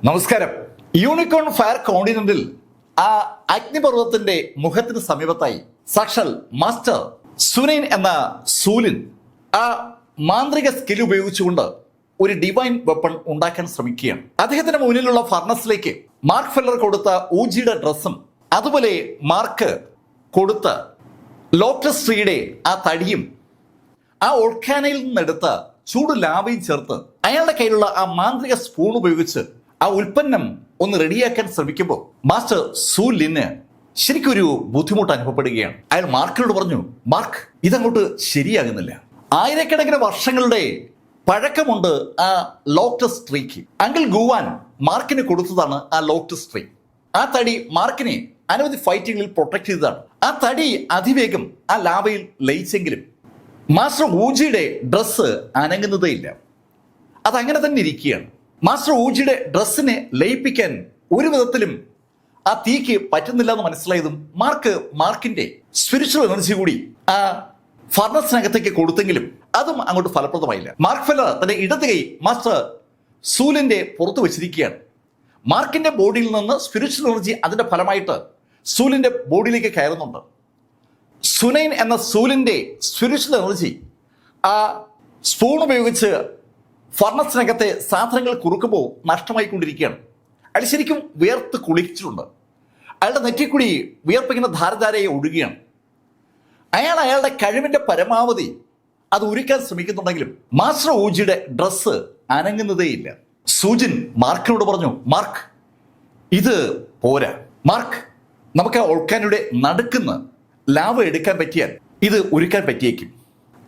നമസ്കാരം. Unicorn fire കോണ്ടിനെന്റിൽ ആ അഗ്നിപർവ്വതത്തിന്റെ മുഖത്തിന് സമീപത്തായി സാക്ഷാൽ മാസ്റ്റർ സുനൈൻ എന്ന സൂലിൻ ആ മാന്ത്രിക സ്കിൽ ഉപയോഗിച്ചുകൊണ്ട് ഒരു ഡിവൈൻ വെപ്പൺ ഉണ്ടാക്കാൻ ശ്രമിക്കുകയാണ്. അദ്ദേഹത്തിന്റെ മുന്നിലുള്ള ഫർണസിലേക്ക് മാർക്ക് ഫെല്ലർ കൊടുത്ത ഊജിയുടെ ഡ്രസ്സും അതുപോലെ മാർക്ക് കൊടുത്ത ലോട്ടസ് ട്രീയുടെ ആ തടിയും ആ ഓൾക്കാനയിൽ നിന്നെടുത്ത ചൂട് ലാവയും ചേർത്ത് അയാളുടെ കയ്യിലുള്ള ആ മാന്ത്രിക സ്പൂൺ ഉപയോഗിച്ച് ആ ഉൽപ്പന്നം ഒന്ന് റെഡിയാക്കാൻ ശ്രമിക്കുമ്പോൾ മാസ്റ്റർ സൂലിന് ശരിക്കൊരു ബുദ്ധിമുട്ട് അനുഭവപ്പെടുകയാണ്. അയാൾ മാർക്കിനോട് പറഞ്ഞു, മാർക്ക്, ഇതങ്ങോട്ട് ശരിയാകുന്നില്ല. ആയിരക്കണക്കിന് വർഷങ്ങളുടെ പഴക്കമുണ്ട് ആ ലോട്ടസ് ട്രീക്ക്. അങ്കിൾ ഗുവാൻ മാർക്കിന് കൊടുത്തതാണ് ആ ലോട്ടസ് ട്രീ. ആ തടി മാർക്കിനെ അനവധി ഫൈറ്റിങ്ങിൽ പ്രൊട്ടക്ട് ചെയ്തതാണ്. ആ തടി അതിവേഗം ആ ലാവയിൽ ലയിച്ചെങ്കിലും മാസ്റ്റർ ഊജിയുടെ ഡ്രസ്സ് അനങ്ങുന്നതേയില്ല. അതങ്ങനെ തന്നെ ഇരിക്കുകയാണ്. മാസ്റ്റർ ഊജിയുടെ ഡ്രസ്സിനെ ലയിപ്പിക്കാൻ ഒരു വിധത്തിലും ആ തീക്ക് പറ്റുന്നില്ല എന്ന് മനസ്സിലായതും മാർക്കിന്റെ സ്പിരിച്വൽ എനർജി കൂടി ആ ഫർണസിനകത്തേക്ക് കൊടുത്തെങ്കിലും അതും അങ്ങോട്ട് ഫലപ്രദമായില്ല. മാർക്ക് ഫെല്ലർ തന്റെ ഇടത് കൈ മാസ്റ്റർ സൂലിന്റെ പുറത്ത് വെച്ചിരിക്കുകയാണ്. മാർക്കിന്റെ ബോഡിയിൽ നിന്ന് സ്പിരിച്വൽ എനർജി അതിന്റെ ഫലമായിട്ട് സൂലിന്റെ ബോഡിയിലേക്ക് കയറുന്നുണ്ട്. സുനൈൻ എന്ന സൂലിന്റെ സ്പിരിച്വൽ എനർജി ആ സ്പൂൺ ഉപയോഗിച്ച് ഫർണസിനകത്തെ സാധനങ്ങൾ കുറുക്കുമ്പോൾ നഷ്ടമായിക്കൊണ്ടിരിക്കുകയാണ്. അയാൾ ശരിക്കും വിയർത്ത് കുളിച്ചിട്ടുണ്ട്. അയാളുടെ നെറ്റിക്കൂടി വിയർപ്പിക്കുന്ന ധാരധാരയെ ഒഴുകുകയാണ്. അയാളുടെ കഴിവിന്റെ പരമാവധി അത് ഉരുക്കാൻ ശ്രമിക്കുന്നുണ്ടെങ്കിലും മാസ്റ്റർ ഊജിയുടെ ഡ്രസ്സ് അനങ്ങുന്നതേയില്ല. സൂജിൻ മാർക്കിനോട് പറഞ്ഞു, മാർക്ക്, ഇത് പോരാ. മാർക്ക്, നമുക്ക് ഓൾക്കാനയുടെ നടുക്കുന്ന് ലാവ എടുക്കാൻ പറ്റിയാൽ ഇത് ഉരുക്കാൻ പറ്റിയേക്കും.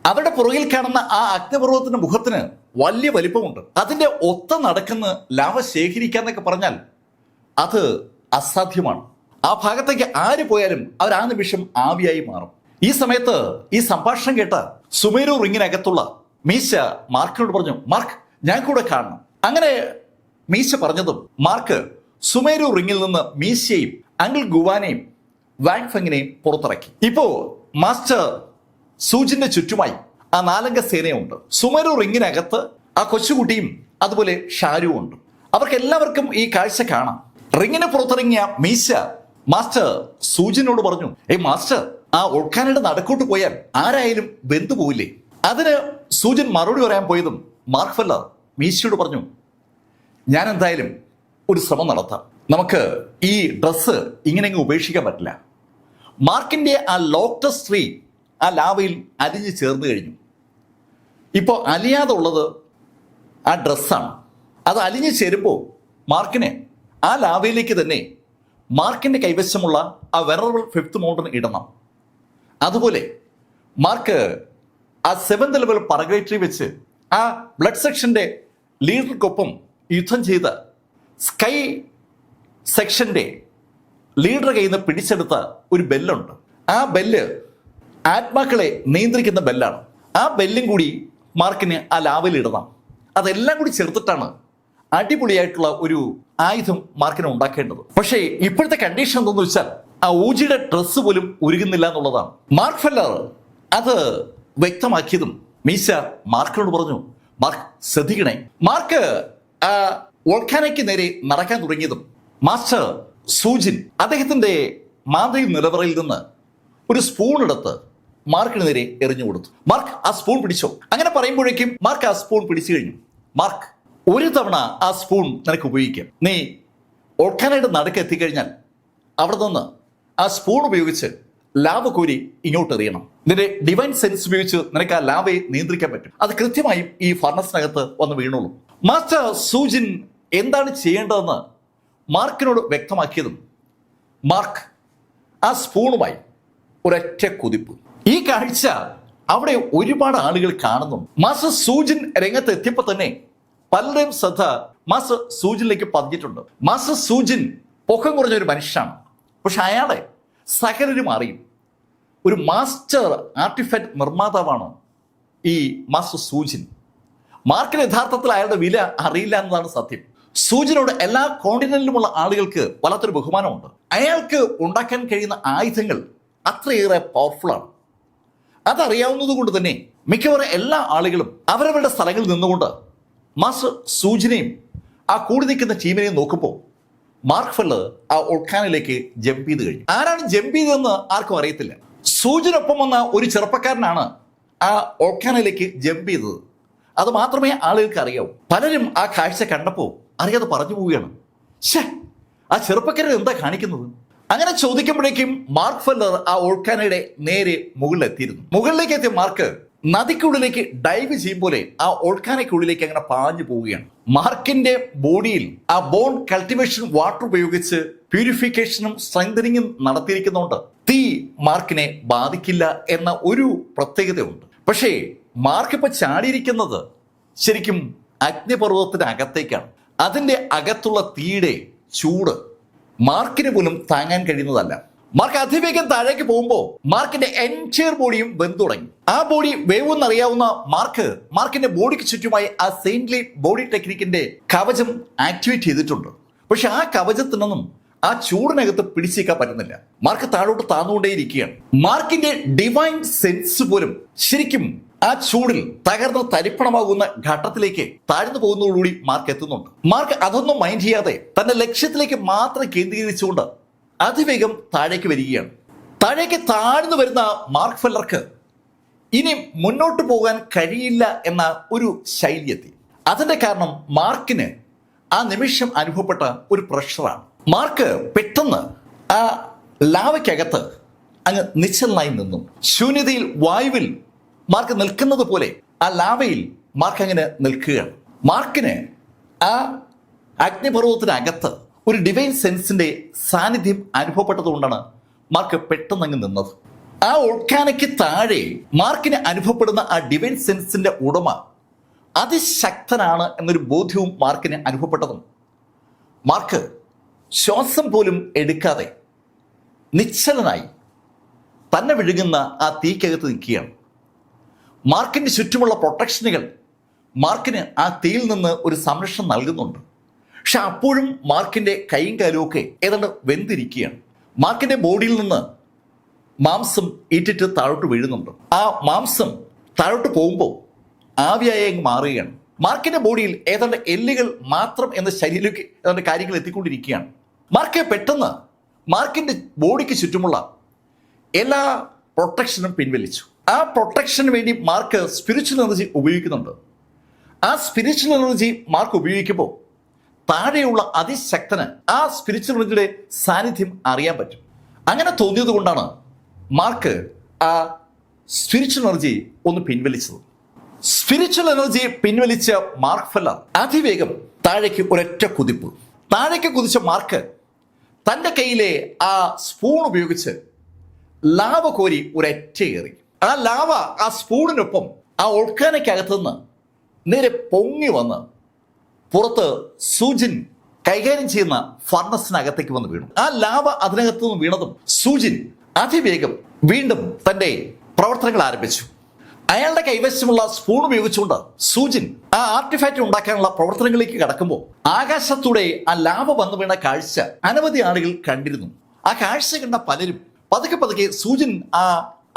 അവരുടെ പുറകിൽ കാണുന്ന ആ അഗ്നിപർവ്വതത്തിന്റെ മുഖത്തിന് വലിയ വലിപ്പമുണ്ട്. അതിന്റെ ഒത്ത നടക്കുന്ന ലാവ ശേഖരിക്കാന്നൊക്കെ പറഞ്ഞാൽ അത് അസാധ്യമാണ്. ആ ഭാഗത്തേക്ക് ആര് പോയാലും അവർ ആ നിമിഷം ആവിയായി മാറും. ഈ സമയത്ത് ഈ സംഭാഷണം കേട്ട സുമേരു റിങ്ങിനകത്തുള്ള മീശ മാർക്കിനോട് പറഞ്ഞു, മാർക്ക്, ഞാൻ കൂടെ കാണണം. അങ്ങനെ മീശ പറഞ്ഞതും മാർക്ക് സുമേരു റിങ്ങിൽ നിന്ന് മീശയെയും അങ്കിൾ ഗുവാനെയും വാങ് ഫെങ്ങിനെയും പുറത്തിറക്കി. ഇപ്പോ മാസ്റ്റർ സൂജിന്റെ ചുറ്റുമായി ആ നാലംഗ സേനയുണ്ട്. സുമേരു റിങ്ങിനകത്ത് ആ കൊച്ചുകുട്ടിയും അതുപോലെ ഷാരുവും ഉണ്ട്. അവർക്ക് എല്ലാവർക്കും ഈ കാഴ്ച കാണാം. റിങ്ങിന് പുറത്തിറങ്ങിയ മീശ മാസ്റ്റർ സൂജിനോട് പറഞ്ഞു, മാസ്റ്റർ, ആ ഓൾക്കാനയുടെ നടക്കോട്ട് പോയാൽ ആരായാലും വെന്തു പോയില്ലേ? അതിന് സൂജിൻ മറുപടി പറയാൻ പോയതും മാർക്ക് ഫെല്ലർ മീശയോട് പറഞ്ഞു, ഞാൻ എന്തായാലും ഒരു ശ്രമം നടത്താം. നമുക്ക് ഈ ഡ്രസ്സ് ഇങ്ങനെ ഉപേക്ഷിക്കാൻ പറ്റില്ല. മാർക്കിന്റെ ആ ലോട്ടസ് ട്രീ ആ ലാവയിൽ അലിഞ്ഞു ചേർന്ന് കഴിഞ്ഞു. ഇപ്പോൾ അലിയാതെ ഉള്ളത് ആ ഡ്രസ്സാണ്. അത് അലിഞ്ഞു ചേരുമ്പോൾ മാർക്കിനെ ആ ലാവയിലേക്ക് തന്നെ മാർക്കിന്റെ കൈവശമുള്ള ആ വെനറബിൾ ഫിഫ്ത്ത് മൗണ്ടൻ ഇടണം. അതുപോലെ മാർക്ക് ആ 7th ലെവൽ പറഗ്രേറ്ററി വെച്ച് ആ ബ്ലഡ് സെക്ഷന്റെ ലീഡർക്കൊപ്പം യുദ്ധം ചെയ്ത സ്കൈ സെക്ഷന്റെ ലീഡർ കയ്യിൽ നിന്ന് പിടിച്ചെടുത്ത ഒരു ബെല്ലുണ്ട്. ആ ബെല്ല് ആത്മാക്കളെ നിയന്ത്രിക്കുന്ന ബെല്ലാണ്. ആ ബെല്ലും കൂടി മാർക്കിന് ആ ലാവയിൽ ഇടണം. അതെല്ലാം കൂടി ചേർത്തിട്ടാണ് അടിപൊളിയായിട്ടുള്ള ഒരു ആയുധം മാർക്കിന് ഉണ്ടാക്കേണ്ടത്. പക്ഷേ ഇപ്പോഴത്തെ കണ്ടീഷൻ എന്താണെന്ന് വെച്ചാൽ ആ ഊജിയുടെ ഡ്രസ്സ് പോലും ഉരുകുന്നില്ല എന്നുള്ളതാണ്. മാർക്ക് ഫെല്ലർ അത് വ്യക്തമാക്കിയതും മീശ മാർക്കിനോട് പറഞ്ഞു, മാർക്ക്, ശ്രദ്ധിക്കണേ. മാർക്ക് ആ വോൾക്കാനയ്ക്ക് നേരെ നടക്കാൻ തുടങ്ങിയതും മാസ്റ്റർ സൂജിൻ അദ്ദേഹത്തിന്റെ മാന്ത്രിക നിലവറയിൽ നിന്ന് ഒരു സ്പൂൺ എടുത്ത് മാർക്കിന് നേരെ എറിഞ്ഞു കൊടുത്തു. മാർക്ക്, ആ സ്പൂൺ പിടിച്ചോ. അങ്ങനെ പറയുമ്പോഴേക്കും മാർക്ക് ആ സ്പൂൺ പിടിച്ചു കഴിഞ്ഞു. മാർക്ക്, ഒരു തവണ ആ സ്പൂൺ നിനക്ക് ഉപയോഗിക്കാം. നീ ഓൾക്കാനയുടെ നടുക്ക് എത്തിക്കഴിഞ്ഞാൽ അവിടെ നിന്ന് ആ സ്പൂൺ ഉപയോഗിച്ച് ലാവ കോരി ഇങ്ങോട്ട് എറിയണം. നിന്റെ ഡിവൈൻ സെൻസ് ഉപയോഗിച്ച് നിനക്ക് ആ ലാവയെ നിയന്ത്രിക്കാൻ പറ്റും. അത് കൃത്യമായും ഈ ഫർണസിനകത്ത് വന്ന് വീണോളൂ. മാസ്റ്റർ സൂജിൻ എന്താണ് ചെയ്യേണ്ടതെന്ന് മാർക്കിനോട് വ്യക്തമാക്കിയതും മാർക്ക് ആ സ്പൂണുമായി ഒരൊറ്റ കുതിപ്പ്. ഈ കാഴ്ച അവിടെ ഒരുപാട് ആളുകൾ കാണുന്നുണ്ട്. മാസ്റ്റർ സൂജിൻ രംഗത്ത് എത്തിയപ്പോൾ തന്നെ പലരുടെയും ശ്രദ്ധ മാസ്റ്റർ സൂജിനിലേക്ക് പതിഞ്ഞിട്ടുണ്ട്. മാസ്റ്റർ സൂജിൻ പൊക്കം കുറഞ്ഞ ഒരു മനുഷ്യനാണ്. പക്ഷെ അയാളെ സകലരും അറിയും. ഒരു മാസ്റ്റർ ആർട്ടിഫാക്ട് നിർമ്മാതാവാണ് ഈ മാസ്റ്റർ സൂജിൻ. മാർക്കിന് യഥാർത്ഥത്തിൽ അയാളുടെ വില അറിയില്ല എന്നതാണ് സത്യം. സൂജിനോട് എല്ലാ കോണ്ടിനെന്റിലുമുള്ള ആളുകൾക്ക് വല്ലാത്തൊരു ബഹുമാനമുണ്ട്. അയാൾക്ക് ഉണ്ടാക്കാൻ കഴിയുന്ന ആയുധങ്ങൾ അത്രയേറെ പവർഫുള്ളാണ്. അതറിയാവുന്നത് കൊണ്ട് തന്നെ മിക്കവാറും എല്ലാ ആളുകളും അവരവരുടെ സ്ഥലങ്ങളിൽ നിന്നുകൊണ്ട് മാസ്റ്റർ സൂജിനെയും ആ കൂടി നിൽക്കുന്ന ടീമിനെ നോക്കുമ്പോൾ മാർക്ക് ഫെല്ലർ ആ വോൾക്കാനിലേക്ക് ജമ്പ് ചെയ്ത് കഴിഞ്ഞു. ആരാണ് ജമ്പ് ചെയ്തതെന്ന് ആർക്കും അറിയത്തില്ല. സൂചിനൊപ്പം വന്ന ഒരു ചെറുപ്പക്കാരനാണ് ആ വോൾക്കാനിലേക്ക് ജമ്പ് ചെയ്തത്. അത് മാത്രമേ ആളുകൾക്ക് അറിയാവൂ. പലരും ആ കാഴ്ച കണ്ടപ്പോൾ അറിയാതെ പറഞ്ഞു പോവുകയാണ്, ഷേ ആ ചെറുപ്പക്കാരൻ എന്താ കാണിക്കുന്നത്? അങ്ങനെ ചോദിക്കുമ്പോഴേക്കും മാർക്ക് ഫെല്ലർ ആ വോൾക്കാനയുടെ നേരെ മുകളിലെത്തിയിരുന്നു. മുകളിലേക്ക് എത്തിയ മാർക്ക് നദിക്കുള്ളിലേക്ക് ഡൈവ് ചെയ്യും പോലെ ആ വോൾക്കാനയ്ക്കുള്ളിലേക്ക് അങ്ങനെ പാഞ്ഞു പോവുകയാണ്. മാർക്കിന്റെ ബോഡിയിൽ ആ ബോൺ കൾട്ടിവേഷൻ വാട്ടർ ഉപയോഗിച്ച് പ്യൂരിഫിക്കേഷനും സ്ട്രെങ്തനിങ്ങും നടത്തിയിരിക്കുന്നതുകൊണ്ട് തീ മാർക്കിനെ ബാധിക്കില്ല എന്ന ഒരു പ്രത്യേകതയുണ്ട്. പക്ഷേ മാർക്ക് ഇപ്പൊ ചാടിയിരിക്കുന്നത് ശരിക്കും അഗ്നിപർവ്വതത്തിന് അകത്തേക്കാണ്. അതിന്റെ അകത്തുള്ള തീയുടെ ചൂട് മാർക്കിന് പോലും താങ്ങാൻ കഴിയുന്നതല്ല. മാർക്ക് അതിവേഗം താഴേക്ക് പോകുമ്പോൾ മാർക്കിന്റെ എൻറ്റയർ ബോഡിയും വെന്തു തുടങ്ങി. ആ ബോഡി വേവെന്നറിയാവുന്ന മാർക്കിന്റെ ബോഡിക്ക് ചുറ്റുമായി ആ സെയിന്റ്ലി ബോഡി ടെക്നിക്കിന്റെ കവചം ആക്ടിവേറ്റ് ചെയ്തിട്ടുണ്ട്. പക്ഷെ ആ കവചത്തിനൊന്നും ആ ചൂടിനകത്ത് പിടിച്ചേക്കാൻ പറ്റുന്നില്ല. മാർക്ക് താഴോട്ട് താന്നുകൊണ്ടേയിരിക്കുകയാണ്. മാർക്കിന്റെ ഡിവൈൻ സെൻസ് പോലും ശരിക്കും ആ ചൂടിൽ തകർന്ന് തരിപ്പണമാകുന്ന ഘട്ടത്തിലേക്ക് താഴ്ന്നു പോകുന്നതോടുകൂടി മാർക്ക് എത്തുന്നുണ്ട്. മാർക്ക് അതൊന്നും മൈൻഡ് ചെയ്യാതെ തന്റെ ലക്ഷ്യത്തിലേക്ക് മാത്രം കേന്ദ്രീകരിച്ചുകൊണ്ട് അതിവേഗം താഴേക്ക് വരികയാണ്. താഴേക്ക് താഴ്ന്നു വരുന്ന മാർക്ക് ഫെല്ലർക്ക് ഇനി മുന്നോട്ട് പോകാൻ കഴിയില്ല എന്ന ഒരു ശൈലി എത്തി. അതിന്റെ കാരണം മാർക്കിന് ആ നിമിഷം അനുഭവപ്പെട്ട ഒരു പ്രഷറാണ്. മാർക്ക് പെട്ടെന്ന് ആ ലാവയ്ക്കകത്ത് അങ്ങ് നിശ്ചലനായി നിന്നു. ശൂന്യതയിൽ വായുവിൽ മാർക്ക് നിൽക്കുന്നത് പോലെ ആ ലാവയിൽ മാർക്ക് അങ്ങനെ നിൽക്കുകയാണ്. മാർക്കിന് ആ അഗ്നിപർവ്വതത്തിനകത്ത് ഒരു ഡിവൈൻ സെൻസിന്റെ സാന്നിധ്യം അനുഭവപ്പെട്ടതുകൊണ്ടാണ് മാർക്ക് പെട്ടെന്ന് അങ്ങ് നിന്നത്. ആ വോൾക്കാനയ്ക്ക് താഴെ മാർക്കിന് അനുഭവപ്പെടുന്ന ആ ഡിവൈൻ സെൻസിന്റെ ഉടമ അതിശക്തനാണ് എന്നൊരു ബോധ്യവും മാർക്കിന് അനുഭവപ്പെട്ടതും മാർക്ക് ശ്വാസം പോലും എടുക്കാതെ നിശ്ചലനായി തന്നെ വിഴുങ്ങുന്ന ആ തീക്കകത്ത് നിൽക്കുകയാണ്. മാർക്കിന് ചുറ്റുമുള്ള പ്രൊട്ടക്ഷനുകൾ മാർക്കിന് ആ തീയിൽ നിന്ന് ഒരു സംരക്ഷണം നൽകുന്നുണ്ട്. പക്ഷെ അപ്പോഴും മാർക്കിന്റെ കൈയും കാലും ഒക്കെ ഏതാണ്ട് വെന്തിരിക്കുകയാണ്. മാർക്കിന്റെ ബോഡിയിൽ നിന്ന് മാംസം ഈറ്റിട്ട് താഴോട്ട് വീഴുന്നുണ്ട്. ആ മാംസം താഴോട്ട് പോകുമ്പോൾ ആവിയായി അങ്ങ് മാറുകയാണ്. മാർക്കിന്റെ ബോഡിയിൽ ഏതാണ്ട് എല്ലുകൾ മാത്രം എന്ന ശരീരത്തിലേക്ക് ഏതാണ്ട് കാര്യങ്ങൾ എത്തിക്കൊണ്ടിരിക്കുകയാണ്. മാർക്ക് പെട്ടെന്ന് മാർക്കിന്റെ ബോഡിക്ക് ചുറ്റുമുള്ള എല്ലാ പ്രൊട്ടക്ഷനും പിൻവലിച്ചു. ആ പ്രൊട്ടക്ഷന് വേണ്ടി മാർക്ക് സ്പിരിച്വൽ എനർജി ഉപയോഗിക്കുന്നുണ്ട്. ആ സ്പിരിച്വൽ എനർജി മാർക്ക് ഉപയോഗിക്കുമ്പോൾ താഴെയുള്ള അതിശക്തന് ആ സ്പിരിച്വൽ എനർജിയുടെ സാന്നിധ്യം അറിയാൻ പറ്റും. അങ്ങനെ തോന്നിയത് കൊണ്ടാണ് മാർക്ക് ആ സ്പിരിച്വൽ എനർജി ഒന്ന് പിൻവലിച്ചത്. സ്പിരിച്വൽ എനർജി പിൻവലിച്ച മാർക്ക് ഫെല്ലർ അതിവേഗം താഴേക്ക് ഒരൊറ്റ കുതിപ്പ്. താഴേക്ക് കുതിച്ച മാർക്ക് തൻ്റെ കയ്യിലെ ആ സ്പൂൺ ഉപയോഗിച്ച് ലാവ കോരി ഒരൊറ്റ ഏറി. ആ ലാവ ആ സ്പൂണിനൊപ്പം ആ വോൾക്കാനയ്ക്കകത്ത് നിന്ന് നേരെ പൊങ്ങി വന്ന് പുറത്ത് സൂജിൻ കൈകാര്യം ചെയ്യുന്ന ഫർണസിനകത്തേക്ക് വന്ന് വീണു. ആ ലാവ അതിനകത്ത് നിന്ന് വീണതും സൂജിൻ അതിവേഗം വീണ്ടും തന്റെ പ്രവർത്തനങ്ങൾ ആരംഭിച്ചു. അയാളുടെ കൈവശമുള്ള സ്പൂൺ ഉപയോഗിച്ചുകൊണ്ട് സൂജിൻ ആ ആർട്ടിഫാക്റ്റ് ഉണ്ടാക്കാനുള്ള പ്രവർത്തനങ്ങളിലേക്ക് കടക്കുമ്പോൾ ആകാശത്തൂടെ ആ ലാവ വന്നു വീണ കാഴ്ച അനവധി ആളുകൾ കണ്ടിരുന്നു. ആ കാഴ്ച കണ്ട പലരും പതുക്കെ പതുക്കെ സൂജിൻ ആ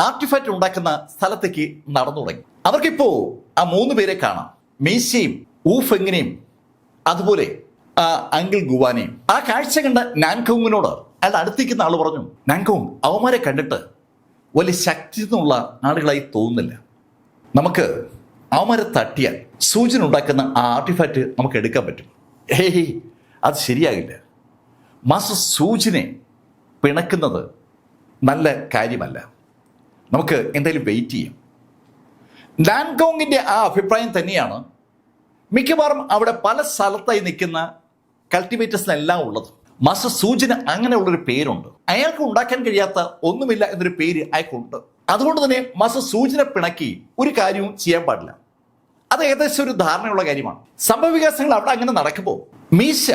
ആർട്ടിഫാക്റ്റ് ഉണ്ടാക്കുന്ന സ്ഥലത്തേക്ക് നടന്നു തുടങ്ങി. അവർക്കിപ്പോ ആ 3 പേരെ കാണാം, മീശയും ഊഫെങ്ങിനെയും അതുപോലെ ആ അങ്കിൾ ഗുവാനെയും. ആ കാഴ്ച കണ്ട നാൻകോങ്ങിനോട് അയാളുടെ അടുത്തേക്കുന്ന ആൾ പറഞ്ഞു, നാൻകോങ്, അവന്മാരെ കണ്ടിട്ട് വലിയ ശക്തി എന്നുള്ള ആളുകളായി തോന്നുന്നില്ല. നമുക്ക് അവന്മാരെ തട്ടിയാൽ സൂചന ഉണ്ടാക്കുന്ന ആ ആർട്ടിഫാക്റ്റ് നമുക്ക് എടുക്കാൻ പറ്റും. ഏയ്, അത് ശരിയാകില്ല. മാസ്റ്റർ സൂചിനെ പിണക്കുന്നത് നല്ല കാര്യമല്ല. നമുക്ക് എന്തായാലും വെയിറ്റ് ചെയ്യാം. നാൻകോങ്ങിൻ്റെ ആ അഭിപ്രായം തന്നെയാണ് മിക്കവാറും അവിടെ പല സ്ഥലത്തായി നിൽക്കുന്ന കൾട്ടിവേറ്റേഴ്സിനെല്ലാം ഉള്ളത്. മാസ്റ്റർ സൂചിന് അങ്ങനെയുള്ളൊരു പേരുണ്ട്. അയാൾക്ക് ഉണ്ടാക്കാൻ കഴിയാത്ത ഒന്നുമില്ല എന്നൊരു പേര് അയാൾക്കുണ്ട്. അതുകൊണ്ട് തന്നെ മാസ്റ്റർ സൂചിനെ പിണക്കി ഒരു കാര്യവും ചെയ്യാൻ പാടില്ല. അത് ഏകദേശം ഒരു ധാരണയുള്ള കാര്യമാണ്. സംഭവവികാസങ്ങൾ അവിടെ അങ്ങനെ നടക്കുമ്പോൾ മീശ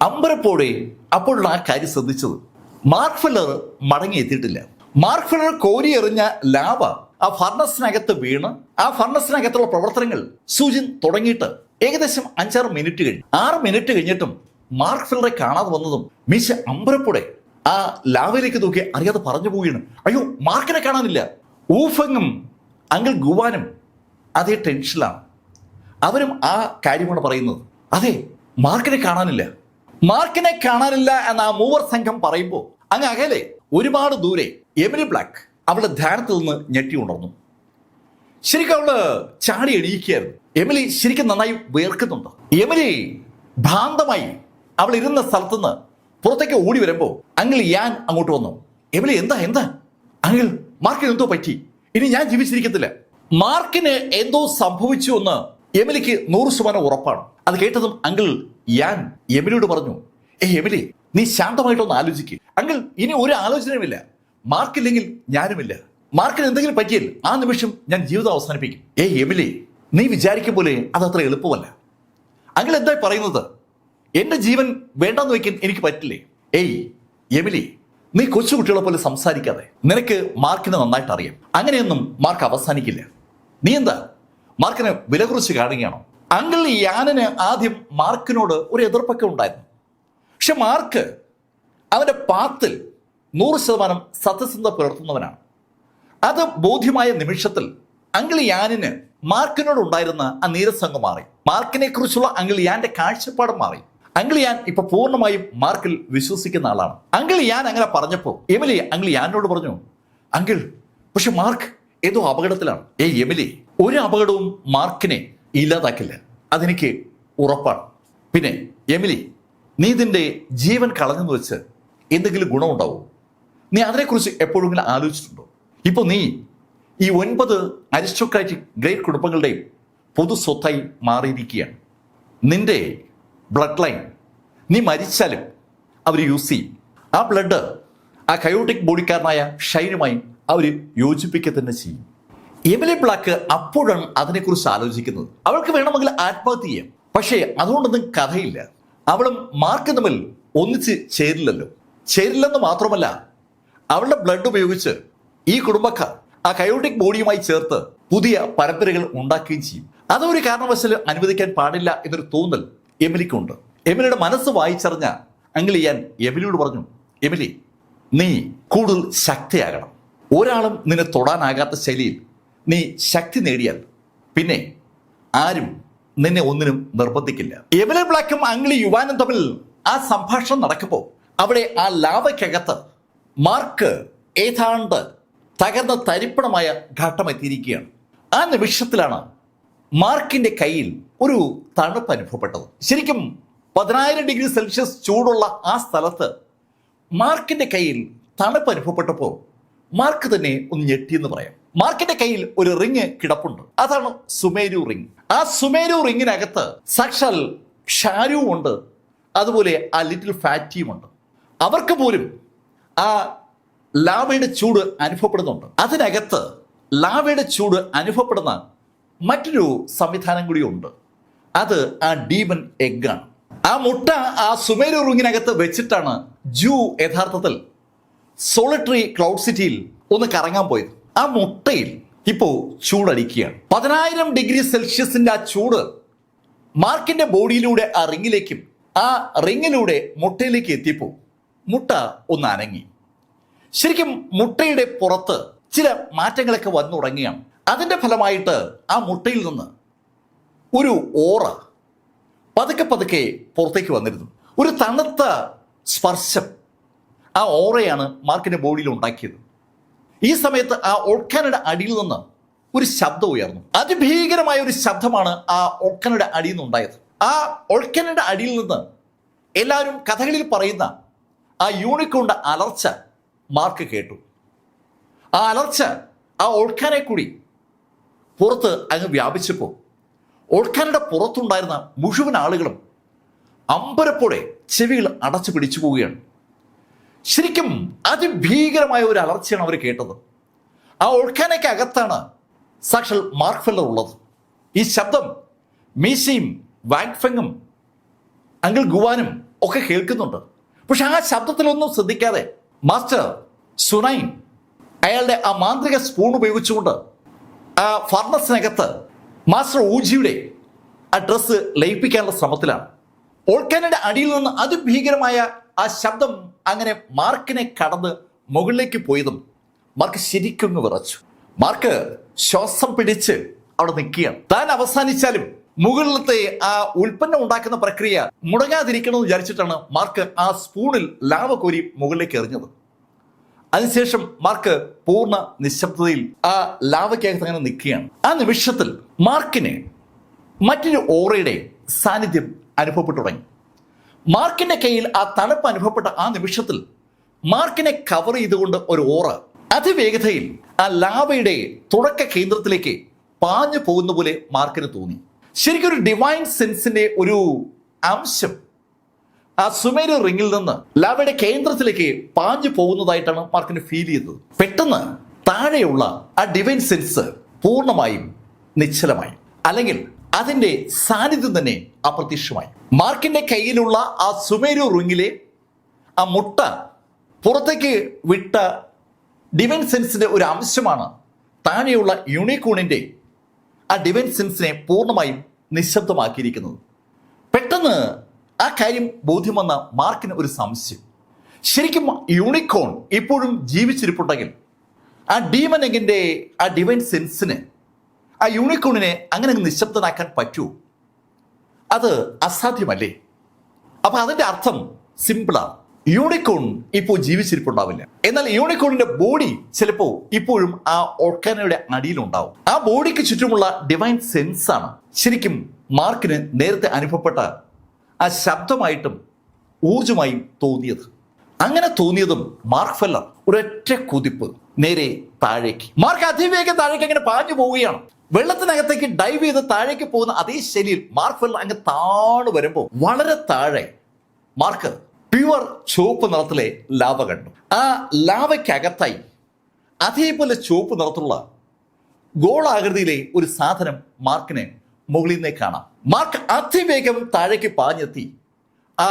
അമ്പരപ്പോടെ അപ്പോഴുള്ള ആ കാര്യം ശ്രദ്ധിച്ചത് മാർക്ക് ഫെല്ലർ മടങ്ങി എത്തിയിട്ടില്ല. മാർക്ക് ഫെല്ലർ കോരി എറിഞ്ഞ ലാവ ആ ഫർണസിനകത്ത് വീണ് ആ ഫർണസിനകത്തുള്ള പ്രവർത്തനങ്ങൾ സൂചിൻ തുടങ്ങിയിട്ട് ഏകദേശം 5-6 മിനിറ്റ് കഴിഞ്ഞു. 6 മിനിറ്റ് കഴിഞ്ഞിട്ടും മാർക്ക് ഫെല്ലറെ കാണാതെ വന്നതും മീശ അമ്പരപ്പോടെ ആ ലാവയിലേക്ക് നോക്കി അറിയാതെ പറഞ്ഞു പോവുകയാണ്, അയ്യോ മാർക്കിനെ കാണാനില്ല. ഊഫെങ്ങും അങ്കിൾ ഗുവാനും അതേ ടെൻഷനിലാണ്. അവരും ആ കാര്യമാണ് പറയുന്നത്. അതെ, മാർക്കിനെ കാണാനില്ല. മാർക്കിനെ കാണാനില്ല എന്ന ആ മൂവർ സംഘം പറയുമ്പോൾ അങ്ങ് അകലെ ഒരുപാട് ദൂരെ എമിലി ബ്ലാക്ക് അവളുടെ ധ്യാനത്തിൽ നിന്ന് ഞെട്ടി ഉണർന്നു. ശരിക്കും അവള് ചാടി എണീക്കുകയായിരുന്നു. എമിലി ശരിക്കും നന്നായി വേർക്കുന്നുണ്ട്. എമിലി ഭ്രാന്തമായി അവൾ ഇരുന്ന സ്ഥലത്തുനിന്ന് പുറത്തേക്ക് ഓടി വരുമ്പോൾ അങ്കിൾ ഞാൻ അങ്ങോട്ട് വന്നു. എമിലി എന്താ എന്താ അങ്കിൾ, മാർക്കിന് എന്തോ പറ്റി, ഇനി ഞാൻ ജീവിച്ചിരിക്കത്തില്ല. മാർക്കിന് എന്തോ സംഭവിച്ചു എന്ന് എമിലിക്ക് 100% ഉറപ്പാണ്. അത് കേട്ടതും അങ്കിൾ ഞാൻ എമിലിയോട് പറഞ്ഞു, എമിലി നീ ശാന്തമായിട്ടൊന്ന് ആലോചിക്കുക. അങ്കിൾ ഇനി ഒരു ആലോചനയുമില്ല, മാർക്കില്ലെങ്കിൽ ഞാനുമില്ല. മാർക്കിന് എന്തെങ്കിലും പറ്റിയാൽ ആ നിമിഷം ഞാൻ ജീവിതം അവസാനിപ്പിക്കും. എമിലി നീ വിചാരിക്കും പോലെ അതത്ര എളുപ്പമല്ല. അങ്കിൾ എന്തായി പറയുന്നത്? എന്റെ ജീവൻ വേണ്ടെന്ന് വയ്ക്കാൻ എനിക്ക് പറ്റില്ലേ? എമിലി നീ കൊച്ചുകുട്ടികളെ പോലെ സംസാരിക്കാതെ. നിനക്ക് മാർക്കിനെ നന്നായിട്ട് അറിയാം. അങ്ങനെയൊന്നും മാർക്ക് അവസാനിക്കില്ല. നീ എന്താ മാർക്കിനെ വില കുറിച്ച് കാണുകയാണോ? അങ്കിൾ യാനന് ആദ്യം മാർക്കിനോട് ഒരു എതിർപ്പൊക്കെ ഉണ്ടായിരുന്നു. പക്ഷെ മാർക്ക് അവന്റെ പാത്തിൽ 100% സത്യസന്ധത പുലർത്തുന്നവനാണ്. അത് ബോധ്യമായ നിമിഷത്തിൽ അങ്കിൾ യാനിന് മാർക്കിനോട് ഉണ്ടായിരുന്ന ആ നീരസംഗം മാറി. മാർക്കിനെ കുറിച്ചുള്ള അങ്കിൾ യാന്റെ കാഴ്ചപ്പാട് മാറി. അങ്കിൾ യാൻ ഇപ്പൊ പൂർണ്ണമായും മാർക്കിൽ വിശ്വസിക്കുന്ന ആളാണ്. അങ്കിൾ യാൻ അങ്ങനെ പറഞ്ഞപ്പോ എമിലി അങ്കിൾ യാനോട് പറഞ്ഞു, അങ്കിൾ പക്ഷെ മാർക്ക് ഏതോ അപകടത്തിലാണ്. എമിലി ഒരു അപകടവും മാർക്കിനെ ഇല്ലാതാക്കില്ല, അതെനിക്ക് ഉറപ്പാണ്. പിന്നെ എമിലി നീ ഇതിന്റെ ജീവൻ കളഞ്ഞെന്ന് വെച്ച് എന്തെങ്കിലും ഗുണമുണ്ടാവും? നീ അതിനെക്കുറിച്ച് എപ്പോഴെങ്കിലും ആലോചിച്ചിട്ടുണ്ടോ? ഇപ്പൊ നീ ഈ 9 അരിസ്റ്റോക്രാറ്റിക് ഗ്രേറ്റ് കുടുംബങ്ങളുടെയും പൊതു സ്വത്തായി മാറിയിരിക്കുകയാണ്. നിന്റെ ബ്ലഡ് ലൈൻ നീ മരിച്ചാലും അവർ യൂസ് ചെയ്യും. ആ ബ്ലഡ് ആ കയോട്ടിക് ബോഡിക്കാരനായ ഷൈനുമായി അവർ യോജിപ്പിക്കുക തന്നെ ചെയ്യും. എമിലി ബ്ലാക്ക് അപ്പോഴാണ് അതിനെക്കുറിച്ച് ആലോചിക്കുന്നത്. അവൾക്ക് വേണമെങ്കിൽ ആത്മഹത്യ ചെയ്യാം, പക്ഷേ അതുകൊണ്ടൊന്നും കഥയില്ല. അവളും മാർക്ക് തമ്മിൽ ഒന്നിച്ച് ചേരില്ലെന്ന് മാത്രമല്ല, അവളുടെ ബ്ലഡ് ഉപയോഗിച്ച് ഈ കുടുംബക്കാർ ആ കയോട്ടിക് ബോഡിയുമായി ചേർത്ത് പുതിയ പരമ്പരകൾ ഉണ്ടാക്കുകയും ചെയ്യും. അതൊരു കാരണവശാലും അനുവദിക്കാൻ പാടില്ല എന്നൊരു തോന്നൽ എമിലിക്കുണ്ട്. എമിലിയുടെ മനസ്സ് വായിച്ചറിഞ്ഞ അങ്കിൾ ഞാൻ എമിലിയോട് പറഞ്ഞു, എമിലി നീ കൂടുതൽ ശക്തിയാകണം. ഒരാളും നിന്നെ തൊടാനാകാത്ത ശൈലിയിൽ നീ ശക്തി നേടിയാൽ പിന്നെ ആരും നിന്നെ ഒന്നിനും നിർബന്ധിക്കില്ല. എമിലി ബ്ലാക്കും അങ്കിൾ യുവാനും തമ്മിൽ ആ സംഭാഷണം നടക്കുമ്പോൾ അവിടെ ആ ലാവയ്ക്കകത്ത് മാർക്ക് ഏതാണ്ട് തകർന്ന തരിപ്പണമായ ഘട്ടമെത്തിയിരിക്കുകയാണ്. ആ നിമിഷത്തിലാണ് മാർക്കിന്റെ കയ്യിൽ ഒരു തണുപ്പ് അനുഭവപ്പെട്ടത്. ശരിക്കും 10,000 ഡിഗ്രി സെൽഷ്യസ് ചൂടുള്ള ആ സ്ഥലത്ത് മാർക്കിന്റെ കയ്യിൽ തണുപ്പ് അനുഭവപ്പെട്ടപ്പോൾ മാർക്ക് തന്നെ ഒന്ന് ഞെട്ടിയെന്ന് പറയാം. മാർക്കിന്റെ കയ്യിൽ ഒരു റിങ് കിടപ്പുണ്ട്. അതാണ് സുമേരു റിങ്. ആ സുമേരു റിങ്ങിനകത്ത് സാക്ഷാൽ ഷാരുവും ഉണ്ട്, അതുപോലെ ആ ലിറ്റിൽ ഫാറ്റിയുമുണ്ട്. അവർക്ക് പോലും ആ ലാവയുടെ ചൂട് അനുഭവപ്പെടുന്നുണ്ട്. അതിനകത്ത് ലാവയുടെ ചൂട് അനുഭവപ്പെടുന്ന മറ്റൊരു സംവിധാനം കൂടിയുണ്ട്. അത് ആ ഡീമൺ എഗ്ഗാണ്. ആ മുട്ട ആ സുമേരു റിങ്ങിനകത്ത് വെച്ചിട്ടാണ് ജൂ യഥാർത്ഥത്തിൽ സോളിറ്ററി ക്ലൗഡ് സിറ്റിയിൽ ഒന്ന് കറങ്ങാൻ പോയത്. ആ മുട്ടയിൽ ഇപ്പോ ചൂടടിക്കുകയാണ്. 10,000 ഡിഗ്രി സെൽഷ്യസിന്റെ ആ ചൂട് മാർക്കിന്റെ ബോഡിയിലൂടെ ആ റിങ്ങിലേക്കും ആ റിങ്ങിലൂടെ മുട്ടയിലേക്ക് എത്തിയപ്പോൾ മുട്ട ഒന്ന് അനങ്ങി. ശരിക്കും മുട്ടയുടെ പുറത്ത് ചില മാറ്റങ്ങളൊക്കെ വന്നു തുടങ്ങിയാണ്. അതിന്റെ ഫലമായിട്ട് ആ മുട്ടയിൽ നിന്ന് ഒരു ഓറ പതുക്കെ പതുക്കെ പുറത്തേക്ക് വന്നിരുന്നു. ഒരു തണുത്ത സ്പർശം ആ ഓറയാണ് മാർക്കിന്റെ ബോഡിയിൽ ഉണ്ടാക്കിയത്. ഈ സമയത്ത് ആ ഓൾക്കാനയുടെ അടിയിൽ നിന്ന് ഒരു ശബ്ദം ഉയർന്നു. അതിഭീകരമായ ഒരു ശബ്ദമാണ് ആ ഓൾക്കാനയുടെ അടിയിൽ നിന്നുണ്ടായത്. ആ ഓൾക്കാനയുടെ അടിയിൽ നിന്ന് എല്ലാവരും കഥകളിൽ പറയുന്ന ആ യൂണിക്കോണിന്റെ അലർച്ച മാർക്ക് കേട്ടു. ആ അലർച്ച ആ ഓൾക്കാനെ കൂടി പുറത്ത് അങ്ങ് വ്യാപിച്ചപ്പോൾ ഓൾക്കാനയുടെ പുറത്തുണ്ടായിരുന്ന മുഴുവൻ ആളുകളും അമ്പരപ്പോടെ ചെവികൾ അടച്ചു പിടിച്ചു പോവുകയാണ്. ശരിക്കും അതിഭീകരമായ ഒരു അലർച്ചയാണ് അവർ കേട്ടത്. ആ ഓൾക്കാനയ്ക്ക് അകത്താണ് സാക്ഷാൽ മാർക്ക് ഫെല്ലർ ഉള്ളത്. ഈ ശബ്ദം മീശയും വാങ്ഫെങ്ങും അങ്കിൾ ഗുവാനും ഒക്കെ കേൾക്കുന്നുണ്ട്. പക്ഷെ ആ ശബ്ദത്തിലൊന്നും ശ്രദ്ധിക്കാതെ മാസ്റ്റർ സുനൈൻ അയാളുടെ ആ മാന്ത്രിക സ്പൂൺ ഉപയോഗിച്ചുകൊണ്ട് ആ ഫർണസിനകത്ത് മാസ്റ്റർ ഊജിയുടെ ആ ഡ്രസ്സ് ലയിപ്പിക്കാനുള്ള ശ്രമത്തിലാണ്. ഓൾക്കാനയുടെ അടിയിൽ നിന്ന് അതിഭീകരമായ ആ ശബ്ദം അങ്ങനെ മാർക്കിനെ കടന്ന് മുകളിലേക്ക് പോയതും മാർക്ക് ശരിക്കും വിറച്ചു. മാർക്ക് ശ്വാസം പിടിച്ച് അവിടെ നിൽക്കുകയാണ്. താൻ അവസാനിച്ചാലും മുകളിലത്തെ ആ ഉൽപ്പന്നം ഉണ്ടാക്കുന്ന പ്രക്രിയ മുടങ്ങാതിരിക്കണമെന്ന് വിചാരിച്ചിട്ടാണ് മാർക്ക് ആ സ്പൂണിൽ ലാവ കോരി മുകളിലേക്ക് എറിഞ്ഞത്. അതിനുശേഷം മാർക്ക് പൂർണ്ണ നിശബ്ദതയിൽ ആ ലാവയ്ക്കകത്ത് അങ്ങനെ നിൽക്കുകയാണ്. ആ നിമിഷത്തിൽ മാർക്കിന് മറ്റൊരു ഓറയുടെ സാന്നിധ്യം അനുഭവപ്പെട്ടു തുടങ്ങി. മാർക്കിന്റെ കയ്യിൽ ആ തണുപ്പ് അനുഭവപ്പെട്ട ആ നിമിഷത്തിൽ മാർക്കിനെ കവർ ചെയ്തുകൊണ്ട് ഒരു ഓറ അതിവേഗതയിൽ ആ ലാവയുടെ തുടക്ക കേന്ദ്രത്തിലേക്ക് പാഞ്ഞു പോകുന്ന പോലെ മാർക്കിന് തോന്നി. ശരിക്കും ഒരു ഡിവൈൻ സെൻസിന്റെ ഒരു അംശം ആ സുമേരു റിങ്ങിൽ നിന്ന് ലാവയുടെ കേന്ദ്രത്തിലേക്ക് പാഞ്ഞു പോകുന്നതായിട്ടാണ് മാർക്കിന് ഫീൽ ചെയ്തത്. പെട്ടെന്ന് താഴെയുള്ള ആ ഡിവൈൻ സെൻസ് പൂർണ്ണമായും നിശ്ചലമായി, അല്ലെങ്കിൽ അതിന്റെ സാന്നിധ്യം തന്നെ അപ്രത്യക്ഷമായി. മാർക്കിന്റെ കയ്യിലുള്ള ആ സുമേരു റിങ്ങിലെ ആ മുട്ട പുറത്തേക്ക് വിട്ട ഡിവൈൻ സെൻസിന്റെ ഒരു അംശമാണ് താഴെയുള്ള യൂണിക്കോണിന്റെ ആ ഡിവൈൻ സെൻസിനെ പൂർണ്ണമായും നിശബ്ദമാക്കിയിരിക്കുന്നത്. പെട്ടെന്ന് ആ കാര്യം ബോധ്യം വന്ന മാർക്കിന് ഒരു സംശയം. ശരിക്കും യൂണിക്കോൺ ഇപ്പോഴും ജീവിച്ചിരിപ്പുണ്ടെങ്കിൽ ആ ഡീമൻ എഗിന്റെ ആ ഡിവൈൻ സെൻസിന് ആ യൂണിക്കോണിനെ അങ്ങനെ നിശബ്ദനാക്കാൻ പറ്റുമോ? അത് അസാധ്യമല്ലേ? അപ്പൊ അതിന്റെ അർത്ഥം സിമ്പിളാണ്. യൂണിക്കോൺ ഇപ്പോൾ ജീവിച്ചിരിപ്പുണ്ടാവില്ല. എന്നാൽ യൂണിക്കോണിന്റെ ബോഡി ചിലപ്പോൾ ഇപ്പോഴും ആ ഓർക്കാനയുടെ അടിയിലുണ്ടാവും. ആ ബോഡിക്ക് ചുറ്റുമുള്ള ഡിവൈൻ സെൻസ് ആണ് ശരിക്കും മാർക്കിന് നേരത്തെ അനുഭവപ്പെട്ട ആ ശബ്ദമായിട്ടും ഊർജമായും തോന്നിയത്. അങ്ങനെ തോന്നിയതും മാർക്ക് ഫെല്ലർ ഒരൊറ്റ കുതിപ്പ് നേരെ താഴേക്ക്. മാർക്ക് അതിവേഗം താഴേക്ക് അങ്ങനെ പാഞ്ഞു പോവുകയാണ്. വെള്ളത്തിനകത്തേക്ക് ഡൈവ് ചെയ്ത് താഴേക്ക് പോകുന്ന അതേ ശൈലിയിൽ മാർക്ക് ഫെല്ലർ അങ്ങ് താഴെ വരുമ്പോൾ വളരെ താഴെ മാർക്ക് പ്യുവർ ചുവപ്പ് നിറത്തിലെ ലാവ കണ്ടു. ആ ലാവയ്ക്കകത്തായി അതേപോലെ ചുവപ്പ് നിറത്തിലുള്ള ഗോളാകൃതിയിലെ ഒരു സാധനം മാർക്കിനെ മുകളിൽ നിന്നേ കാണാം. മാർക്ക് അതിവേഗം താഴേക്ക് പാഞ്ഞെത്തി ആ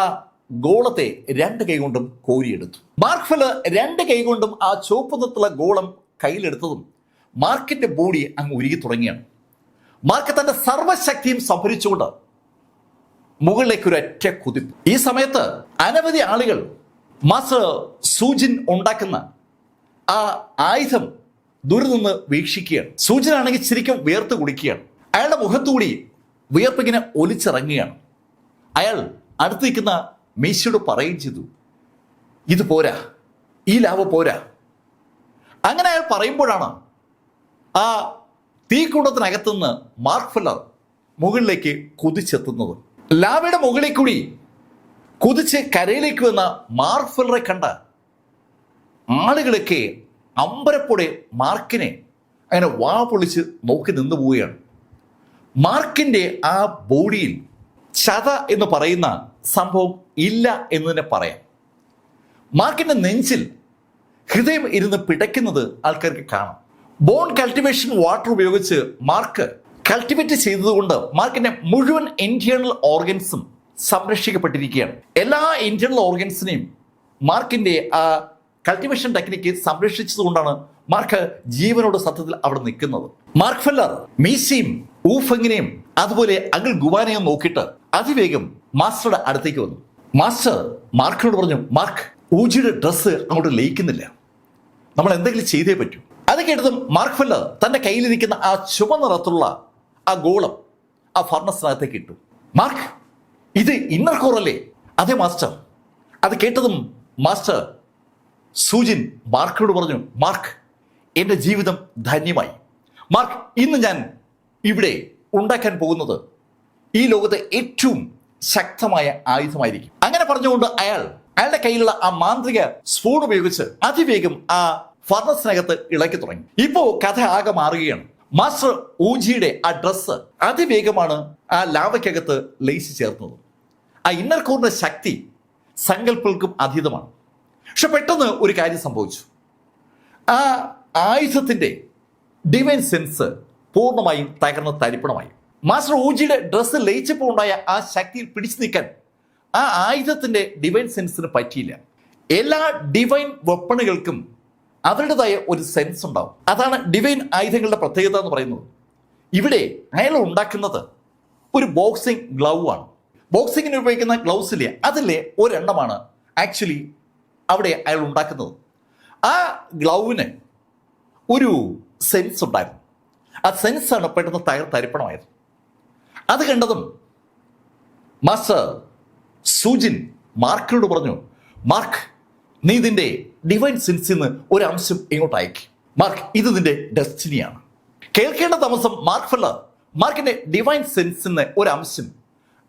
ഗോളത്തെ രണ്ട് കൈകൊണ്ടും കോരിയെടുത്തു. മാർക്ക് ഫെല്ലർ രണ്ട് കൈകൊണ്ടും ആ ചുവപ്പ് നിറത്തിലുള്ള ഗോളം കയ്യിലെടുത്തതും മാർക്കിന്റെ ബോഡി അങ്ങ് ഉരുകി തുടങ്ങിയാണ്. മാർക്ക് തന്റെ സർവശക്തിയും സംഭരിച്ചുകൊണ്ട് മുകളിലേക്ക് ഒരു ഒറ്റ കുതിപ്പ്. ഈ സമയത്ത് അനവധി ആളുകൾ മാസ്റ്റർ സൂജിൻ ഉണ്ടാക്കുന്ന ആ ആയുധം ദൂരെ നിന്ന് വീക്ഷിക്കുകയാണ്. സൂജിനാണെങ്കിൽ ശരിക്കും വിയർത്ത് കുടിക്കുകയാണ്. അയാളുടെ മുഖത്തുകൂടി വിയർപ്പിങ്ങനെ ഒലിച്ചിറങ്ങുകയാണ്. അയാൾ അടുത്ത് നിൽക്കുന്ന മീശയോട് പറയുകയും ചെയ്തു, ഇത് പോരാ, ഈ ലാവ പോരാ. അങ്ങനെ അയാൾ പറയുമ്പോഴാണ് ആ തീക്കുണ്ടത്തിനകത്തുനിന്ന് മാർക്ക് ഫെല്ലർ മുകളിലേക്ക് കുതിച്ചെത്തുന്നത്. ലാവയുടെ മുകളിൽ കൂടി കുതിച്ച് കരയിലേക്ക് വന്ന മാർക്ക് ഫെല്ലറെ കണ്ട ആളുകളൊക്കെ അമ്പരപ്പോടെ മാർക്കിനെ അങ്ങനെ വാ പൊളിച്ച് നോക്കി നിന്നു പോവുകയാണ്. മാർക്കിന്റെ ആ ബോഡിയിൽ ചത എന്ന് പറയുന്ന സംഭവം ഇല്ല എന്ന് തന്നെ പറയാം. മാർക്കിന്റെ നെഞ്ചിൽ ഹൃദയം ഇരുന്ന് പിടയ്ക്കുന്നത് ആൾക്കാർക്ക് കാണാം. ബോൺ കൾട്ടിവേഷൻ വാട്ടർ ഉപയോഗിച്ച് മാർക്ക് കൾട്ടിവേറ്റ് ചെയ്തതുകൊണ്ട് മാർക്കിന്റെ മുഴുവൻ ഇന്റേണൽ ഓർഗൻസും സംരക്ഷിക്കപ്പെട്ടിരിക്കുകയാണ്. എല്ലാ ഇന്റേണൽ ഓർഗൻസിനെയും മാർക്കിന്റെ ആ കൾട്ടിവേഷൻ ടെക്നിക്ക് സംരക്ഷിച്ചതുകൊണ്ടാണ് മാർക്ക് ജീവനോട് സത്യത്തിൽ അവിടെ നിൽക്കുന്നത്. മാർക്ക് ഫെല്ലർ മീശയും ഊഫെങ്ങിനെയും അതുപോലെ അങ്കിൾ ഗുവാനെയും നോക്കിയിട്ട് അതിവേഗം മാസ്റ്ററുടെ അടുത്തേക്ക് വന്നു. മാസ്റ്റർ മാർക്കിനോട് പറഞ്ഞു, മാർക്ക്, ഊജിയുടെ ഡ്രസ്സ് അങ്ങോട്ട് ലയിക്കുന്നില്ല, നമ്മൾ എന്തെങ്കിലും ചെയ്തേ പറ്റൂ. അത് കേട്ടതും മാർക്ക് ഫെല്ലർ തന്റെ കയ്യിലിരിക്കുന്ന ആ ചുവന്ന നിറത്തുള്ള ആ ഗോളം ആ ഫർണസിനകത്തേക്ക് ഇട്ടു. മാർക്ക്, ഇത് ഇന്നർ കോർ അല്ലേ? അതെ മാസ്റ്റർ. അത് കേട്ടതും മാസ്റ്റർ സൂജിൻ മാർക്കിനോട് പറഞ്ഞു, മാർക്ക്, എൻ്റെ ജീവിതം ധന്യമായി. മാർക്ക്, ഇന്ന് ഞാൻ ഇവിടെ ഉണ്ടാക്കാൻ പോകുന്നത് ഈ ലോകത്തെ ഏറ്റവും ശക്തമായ ആയുധമായിരിക്കും. അങ്ങനെ പറഞ്ഞുകൊണ്ട് അയാളുടെ കയ്യിലുള്ള ആ മാന്ത്രിക സ്പൂൺ ഉപയോഗിച്ച് അതിവേഗം ആ ഫർണസിനകത്ത് ഇളക്കി തുടങ്ങി. ഇപ്പോ കഥ ആകെ മാറുകയാണ്. മാസ്റ്റർ ഊജിയുടെ ആ ഡ്രസ്സ് അതിവേഗമാണ് ആ ലാവയ്ക്കകത്ത് ലയിച്ചു ചേർന്നത്. ആ ഇന്നർ കോറിന്റെ ശക്തി സങ്കല്പങ്ങൾക്കും അതീതമാണ്. പക്ഷെ പെട്ടെന്ന് ഒരു കാര്യം സംഭവിച്ചു. ആ ആയുധത്തിന്റെ ഡിവൈൻ സെൻസ് പൂർണ്ണമായും തകർന്ന് തരിപ്പണമായി. മാസ്റ്റർ ഊജിയുടെ ഡ്രസ്സ് ലയിച്ചപ്പോൾ ഉണ്ടായ ആ ശക്തിയിൽ പിടിച്ചു നിൽക്കാൻ ആ ആയുധത്തിന്റെ ഡിവൈൻ സെൻസിന് പറ്റിയില്ല. എല്ലാ ഡിവൈൻ വെപ്പണുകൾക്കും അവരുടേതായ ഒരു സെൻസ് ഉണ്ടാവും. അതാണ് ഡിവൈൻ ആയുധങ്ങളുടെ പ്രത്യേകത എന്ന് പറയുന്നത്. ഇവിടെ അയാൾ ഉണ്ടാക്കുന്നത് ഒരു ബോക്സിംഗ് ഗ്ലൗ ആണ്. ബോക്സിങ്ങിന് ഉപയോഗിക്കുന്ന ഗ്ലൗസ് ഇല്ലേ, അതിലെ ഒരെണ്ണമാണ് ആക്ച്വലി അവിടെ അയാൾ ഉണ്ടാക്കുന്നത്. ആ ഗ്ലൗവിന് ഒരു സെൻസ് ഉണ്ടായിരുന്നു. ആ സെൻസാണ് പെട്ടെന്ന് തരിപ്പണമായത്. അത് കണ്ടതും മാസ്റ്റർ സൂജിൻ മാർക്കിനോട് പറഞ്ഞു, മാർക്ക്, നീ ഇതിൻ്റെ ഡിവൈൻ സെൻസിൽ നിന്ന് ഒരു അംശം ഇങ്ങോട്ട് അയക്കും. മാർക്ക്, ഇത് നിന്റെ ഡെസ്റ്റിനിയാണ്. കേൾക്കേണ്ട താമസം മാർക്ക് ഫെല്ലർ മാർക്കിന്റെ ഡിവൈൻ സെൻസിൽ നിന്ന് ഒരു അംശം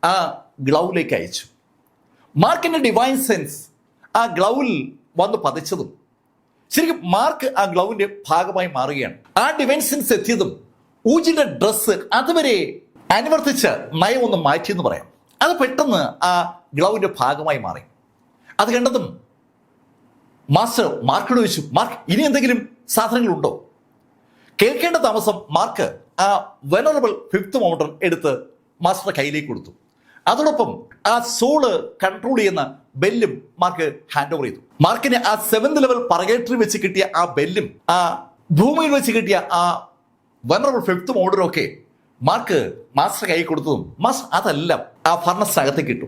ആ ഗ്ലൗവിലേക്ക് അയച്ചു. മാർക്കിന്റെ ഡിവൈൻ സെൻസ് ആ ഗ്ലൗവിൽ വന്ന് പതിച്ചതും ശരിക്കും മാർക്ക് ആ ഗ്ലൗവിന്റെ ഭാഗമായി മാറുകയാണ്. ആ ഡിവൈൻ സെൻസ് എത്തിയതും ഊജിന്റെ ഡ്രസ്സ് അതുവരെ അനുവർത്തിച്ച് നയം ഒന്ന് മാറ്റിയെന്ന് പറയാം. അത് പെട്ടെന്ന് ആ ഗ്ലൗവിന്റെ ഭാഗമായി മാറി. അത് കണ്ടതും മാസ്റ്റർ മാർക്കിനോട് ചോദിച്ചു, മാർക്ക്, ഇനി എന്തെങ്കിലും സാധനങ്ങളുണ്ടോ? കേൾക്കേണ്ട താമസം മാർക്ക് ആ വെനറബിൾ ഫിഫ്ത്ത് മൗണ്ടൻ എടുത്ത് മാസ്റ്ററുടെ കയ്യിലേക്ക് കൊടുത്തു. അതോടൊപ്പം ആ സോള് കൺട്രോൾ ചെയ്യുന്ന ബെല്ലും മാർക്ക് ഹാൻഡ് ഓവർ ചെയ്തു. മാർക്കിന് ആ 7th ലെവൽ പർഗേറ്ററി വെച്ച് കിട്ടിയ ആ ബെല്ലും ആ ഭൂമിയിൽ വെച്ച് കിട്ടിയ ആ വെനറബിൾ ഫിഫ്ത്ത് മൗണ്ടനും ഒക്കെ മാർക്ക് മാസ്റ്റർ കൈ കൊടുത്തതും മാസ്റ്റർ അതെല്ലാം ആ ഫർണസിനകത്തേക്ക് ഇട്ടു.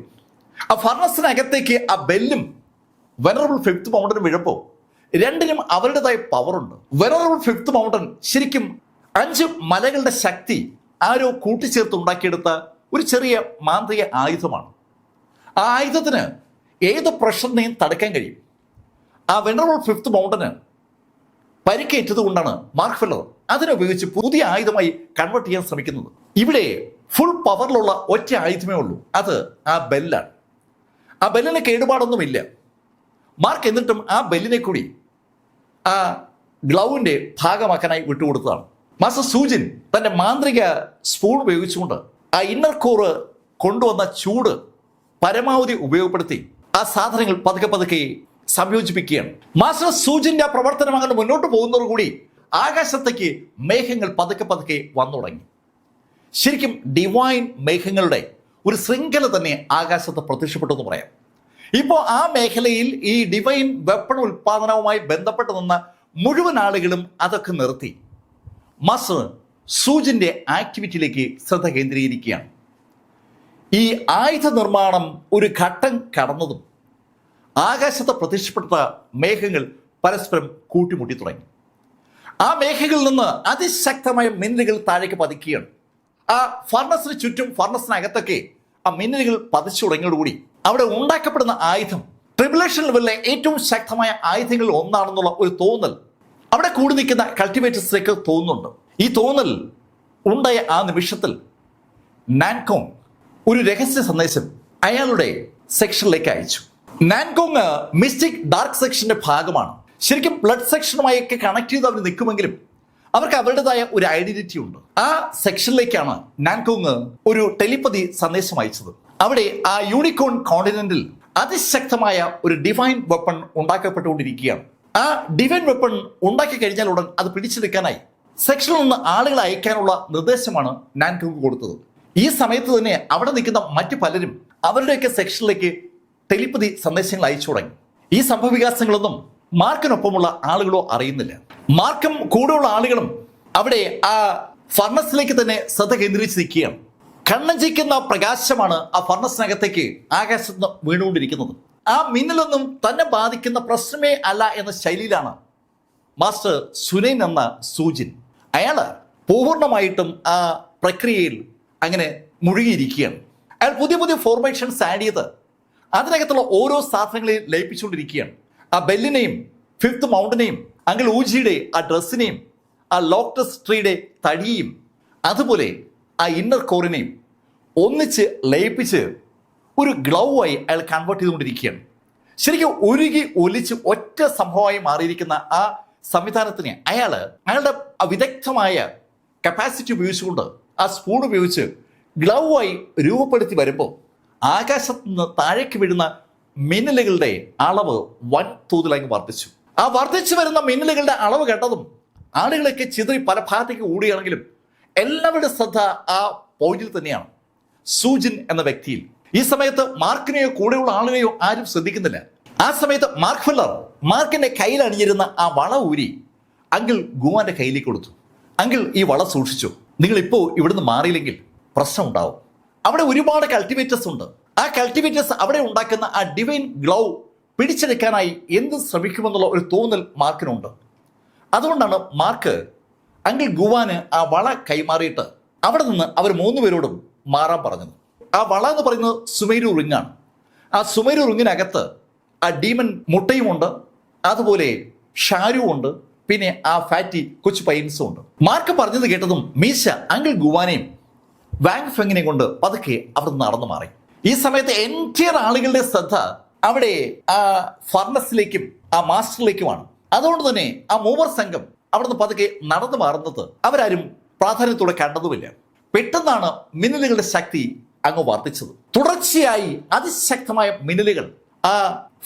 ആ ഫർണസിനകത്തേക്ക് ആ ബെല്ലും വെനറബിൾ ഫിഫ്ത്ത് മൗണ്ടനും വീഴപ്പോൾ രണ്ടിനും അവരുടേതായ പവറുണ്ട്. വെനറബിൾ ഫിഫ്ത്ത് മൗണ്ടൻ ശരിക്കും 5 മലകളുടെ ശക്തി ആരോ കൂട്ടിച്ചേർത്ത് ഉണ്ടാക്കിയെടുത്ത ഒരു ചെറിയ മാന്ത്രിക ആയുധമാണ്. ആ ആയുധത്തിന് ഏത് പ്രഷറിനെയും തടുക്കാൻ കഴിയും. ആ വെനറബിൾ ഫിഫ്ത്ത് മൗണ്ടന് പരിക്കേറ്റത് കൊണ്ടാണ് മാർക്ക് ഫെല്ലർ അതിനെ ഉപയോഗിച്ച് പുതിയ ആയുധമായി കൺവേർട്ട് ചെയ്യാൻ ശ്രമിക്കുന്നത്. ഇവിടെ ഫുൾ പവറിലുള്ള ഒറ്റ ആയുധമേ ഉള്ളൂ, അത് ആ ബെല്ലാണ്. ആ ബെല്ലിന് കേടുപാടൊന്നുമില്ല. മാർക്ക് എന്നിട്ടും ആ ബെല്ലിനെ കൂടി ആ ഗ്ലൗവിന്റെ ഭാഗമാക്കാനായി വിട്ടുകൊടുത്തതാണ്. മാസ്റ്റർ സൂജിൻ തന്റെ മാന്ത്രിക സ്പൂൺ ഉപയോഗിച്ചുകൊണ്ട് ആ ഇന്നർ കോറ് കൊണ്ടുവന്ന ചൂട് പരമാവധി ഉപയോഗപ്പെടുത്തി ആ സാധനങ്ങൾ പതുക്കെ പതുക്കെ സംയോജിപ്പിക്കുകയാണ്. മാസ്റ്റർ സൂജിന്റെ ആ പ്രവർത്തനം അങ്ങനെ മുന്നോട്ട് പോകുന്നതോടുകൂടി ആകാശത്തേക്ക് മേഘങ്ങൾ പതുക്കെ പതുക്കെ വന്നു തുടങ്ങി. ശരിക്കും ഡിവൈൻ മേഘങ്ങളുടെ ഒരു ശൃംഖല തന്നെ ആകാശത്ത് പ്രത്യക്ഷപ്പെട്ടു എന്ന് പറയാം. ഇപ്പോൾ ആ മേഖലയിൽ ഈ ഡിവൈൻ വെപ്പൺ ഉൽപാദനവുമായി ബന്ധപ്പെട്ട് നിന്ന മുഴുവൻ ആളുകളും അതൊക്കെ നിർത്തി മാസ്റ്റർ സൂജിന്റെ ആക്ടിവിറ്റിയിലേക്ക് ശ്രദ്ധ കേന്ദ്രീകരിക്കുകയാണ്. ഈ ആയുധ നിർമ്മാണം ഒരു ഘട്ടം കടന്നതും ആകാശത്ത് പ്രത്യക്ഷപ്പെട്ട മേഘങ്ങൾ പരസ്പരം കൂട്ടിമുട്ടി തുടങ്ങി. ആ മേഘങ്ങളിൽ നിന്ന് അതിശക്തമായ മിന്നലുകൾ താഴേക്ക് പതിക്കുകയാണ്. ആ ഫർണസിന് ചുറ്റും ഫർണസിനകത്തൊക്കെ ആ മിന്നലുകൾ പതിച്ചു തുടങ്ങിയോടുകൂടി അവിടെ ഉണ്ടാക്കപ്പെടുന്ന ആയുധം ട്രിബുലേഷൻ ലെവലിലെ ഏറ്റവും ശക്തമായ ആയുധങ്ങളിൽ ഒന്നാണെന്നുള്ള ഒരു തോന്നൽ അവിടെ കൂടി നിൽക്കുന്ന കൾട്ടിവേറ്റേഴ്സിലേക്ക് തോന്നുന്നുണ്ട്. ഈ തോന്നൽ ഉണ്ടായ ആ നിമിഷത്തിൽ നാൻകോങ് ഒരു രഹസ്യ സന്ദേശം അയാളുടെ സെക്ഷനിലേക്ക് അയച്ചു. നാൻകോങ് മിസ്റ്റിക് ഡാർക്ക് സെക്ഷന്റെ ഭാഗമാണ്. ശരിക്കും ബ്ലഡ് സെക്ഷനുമായൊക്കെ കണക്ട് ചെയ്ത് അവർ നിൽക്കുമെങ്കിലും അവർക്ക് അവരുടേതായ ഒരു ഐഡന്റിറ്റി ഉണ്ട്. ആ സെക്ഷനിലേക്കാണ് നാൻകോങ് ഒരു ടെലിപ്പതി സന്ദേശം അയച്ചത്. അവിടെ ആ യൂണിക്കോൺ കോണ്ടിനെന്റിൽ അതിശക്തമായ ഒരു ഡിവൈൻ വെപ്പൺ ഉണ്ടാക്കപ്പെട്ടുകൊണ്ടിരിക്കുകയാണ്. ആ ഡിവൈൻ വെപ്പൺ ഉണ്ടാക്കി കഴിഞ്ഞാൽ ഉടൻ അത് പിടിച്ചെടുക്കാനായി സെക്ഷനിൽ നിന്ന് ആളുകളെ അയക്കാനുള്ള നിർദ്ദേശമാണ് നാൻകോങ് കൊടുത്തത്. ഈ സമയത്ത് തന്നെ അവിടെ നിൽക്കുന്ന മറ്റു പലരും അവരുടെയൊക്കെ സെക്ഷനിലേക്ക് ടെലിപ്പതി സന്ദേശങ്ങൾ അയച്ചു തുടങ്ങി. ഈ സംഭവവികാസങ്ങളൊന്നും മാർക്കിനൊപ്പമുള്ള ആളുകളോ അറിയുന്നില്ല. മാർക്കും കൂടെയുള്ള ആളുകളും അവിടെ ആ ഫർണസിലേക്ക് തന്നെ ശ്രദ്ധ കേന്ദ്രീകരിച്ച് നിൽക്കുകയാണ്. കണ്ണഞ്ചിക്കുന്ന പ്രകാശമാണ് ആ ഫർണസിനകത്തേക്ക് ആകാശത്ത് നിന്ന് വീണുകൊണ്ടിരിക്കുന്നത്. ആ മിന്നലൊന്നും തന്നെ ബാധിക്കുന്ന പ്രശ്നമേ അല്ല എന്ന ശൈലിയിലാണ് മാസ്റ്റർ സുനൈൻ എന്ന സൂജിൻ. അയാള് പൂർണ്ണമായിട്ടും ആ പ്രക്രിയയിൽ അങ്ങനെ മുഴുകിയിരിക്കുകയാണ്. അയാൾ പുതിയ പുതിയ ഫോർമേഷൻസ് ആഡ് ചെയ്ത് അതിനകത്തുള്ള ഓരോ സാധനങ്ങളെയും ലയിപ്പിച്ചുകൊണ്ടിരിക്കുകയാണ്. ആ ബെല്ലിനെയും ഫിഫ്ത്ത് മൗണ്ടിനെയും അങ്കിൾ ഊജിയുടെ ആ ഡ്രസ്സിനെയും ആ ലോക്ടസ് ട്രീയുടെ തടിയും അതുപോലെ ആ ഇന്നർ കോറിനെയും ഒന്നിച്ച് ലയിപ്പിച്ച് ഒരു ഗ്ലൗ ആയി അയാൾ കൺവേർട്ട് ചെയ്തുകൊണ്ടിരിക്കുകയാണ്. ശരിക്കും ഉരുകി ഒലിച്ച് ഒറ്റ സംഭവമായി മാറിയിരിക്കുന്ന ആ സംവിധാനത്തിന് അയാളുടെ വിദഗ്ധമായ കപ്പാസിറ്റി ഉപയോഗിച്ചുകൊണ്ട് ആ സ്പൂൺ ഉപയോഗിച്ച് ഗ്ലൗ ആയി രൂപപ്പെടുത്തി വരുമ്പോൾ ആകാശത്ത് നിന്ന് താഴേക്ക് വീഴുന്ന മിന്നലുകളുടെ അളവ് വൻ തോതിലങ്ങ് വർദ്ധിച്ചു. ആ വർദ്ധിച്ചു വരുന്ന മിന്നലുകളുടെ അളവ് കേട്ടതും ആളുകളൊക്കെ ചിതറി പല ഭാഗത്തേക്ക് ഓടുകയാണെങ്കിലും എല്ലാവരുടെ ശ്രദ്ധ ആ പോയിന്റിൽ തന്നെയാണ്, സൂജിൻ എന്ന വ്യക്തിയിൽ. ഈ സമയത്ത് മാർക്കിനെയോ കൂടെയുള്ള ആളുകളെയോ ആരും ശ്രദ്ധിക്കുന്നില്ല. ആ സമയത്ത് മാർക്ക് ഫെല്ലർ മാർക്കിന്റെ കയ്യിൽ അണിഞ്ഞിരുന്ന ആ വള ഊരി അങ്കിൾ ഗുവാന്റെ കയ്യിലേക്ക് കൊടുത്തു. അങ്കിൾ, ഈ വള സൂക്ഷിച്ചു, നിങ്ങൾ ഇപ്പോൾ ഇവിടുന്ന് മാറിയില്ലെങ്കിൽ പ്രശ്നം ഉണ്ടാവും. അവിടെ ഒരുപാട് കൾട്ടിവേറ്റേഴ്സ് ഉണ്ട്. ആ കൾട്ടിവേറ്റേഴ്സ് അവിടെ ഉണ്ടാക്കുന്ന ആ ഡിവൈൻ ഗ്ലൗ പിടിച്ചെടുക്കാനായി എന്ത് ശ്രമിക്കുമെന്നുള്ള ഒരു തോന്നൽ മാർക്കിനുണ്ട്. അതുകൊണ്ടാണ് മാർക്ക് അങ്കിൾ ഗുവാന് ആ വള കൈമാറിയിട്ട് അവിടെ നിന്ന് അവർ 3 പേരോടും മാറാൻ പറഞ്ഞത്. ആ വള എന്ന് പറയുന്നത് സുമേരു റിങ്ങാണ്. ആ സുമേരു റിങ്ങിനകത്ത് ആ ഡീമൺ മുട്ടയുമുണ്ട്, അതുപോലെ ഷാരുവുണ്ട്, പിന്നെ ആ ഫാറ്റി കൊച്ചു പൈൻസും ഉണ്ട്. മാർക്ക് പറഞ്ഞത് കേട്ടതും മീശ അങ്കിൾ ഗുവാനെയും വാങ് ഫെങ്ങിനെയും കൊണ്ട് പതുക്കെ അവർ നടന്നു മാറി. ഈ സമയത്ത് എൻറ്റിയർ ആളുകളുടെ ശ്രദ്ധ അവിടെ ആ ഫർണസിലേക്കും ആ മാസ്റ്ററിലേക്കുമാണ്. അതുകൊണ്ട് തന്നെ ആ മൂവർ സംഘം അവിടുന്ന് പതുക്കെ നടന്നു മാറുന്നത് അവരാരും പ്രാധാന്യത്തോടെ കണ്ടതുമില്ല. പെട്ടെന്നാണ് മിന്നലുകളുടെ ശക്തി അങ്ങ് വർദ്ധിച്ചത്. തുടർച്ചയായി അതിശക്തമായ മിന്നലുകൾ ആ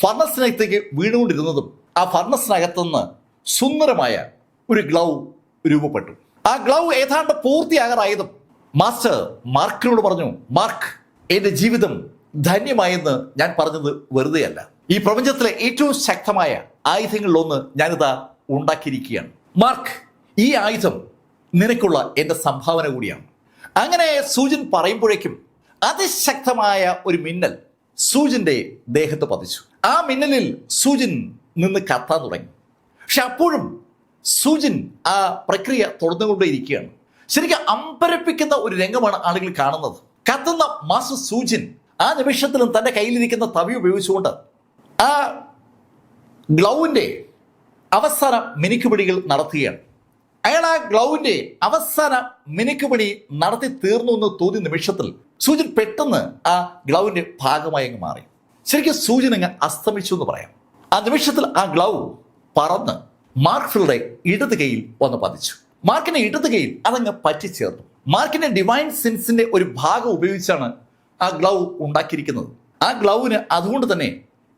ഫർണസിനകത്തേക്ക് വീണുകൊണ്ടിരുന്നതും ആ ഫർണസിനകത്തുനിന്ന് സുന്ദരമായ ഒരു ഗ്ലൗ രൂപപ്പെട്ടു. ആ ഗ്ലൗ ഏതാണ്ട് പൂർത്തിയാകാറായതും മാസ്റ്റർ മാർക്കിനോട് പറഞ്ഞു, മാർക്ക്, എന്റെ ജീവിതം ധന്യമായെന്ന് ഞാൻ പറഞ്ഞത് വെറുതെയല്ല. ഈ പ്രപഞ്ചത്തിലെ ഏറ്റവും ശക്തമായ ആയുധങ്ങളിലൊന്ന് ഞാനിതാ ഉണ്ടാക്കിയിരിക്കുകയാണ്. മാർക്ക്, ഈ ആയുധം നിനക്കുള്ള എന്റെ സംഭാവന കൂടിയാണ്. അങ്ങനെ സൂജൻ പറയുമ്പോഴേക്കും അതിശക്തമായ ഒരു മിന്നൽ സൂജന്റെ ദേഹത്ത് പതിച്ചു. ആ മിന്നലിൽ സൂജൻ നിന്ന് കത്താൻ തുടങ്ങി. പക്ഷെ അപ്പോഴും സൂജൻ ആ പ്രക്രിയ തുടർന്നുകൊണ്ടേയിരിക്കുകയാണ്. ശരിക്കും അമ്പരപ്പിക്കുന്ന ഒരു രംഗമാണ് ആളുകൾ കാണുന്നത്. കത്തുന്ന മാസ്റ്റർ സൂജൻ ആ നിമിഷത്തിലും തന്റെ കയ്യിലിരിക്കുന്ന തവി ഉപയോഗിച്ചുകൊണ്ട് ആ ഗ്ലൗവിന്റെ അവസാന മിനുക്കുപിടികൾ നടത്തുകയാണ്. അയാൾ ആ ഗ്ലൗവിന്റെ അവസാന മിനുക്കുപിടി നടത്തി തീർന്നു എന്ന് തോന്നിയ നിമിഷത്തിൽ സൂജൻ പെട്ടെന്ന് ആ ഗ്ലൗവിന്റെ ഭാഗമായി അങ്ങ് മാറി. ശരിക്കും സൂജൻ അങ്ങ് അസ്തമിച്ചു എന്ന് പറയാം. ആ നിമിഷത്തിൽ ആ ഗ്ലൗ പറന്ന് മാർക്ക്ഫിൽഡെ ഇടത് കൈയിൽ വന്ന് പതിച്ചു. മാർക്കിന്റെ ഇടത് കൈയിൽ അതങ്ങ് പറ്റിച്ചേർന്നു. മാർക്കിന്റെ ഡിവൈൻ സെൻസിന്റെ ഒരു ഭാഗം ഉപയോഗിച്ചാണ് ആ ഗ്ലൗ ഉണ്ടാക്കിയിരിക്കുന്നത്. ആ ഗ്ലൗവിന് അതുകൊണ്ട് തന്നെ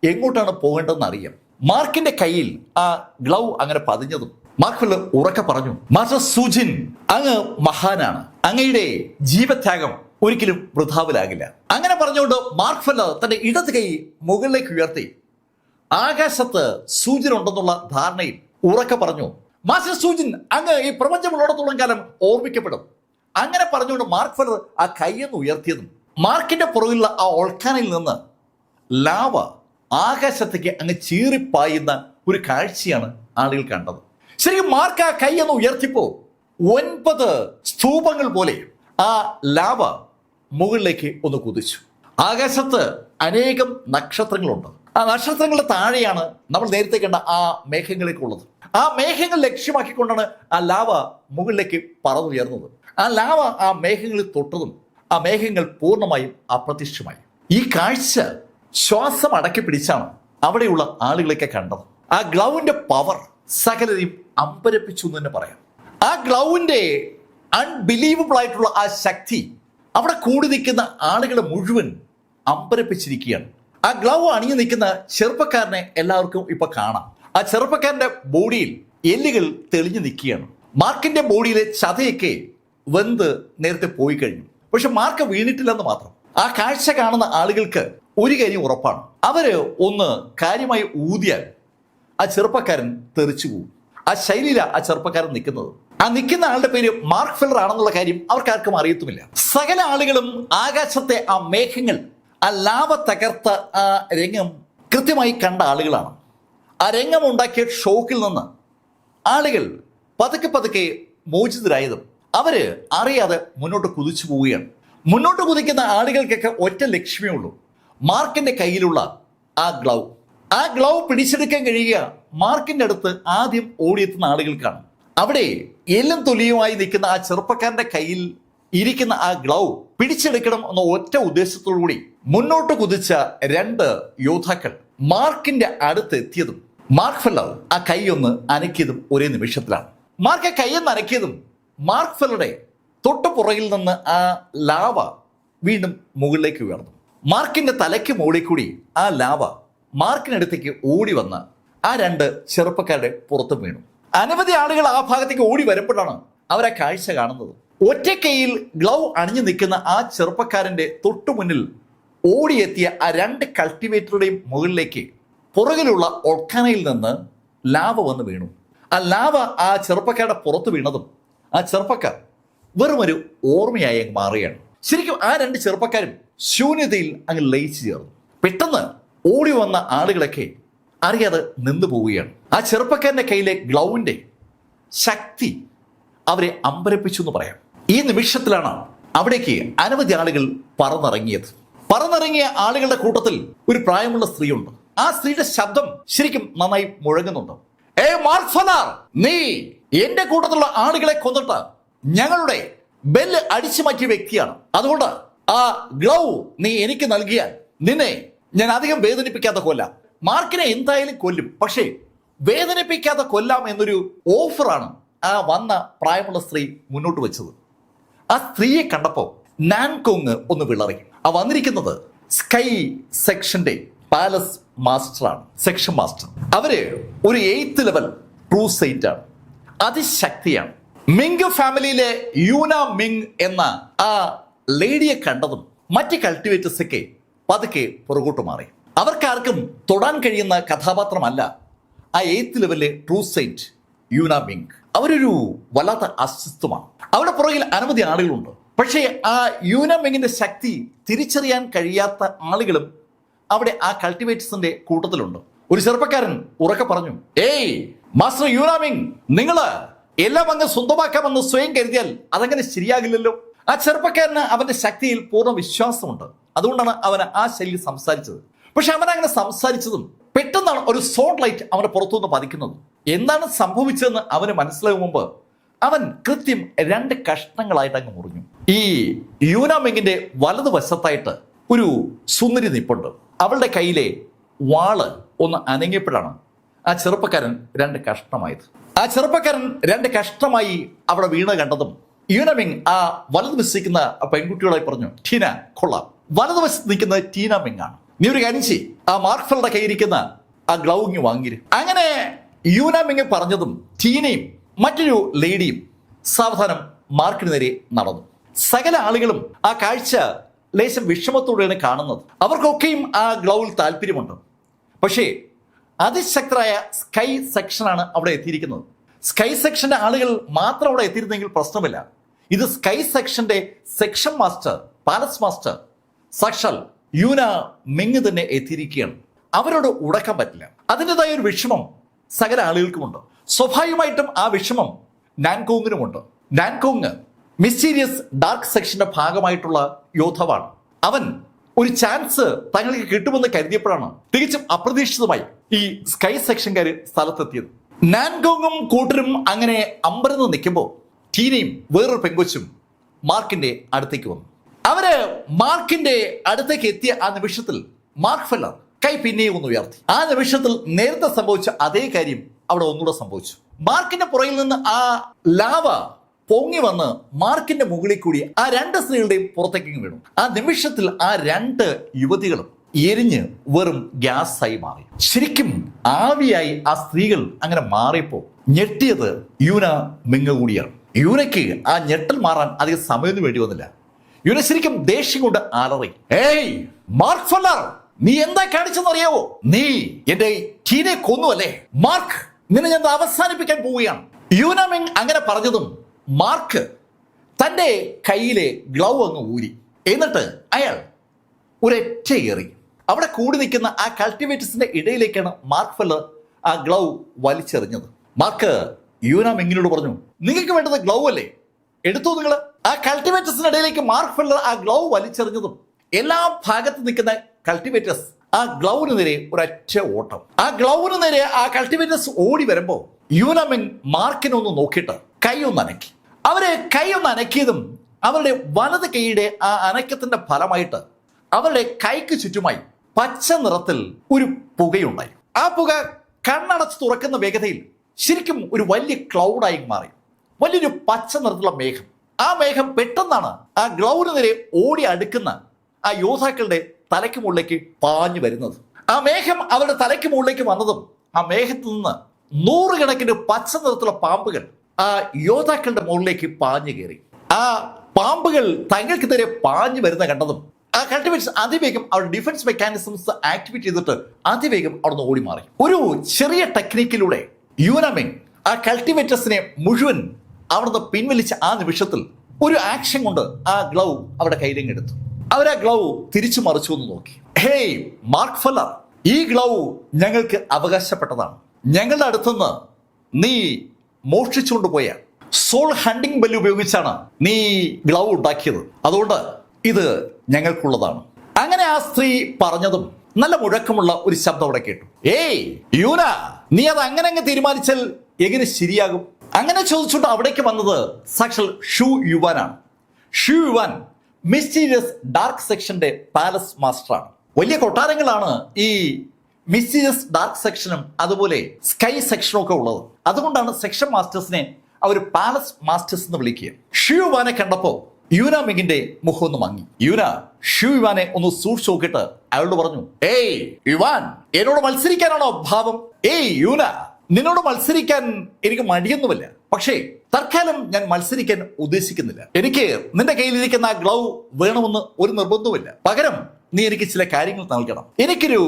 എങ്ങോട്ടാണ് പോകേണ്ടതെന്ന് അറിയാം. മാർക്കിന്റെ കയ്യിൽ ആ ഗ്ലൗ അങ്ങനെ പതിഞ്ഞതും മാർക്ക്ഫിൽഡ് ഉറക്കെ പറഞ്ഞു, മാസ്റ്റർ സൂജിൻ, അങ്ങ് മഹാനാണ്. അങ്ങയുടെ ജീവത്യാഗം ഒരിക്കലും വൃഥാവിലാകില്ല. അങ്ങനെ പറഞ്ഞുകൊണ്ട് മാർക്ക്ഫിൽഡ് തന്റെ ഇടത് കൈ മുകളിലേക്ക് ഉയർത്തി ആകാശത്ത് സൂചന ഉണ്ടെന്നുള്ള ധാരണയിൽ ഉറക്കെ പറഞ്ഞു, മാസ്റ്റർ സൂജിൻ, അങ്ങ് ഈ പ്രപഞ്ചമുള്ളിടത്തോളം കാലം ഓർമ്മിക്കപ്പെടും. അങ്ങനെ പറഞ്ഞുകൊണ്ട് മാർക്ക്ഫിൽഡ് ആ കൈയെന്ന് ഉയർത്തിയതും മാർക്കിന്റെ പുറകിലുള്ള ആ ഓൾക്കാനയിൽ നിന്ന് ലാവ ആകാശത്തേക്ക് അങ്ങ് ചീറിപ്പായുന്ന ഒരു കാഴ്ചയാണ് ആളുകൾ കണ്ടത്. ശരിക്കും മാർക്ക് ആ കൈ എന്ന് ഉയർത്തിപ്പോ 9 സ്തൂപങ്ങൾ പോലെ ആ ലാവ മുകളിലേക്ക് ഒന്ന് കുതിച്ചു. ആകാശത്ത് അനേകം നക്ഷത്രങ്ങളുണ്ട്. ആ നക്ഷത്രങ്ങളുടെ താഴെയാണ് നമ്മൾ നേരത്തെ കണ്ട ആ മേഘങ്ങളൊക്കെ ഉള്ളത്. ആ മേഘങ്ങൾ ലക്ഷ്യമാക്കിക്കൊണ്ടാണ് ആ ലാവ മുകളിലേക്ക് പറന്നുയർന്നത്. ആ ലാവ ആ മേഘങ്ങളിൽ തൊട്ടതും ആ മേഘങ്ങൾ പൂർണ്ണമായും അപ്രത്യക്ഷമായി. ഈ കാഴ്ച ശ്വാസം അടക്കി പിടിച്ചാണ് അവിടെയുള്ള ആളുകളൊക്കെ കണ്ടത്. ആ ഗ്ലൗവിന്റെ പവർ സകലരെയും അമ്പരപ്പിച്ചു എന്ന് തന്നെ പറയാം. ആ ഗ്ലൗവിന്റെ അൺബിലീവബിൾ ആയിട്ടുള്ള ആ ശക്തി അവിടെ കൂടി നിൽക്കുന്ന ആളുകളെ മുഴുവൻ അമ്പരപ്പിച്ചിരിക്കുകയാണ്. ആ ഗ്ലൗ അണിഞ്ഞു നിൽക്കുന്ന ചെറുപ്പക്കാരനെ എല്ലാവർക്കും ഇപ്പൊ കാണാം. ആ ചെറുപ്പക്കാരന്റെ ബോഡിയിൽ എല്ലുകൾ തെളിഞ്ഞു നിൽക്കുകയാണ്. മാർക്കിന്റെ ബോഡിയിലെ ചതയൊക്കെ വെന്ത് നേരത്തെ പോയി കഴിഞ്ഞു. പക്ഷെ മാർക്ക് വീണിട്ടില്ലെന്ന് മാത്രം. ആ കാഴ്ച കാണുന്ന ആളുകൾക്ക് ഒരു കാര്യം ഉറപ്പാണ്, അവര് ഒന്ന് കാര്യമായി ഊതിയാൽ ആ ചെറുപ്പക്കാരൻ തെറിച്ചു പോകും. ആ ശൈലിയില ആ ചെറുപ്പക്കാരൻ നിൽക്കുന്നത്. ആ നിൽക്കുന്ന ആളുടെ പേര് മാർക്ക്ഫിൽഡ് ആണെന്നുള്ള കാര്യം അവർക്കാർക്കും അറിയത്തുമില്ല. സകല ആളുകളും ആകാശത്തെ ആ മേഘങ്ങൾ, ആ ലാവ തകർത്ത ആ രംഗം കൃത്യമായി കണ്ട ആളുകളാണ്. ആ രംഗം ഉണ്ടാക്കിയ ഷോക്കിൽ നിന്ന് ആളുകൾ പതുക്കെ പതുക്കെ മോചിതരായതും അവര് അറിയാതെ മുന്നോട്ട് കുതിച്ചു പോവുകയാണ്. മുന്നോട്ട് കുതിക്കുന്ന ആളുകൾക്കൊക്കെ ഒറ്റ ലക്ഷ്യമേ ഉള്ളൂ, മാർക്കിന്റെ കയ്യിലുള്ള ആ ഗ്ലൗ. ആ ഗ്ലൗ പിടിച്ചെടുക്കാൻ കഴിയുക മാർക്കിന്റെ അടുത്ത് ആദ്യം ഓടിയെത്തുന്ന ആളുകൾക്കാണ്. അവിടെ എല്ലും തൊലിയുമായി നിൽക്കുന്ന ആ ചെറുപ്പക്കാരന്റെ കയ്യിൽ ഇരിക്കുന്ന ആ ഗ്ലൗ പിടിച്ചെടുക്കണം എന്ന ഒറ്റ ഉദ്ദേശത്തോടു കൂടി മുന്നോട്ട് കുതിച്ച 2 യോദ്ധാക്കൾ മാർക്കിന്റെ അടുത്ത് എത്തിയതും മാർക്ക്ഫിൽഡ് ആ കൈ ഒന്ന് അനക്കിയതും ഒരേ നിമിഷത്തിലാണ്. മാർക്ക് കൈയൊന്ന് അനക്കിയതും മാർക്ക്ഫിൽഡുടെ തൊട്ടു പുറകിൽ നിന്ന് ആ ലാവ വീണ്ടും മുകളിലേക്ക് ഉയർന്നു. മാർക്കിന്റെ തലയ്ക്ക് മുകളിൽ കൂടി ആ ലാവ മാർക്കിനടുത്തേക്ക് ഓടി വന്ന് ആ 2 ചെറുപ്പക്കാരുടെ പുറത്ത് വീണു. അനവധി ആളുകൾ ആ ഭാഗത്തേക്ക് ഓടി വരുമ്പോഴാണ് അവരാ കാഴ്ച കാണുന്നത്. ഒറ്റ കൈയിൽ ഗ്ലൗ അണിഞ്ഞു നിൽക്കുന്ന ആ ചെറുപ്പക്കാരന്റെ തൊട്ടു മുന്നിൽ ഓടിയെത്തിയ ആ 2 കൾട്ടിവേറ്ററുടെയും മുകളിലേക്ക് പുറകിലുള്ള ഒൾക്കാനയിൽ നിന്ന് ലാവ വന്ന് വീണു. ആ ലാവ ആ ചെറുപ്പക്കാരുടെ പുറത്ത് വീണതും ആ ചെറുപ്പക്കാർ വെറുമൊരു ഓർമ്മയായി അങ്ങ് മാറുകയാണ്. ശരിക്കും ആ 2 ചെറുപ്പക്കാരും ശൂന്യതയിൽ അങ്ങ് ലയിച്ചു ചേർന്നു. പെട്ടെന്ന് ഓടി വന്ന ആളുകളൊക്കെ അറിയാതെ നിന്നു പോവുകയാണ്. ആ ചെറുപ്പക്കാരന്റെ കയ്യിലെ ഗ്ലൗവിന്റെ ശക്തി അവരെ അമ്പരപ്പിച്ചു എന്ന് പറയാം. ഈ നിമിഷത്തിലാണ് അവിടേക്ക് അനവധി ആളുകൾ പറന്നിറങ്ങിയ ആളുകളുടെ കൂട്ടത്തിൽ ഒരു പ്രായമുള്ള സ്ത്രീയുണ്ട്. ആ സ്ത്രീയുടെ ശബ്ദം ശരിക്കും നന്നായി മുഴങ്ങുന്നുണ്ട്. മാർക്ക് ഫെല്ലർ, നീ എന്റെ കൂട്ടത്തിലുള്ള ആളുകളെ കൊന്നിട്ട് ഞങ്ങളുടെ ബെല്ല് അടിച്ചു മാറ്റിയ വ്യക്തിയാണ്. അതുകൊണ്ട് ആ ഗ്ലൗ നീ എനിക്ക് നൽകിയാൽ നിന്നെ ഞാൻ അധികം വേദനിപ്പിക്കാതെ കൊല്ലാം. മാർക്കിനെ എന്തായാലും കൊല്ലും, പക്ഷേ വേദനിപ്പിക്കാതെ കൊല്ലാം എന്നൊരു ഓഫറാണ് ആ വന്ന പ്രായമുള്ള സ്ത്രീ മുന്നോട്ട് വെച്ചത്. ആ സ്ത്രീയെ കണ്ടപ്പോൾ നാൻകോങ് ഒന്ന് വിളറി. ആ വന്നിരിക്കുന്നത് സ്കൈ സെക്ഷന്റെ പാലസ് മാസ്റ്ററാണ്, സെക്ഷൻ മാസ്റ്റർ. അവര് ഒരു 8th ലെവൽ ട്രൂ സൈറ്റ് ആണ്, അതിശക്തിയാണ്. മിങ് ഫാമിലിയിലെ യൂന മിങ് എന്ന ആ ലേഡിയെ കണ്ടതും മറ്റ് കൾട്ടിവേറ്റേഴ്സ് ഒക്കെ പതുക്കെ പുറകോട്ട് മാറി. അവർക്കാർക്കും തൊടാൻ കഴിയുന്ന കഥാപാത്രമല്ല ആ 8th ലെവലിലെ ട്രൂ സൈറ്റ് യൂന മിങ്. അവരൊരു വല്ലാത്ത അസ്തിത്വമാണ്. അവിടെ പുറകിൽ അനവധി ആളുകളുണ്ട്. പക്ഷേ ആ യൂന മിങ്ങിന്റെ ശക്തി തിരിച്ചറിയാൻ കഴിയാത്ത ആളുകളും അവിടെ ആ കൾട്ടിവേറ്റേഴ്സിന്റെ കൂട്ടത്തിലുണ്ട്. ഒരു ചെറുപ്പക്കാരൻ ഉറക്കെ പറഞ്ഞു, മാസ്റ്റർ യൂന മിങ്, നിങ്ങള് എല്ലാം അങ്ങ് സ്വന്തമാക്കാമെന്ന് സ്വയം കരുതിയാൽ അതങ്ങനെ ശരിയാകില്ലല്ലോ. ആ ചെറുപ്പക്കാരന് അവന്റെ ശക്തിയിൽ പൂർണ്ണ വിശ്വാസമുണ്ട്. അതുകൊണ്ടാണ് അവന് ആ ശൈലി സംസാരിച്ചത്. പക്ഷെ അവൻ അങ്ങനെ സംസാരിച്ചതും പെട്ടെന്നാണ് ഒരു സോൺ ലൈറ്റ് അവന്റെ പുറത്തുനിന്ന് പതിക്കുന്നത്. എന്താണ് സംഭവിച്ചതെന്ന് അവന് മനസ്സിലാകും മുമ്പ് അവൻ കൃത്യം 2 കഷ്ണങ്ങളായിട്ട് അങ്ങ് മുറിഞ്ഞു. ഈ യൂന മിങ്ങിന്റെ വലതുവശത്തായിട്ട് ഒരു സുന്ദരി നിപ്പുണ്ട്. അവളുടെ കയ്യിലെ വാള് ഒന്ന് അനങ്ങിയപ്പോഴാണ് ആ ചെറുപ്പക്കാരൻ 2 കഷ്ണമായത്. ആ ചെറുപ്പക്കാരൻ 2 കഷ്ണമായി അവിടെ വീണ് കണ്ടതും യൂന മിങ് ആ വലതുവശിക്കുന്ന പെൺകുട്ടികളായി പറഞ്ഞു, ടീന കൊള്ളാം. വലതുവശത്ത് നിൽക്കുന്നത് ടീന മിങ് ആണ്. നീ ഒരു കാര്യം ചെയ്യ്, ആ മാർക്ക് ഫെല്ലറുടെ കയ്യിരിക്കുന്ന ആ ഗ്ലൗ ഇങ്ങ് വാങ്ങിരും. അങ്ങനെ യൂന മിങ് പറഞ്ഞതും ടീനയും മറ്റൊരു ലേഡിയും സാവധാനം മാർക്കിന് നേരെ നടന്നു. സകല ആളുകളും ആ കാഴ്ച ലേശം വിഷമത്തോടെയാണ് കാണുന്നത്. അവർക്കൊക്കെയും ആ ഗ്ലൗവിൽ താല്പര്യമുണ്ട്. പക്ഷേ അതിശക്തരായ സ്കൈ സെക്ഷനാണ് അവിടെ എത്തിയിരിക്കുന്നത്. സ്കൈ സെക്ഷന്റെ ആളുകൾ മാത്രം അവിടെ എത്തിയിരുന്നെങ്കിൽ പ്രശ്നമില്ല. ഇത് സ്കൈ സെക്ഷന്റെ സെക്ഷൻ മാസ്റ്റർ, പാലസ് മാസ്റ്റർ സാക്ഷാൽ യൂന മിങ് തന്നെ എത്തിയിരിക്കുകയാണ്. അവരോട് ഉടക്കാൻ പറ്റില്ല. അതിൻ്റെതായ ഒരു വിഷമം സകല ആളുകൾക്കുമുണ്ട്. സ്വാഭാവികമായിട്ടും ആ വിഷമം നാൻകോങ്ങിനുമുണ്ട്. നാൻകോങ് മിസ്റ്റീരിയസ് ഡാർക്ക് സെക്ഷന്റെ ഭാഗമായിട്ടുള്ള യോദ്ധാവാണ്. അവൻ ഒരു ചാൻസ് തങ്ങൾക്ക് കിട്ടുമെന്ന് കരുതിയപ്പോഴാണ് തികച്ചും അപ്രതീക്ഷിതമായി ഈ സ്കൈ സെക്ഷൻകാര് സ്ഥലത്തെത്തിയത്. നാൻകോങ്ങും കൂട്ടരും അങ്ങനെ അമ്പരന്ന് നിൽക്കുമ്പോൾ ടീനയും വേറൊരു പെങ്കൊച്ചും മാർക്കിന്റെ അടുത്തേക്ക് വന്നു. അവര് മാർക്കിന്റെ അടുത്തേക്ക് എത്തിയ ആ നിമിഷത്തിൽ മാർക്ക് ഫെല്ലർ കൈ പിന്നെയും ഒന്ന് ഉയർത്തി. ആ നിമിഷത്തിൽ നേരത്തെ സംഭവിച്ച അതേ കാര്യം അവിടെ ഒന്നുകൂടെ സംഭവിച്ചു. മാർക്കിന്റെ പുറകിൽ നിന്ന് ആ ലാവ പൊങ്ങി വന്ന് മാർക്കിന്റെ മുകളിൽ കൂടി ആ 2 സ്ത്രീകളുടെയും പുറത്തേക്ക് വീണു. ആ നിമിഷത്തിൽ ആ 2 യുവതികളും എരിഞ്ഞ് വെറും ഗ്യാസായി മാറി. ശരിക്കും ആവിയായി ആ സ്ത്രീകൾ അങ്ങനെ മാറിയപ്പോ ഞെട്ടിയത് യൂന മിങ് കൂടിയാണ്. യൂനയ്ക്ക് ആ ഞെട്ടൽ മാറാൻ അധികം സമയമൊന്നും വേണ്ടി വന്നില്ല. യൂന ശരിക്കും ദേഷ്യം കൊണ്ട് അലറി, മാർക്ക് ഫെല്ലർ, നീ എന്താ കാണിച്ചെന്നറിയാവോ? നീ എന്റെ ടീനെ കൊന്നുവല്ലേ? മാർക്ക്, നിന്നെ ഞാൻ അവസാനിപ്പിക്കാൻ പോവുകയാണ്. യൂന മിങ് അങ്ങനെ പറഞ്ഞതും മാർക്ക് തന്റെ കയ്യിലെ ഗ്ലൗ അങ്ങ് ഊരി. എന്നിട്ട് അയാൾ ഒരൊറ്റ ഏറി അവിടെ കൂടി നിൽക്കുന്ന ആ കൾട്ടിവേറ്റേഴ്സിന്റെ ഇടയിലേക്കാണ് മാർക്ക് ഫെല്ലർ ആ ഗ്ലൗ വലിച്ചെറിഞ്ഞത്. മാർക്ക് യൂന മിങ്ങിനോട് പറഞ്ഞു, നിങ്ങൾക്ക് വേണ്ടത് ഗ്ലൗ അല്ലേ, എടുത്തു നിങ്ങൾ. ആ കൾട്ടിവേറ്റേഴ്സിന്റെ ഇടയിലേക്ക് മാർക്ക് ഫെല്ലർ ആ ഗ്ലൗ വലിച്ചെറിഞ്ഞതും എല്ലാ ഭാഗത്ത് നിൽക്കുന്ന കൾട്ടിവേറ്റേഴ്സ് ആ ഗ്ലൗവിന് നേരെ ഒരൊറ്റ ഓട്ടം. ആ ഗ്ലൗവിന് നേരെ ആ കൾട്ടിവേറ്റേഴ്സ് ഓടി വരുമ്പോ യൂന മിങ് മാർക്കിനൊന്ന് നോക്കിയിട്ട് കൈ ഒന്ന് അനക്കി. അവര് കൈ ഒന്ന് അനക്കിയതും അവരുടെ വലത് കൈയുടെ ആ അനക്കത്തിന്റെ ഫലമായിട്ട് അവരുടെ കൈക്ക് ചുറ്റുമായി പച്ച നിറത്തിൽ ഒരു പുകയുണ്ടായി. ആ പുക കണ്ണടച്ച് തുറക്കുന്ന വേഗതയിൽ ശരിക്കും ഒരു വലിയ ക്ലൗഡായി മാറി. വലിയൊരു പച്ച നിറത്തിലുള്ള മേഘം. ആ മേഘം പെട്ടെന്നാണ് ആ ഗ്ലൗവിന് നേരെ ഓടി അടുക്കുന്ന ആ യോദ്ധാക്കളുടെ തലയ്ക്ക് മുകളിലേക്ക് പാഞ്ഞു വരുന്നത്. ആ മേഘം അവരുടെ തലയ്ക്ക് മുകളിലേക്ക് വന്നതും ആ മേഘത്തിൽ നിന്ന് 100 കണക്കിന് പച്ച നിറത്തിലുള്ള പാമ്പുകൾ ആ യോദ്ധാക്കളുടെ മുകളിലേക്ക് പാഞ്ഞു കയറി. ആ പാമ്പുകൾ തങ്ങൾക്ക് നേരെ പാഞ്ഞു വരുന്ന കണ്ടതും ആ കൾട്ടിവേറ്റേഴ്സ് അതിവേഗം അവരുടെ ഡിഫൻസ് മെക്കാനിസംസ് ആക്ടിവേറ്റ് ചെയ്തിട്ട് അതിവേഗം അവിടുന്ന് ഓടി മാറി. ഒരു ചെറിയ ടെക്നിക്കിലൂടെ യൂന മിങ് ആ കൾട്ടിവേറ്റേഴ്സിനെ മുഴുവൻ അവിടുന്ന് പിൻവലിച്ച ആ നിമിഷത്തിൽ ഒരു ആക്ഷൻ കൊണ്ട് ആ ഗ്ലൗ അവിടെ കയ്യിലെടുത്തു. അവർ ആ ഗ്ലൗ തിരിച്ചു മറിച്ചു എന്ന് നോക്കി. ഹേയ് മാർക്ക് ഫെല്ലർ, ഈ ഗ്ലൗ ഞങ്ങൾക്ക് അവകാശപ്പെട്ടതാണ്. ഞങ്ങളുടെ അടുത്തുനിന്ന് നീ മോഷ്ടിച്ചുകൊണ്ട് പോയ സോൾ ഹണ്ടിങ് ബെല്ല് ഉപയോഗിച്ചാണ് നീ ഗ്ലൗ ഉണ്ടാക്കിയത്, അതുകൊണ്ട് ഇത് ഞങ്ങൾക്കുള്ളതാണ്. അങ്ങനെ ആ സ്ത്രീ പറഞ്ഞതും നല്ല മുഴക്കമുള്ള ഒരു ശബ്ദം അവിടെ കേട്ടു. ഏയ് യൂന, നീ അത് അങ്ങനെ തീരുമാനിച്ചാൽ എങ്ങനെ ശരിയാകും? അങ്ങനെ ചോദിച്ചുകൊണ്ട് അവിടേക്ക് വന്നത് സാക്ഷാൽ ഷൂ യുവാനാണ്. ഷൂ യുവാൻ മിസ്റ്റീരിയസ് ഡാർക്ക് സെക്ഷന്റെ പാലസ് മാസ്റ്ററാണ്. വലിയ കൊട്ടാരങ്ങളാണ് ഈ മിസ്റ്റീരിയസ് ഡാർക്ക് സെക്ഷനും അതുപോലെ സ്കൈ സെക്ഷനും ഒക്കെ ഉള്ളത്. അതുകൊണ്ടാണ് സെക്ഷൻ മാസ്റ്റേഴ്സിനെ അവർ പാലസ് മാസ്റ്റേഴ്സ് എന്ന് വിളിക്കുക. ഷൂ യുവാനെ കണ്ടപ്പോ യൂന മിങ്ങിന്റെ മുഖം ഒന്ന് മങ്ങി. യൂന ഷൂ യുവാനെ ഒന്ന് സൂക്ഷിച്ചു നോക്കിയിട്ട് അയാളോട് പറഞ്ഞു, ഏയ് യുവാൻ, എന്നോട് മത്സരിക്കാനാണോ ഭാവം? ഏയ് യൂന, നിന്നോട് മത്സരിക്കാൻ എനിക്ക് മടിയൊന്നുമില്ല, പക്ഷേ തൽക്കാലം ഞാൻ മത്സരിക്കാൻ ഉദ്ദേശിക്കുന്നില്ല. എനിക്ക് നിന്റെ കയ്യിലിരിക്കുന്ന ആ ഗ്ലൗ വേണമെന്ന് ഒരു നിർബന്ധവുമില്ല. പകരം നീ എനിക്ക് ചില കാര്യങ്ങൾ നൽകണം. എനിക്കൊരു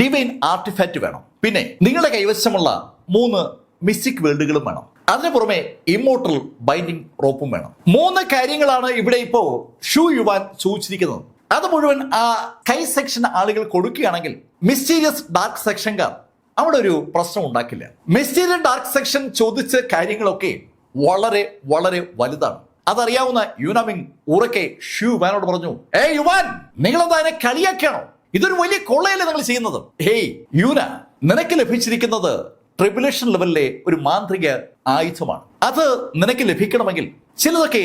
ഡിവൈൻ ആർട്ടിഫാക്റ്റ് വേണം, പിന്നെ നിങ്ങളുടെ കൈവശമുള്ള 3 മിസ്റ്റിക് വേൾഡുകളും വേണം. അതിനു പുറമെ ഇമ്മോർട്ടൽ ബൈൻഡിങ് റോപ്പും വേണം. 3 കാര്യങ്ങളാണ് ഇവിടെ ഇപ്പോ ഷൂ യുവാൻ ചോദിച്ചിരിക്കുന്നത്. അത് മുഴുവൻ ആ സ്കൈ സെക്ഷൻ ആളുകൾ കൊടുക്കുകയാണെങ്കിൽ മിസ്റ്റീരിയസ് ഡാർക്ക് സെക്ഷൻകാർ അവിടെ ഒരു പ്രശ്നം ഉണ്ടാക്കില്ല. മിസ്റ്റീരിയസ് ഡാർക്ക് സെക്ഷൻ ചോദിച്ച കാര്യങ്ങളൊക്കെ വളരെ വളരെ വലുതാണ്. അതറിയാവുന്ന യൂനാമിങ് ഉറക്കെ ഷൂ യുവാനോട് പറഞ്ഞു, ഏയ് യുവാൻ, നിങ്ങളെന്താ അതിനെ കളിയാക്കിയാണോ? ഇതൊരു വലിയ കൊള്ളയല്ലേ നിങ്ങൾ ചെയ്യുന്നത്? ഹേയ് യൂന, നിനക്ക് ലഭിച്ചിരിക്കുന്നത് ട്രിബുലേഷൻ ലെവലിലെ ഒരു മാന്ത്രിക ആയുധമാണ്. അത് നിനക്ക് ലഭിക്കണമെങ്കിൽ ചിലതൊക്കെ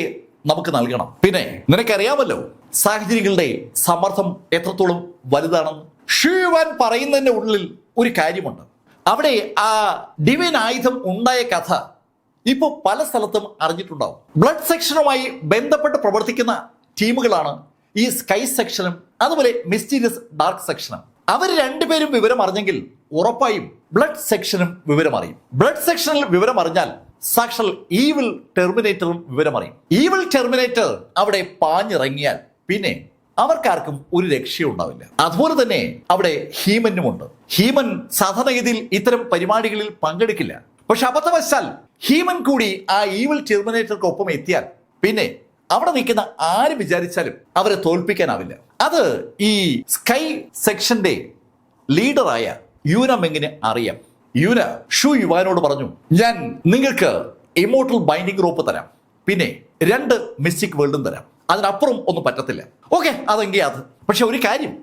നമുക്ക് നൽകണം. പിന്നെ നിനക്കറിയാമല്ലോ സാഹചര്യങ്ങളുടെ സമ്മർദ്ദം എത്രത്തോളം വലുതാണെന്ന്. ഷൂ യുവാൻ പറയുന്നതിന്റെ ഉള്ളിൽ ഒരു കാര്യമുണ്ട്. അവിടെ ആ ഡിവൈൻ ആയുധം ഉണ്ടായ കഥ ഇപ്പോൾ പല സ്ഥലത്തും അറിഞ്ഞിട്ടുണ്ടാവും. ബ്ലഡ് സെക്ഷനുമായി ബന്ധപ്പെട്ട് പ്രവർത്തിക്കുന്ന ടീമുകളാണ് ഈ സ്കൈ സെക്ഷനും അതുപോലെ മിസ്റ്റീരിയസ് ഡാർക്ക് സെക്ഷനും. അവർ രണ്ടുപേരും വിവരം അറിഞ്ഞെങ്കിൽ ഉറപ്പായും ബ്ലഡ് സെക്ഷനും വിവരം അറിയും. ബ്ലഡ് സെക്ഷനിൽ വിവരം അറിഞ്ഞാൽ സാക്ഷാൽ ഈവിൾ ടെർമിനേറ്ററും വിവരം അറിയും. ഈവിൾ ടെർമിനേറ്റർ അവിടെ പാഞ്ഞിറങ്ങിയാൽ പിന്നെ അവർക്കാർക്കും ഒരു രക്ഷയുണ്ടാവില്ല. അതുപോലെ തന്നെ അവിടെ ഹീമനുമുണ്ട്. ഹീമൻ സാധാരണഗതിയിൽ ഇത്തരം പരിപാടികളിൽ പങ്കെടുക്കില്ല. പക്ഷെ അബദ്ധവശാൽ ഹീമൻ കൂടി ആ ഈവിൾ ടെർമിനേറ്റർക്ക് ഒപ്പം എത്തിയാൽ പിന്നെ അവിടെ നിൽക്കുന്ന ആര് വിചാരിച്ചാലും അവരെ തോൽപ്പിക്കാനാവില്ല. അത് ഈ സ്കൈ സെക്ഷന്റെ ലീഡറായ യൂന മെങ്ങിന് അറിയാം. യൂന ഷൂ യുവാനോട് പറഞ്ഞു, ഞാൻ നിങ്ങൾക്ക് ഇമ്മോർട്ടൽ ബൈൻഡിങ് റോപ്പ് തരാം, പിന്നെ 2 മിസ്റ്റിക് വേൾഡും തരാം. അതിനപ്പുറം ഒന്നും പറ്റത്തില്ല. ഓക്കെ, അതെങ്കിൽ അത്. പക്ഷെ ഒരു കാര്യം,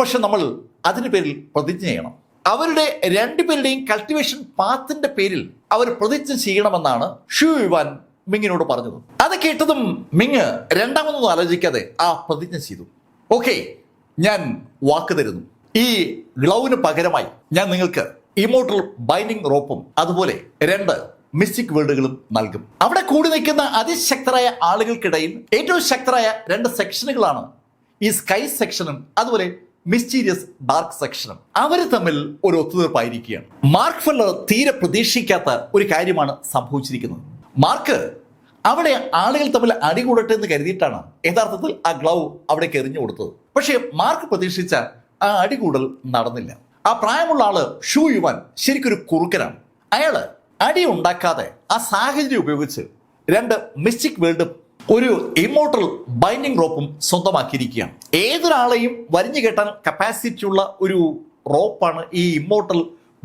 പക്ഷെ നമ്മൾ അതിന്റെ പേരിൽ പ്രതിജ്ഞ ചെയ്യണം. അവരുടെ 2 പേരുടെയും കൾട്ടിവേഷൻ പാത്തിന്റെ പേരിൽ അവർ പ്രതിജ്ഞ ചെയ്യണമെന്നാണ് ഷൂ യുവാൻ മിങ്ങിനോട് പറഞ്ഞത്. അത് കേട്ടതും മിങ് രണ്ടാമതൊന്നും ആലോചിക്കാതെ ആ പ്രതിജ്ഞ ചെയ്തു. ഓക്കെ, ഞാൻ വാക്ക് തരുന്നു. ഈ ഗ്ലൗവിന് പകരമായി ഞാൻ നിങ്ങൾക്ക് ഇമ്മോർട്ടൽ ബൈൻഡിങ് റോപ്പും അതുപോലെ 2 മിസ്റ്റിക് വേൾഡുകളും നൽകും. അവിടെ കൂടി നിൽക്കുന്ന അതിശക്തരായ ആളുകൾക്കിടയിൽ ഏറ്റവും ശക്തരായ 2 സെക്ഷനുകളാണ് ഈ സ്കൈ സെക്ഷനും അതുപോലെ മിസ്റ്റീരിയസ് ഡാർക്ക് സെക്ഷനും. അവർ തമ്മിൽ ഒരു ഒത്തുതീർപ്പായിരിക്കുകയാണ്. മാർക്ക് ഫെല്ലർ തീരെ പ്രതീക്ഷിക്കാത്ത ഒരു കാര്യമാണ് സംഭവിച്ചിരിക്കുന്നത്. മാർക്ക് അവിടെ ആളുകൾ തമ്മിൽ അടികൂടട്ടെ എന്ന് കരുതിയിട്ടാണ് യഥാർത്ഥത്തിൽ ആ ഗ്ലൗ അവിടേക്ക് എറിഞ്ഞു കൊടുത്തത്. പക്ഷേ മാർക്ക് പ്രതീക്ഷിച്ച ആ അടികൂടൽ നടന്നില്ല. ആ പ്രായമുള്ള ആള് ഷൂ യുവാൻ ശരിക്കൊരു കുറുക്കനാണ്. അയാള് അടി ഉണ്ടാക്കാതെ ആ സാഹചര്യം ഉപയോഗിച്ച് 2 മിസ്റ്റിക് വേൾഡും ഒരു ഇമ്മോർട്ടൽ ബൈൻഡിങ് റോപ്പും സ്വന്തമാക്കിയിരിക്കുകയാണ്. ഏതൊരാളെയും വരിഞ്ഞു കെട്ടാൻ കപ്പാസിറ്റി ഉള്ള ഒരു റോപ്പാണ് ഈ ഇമ്മോർട്ടൽ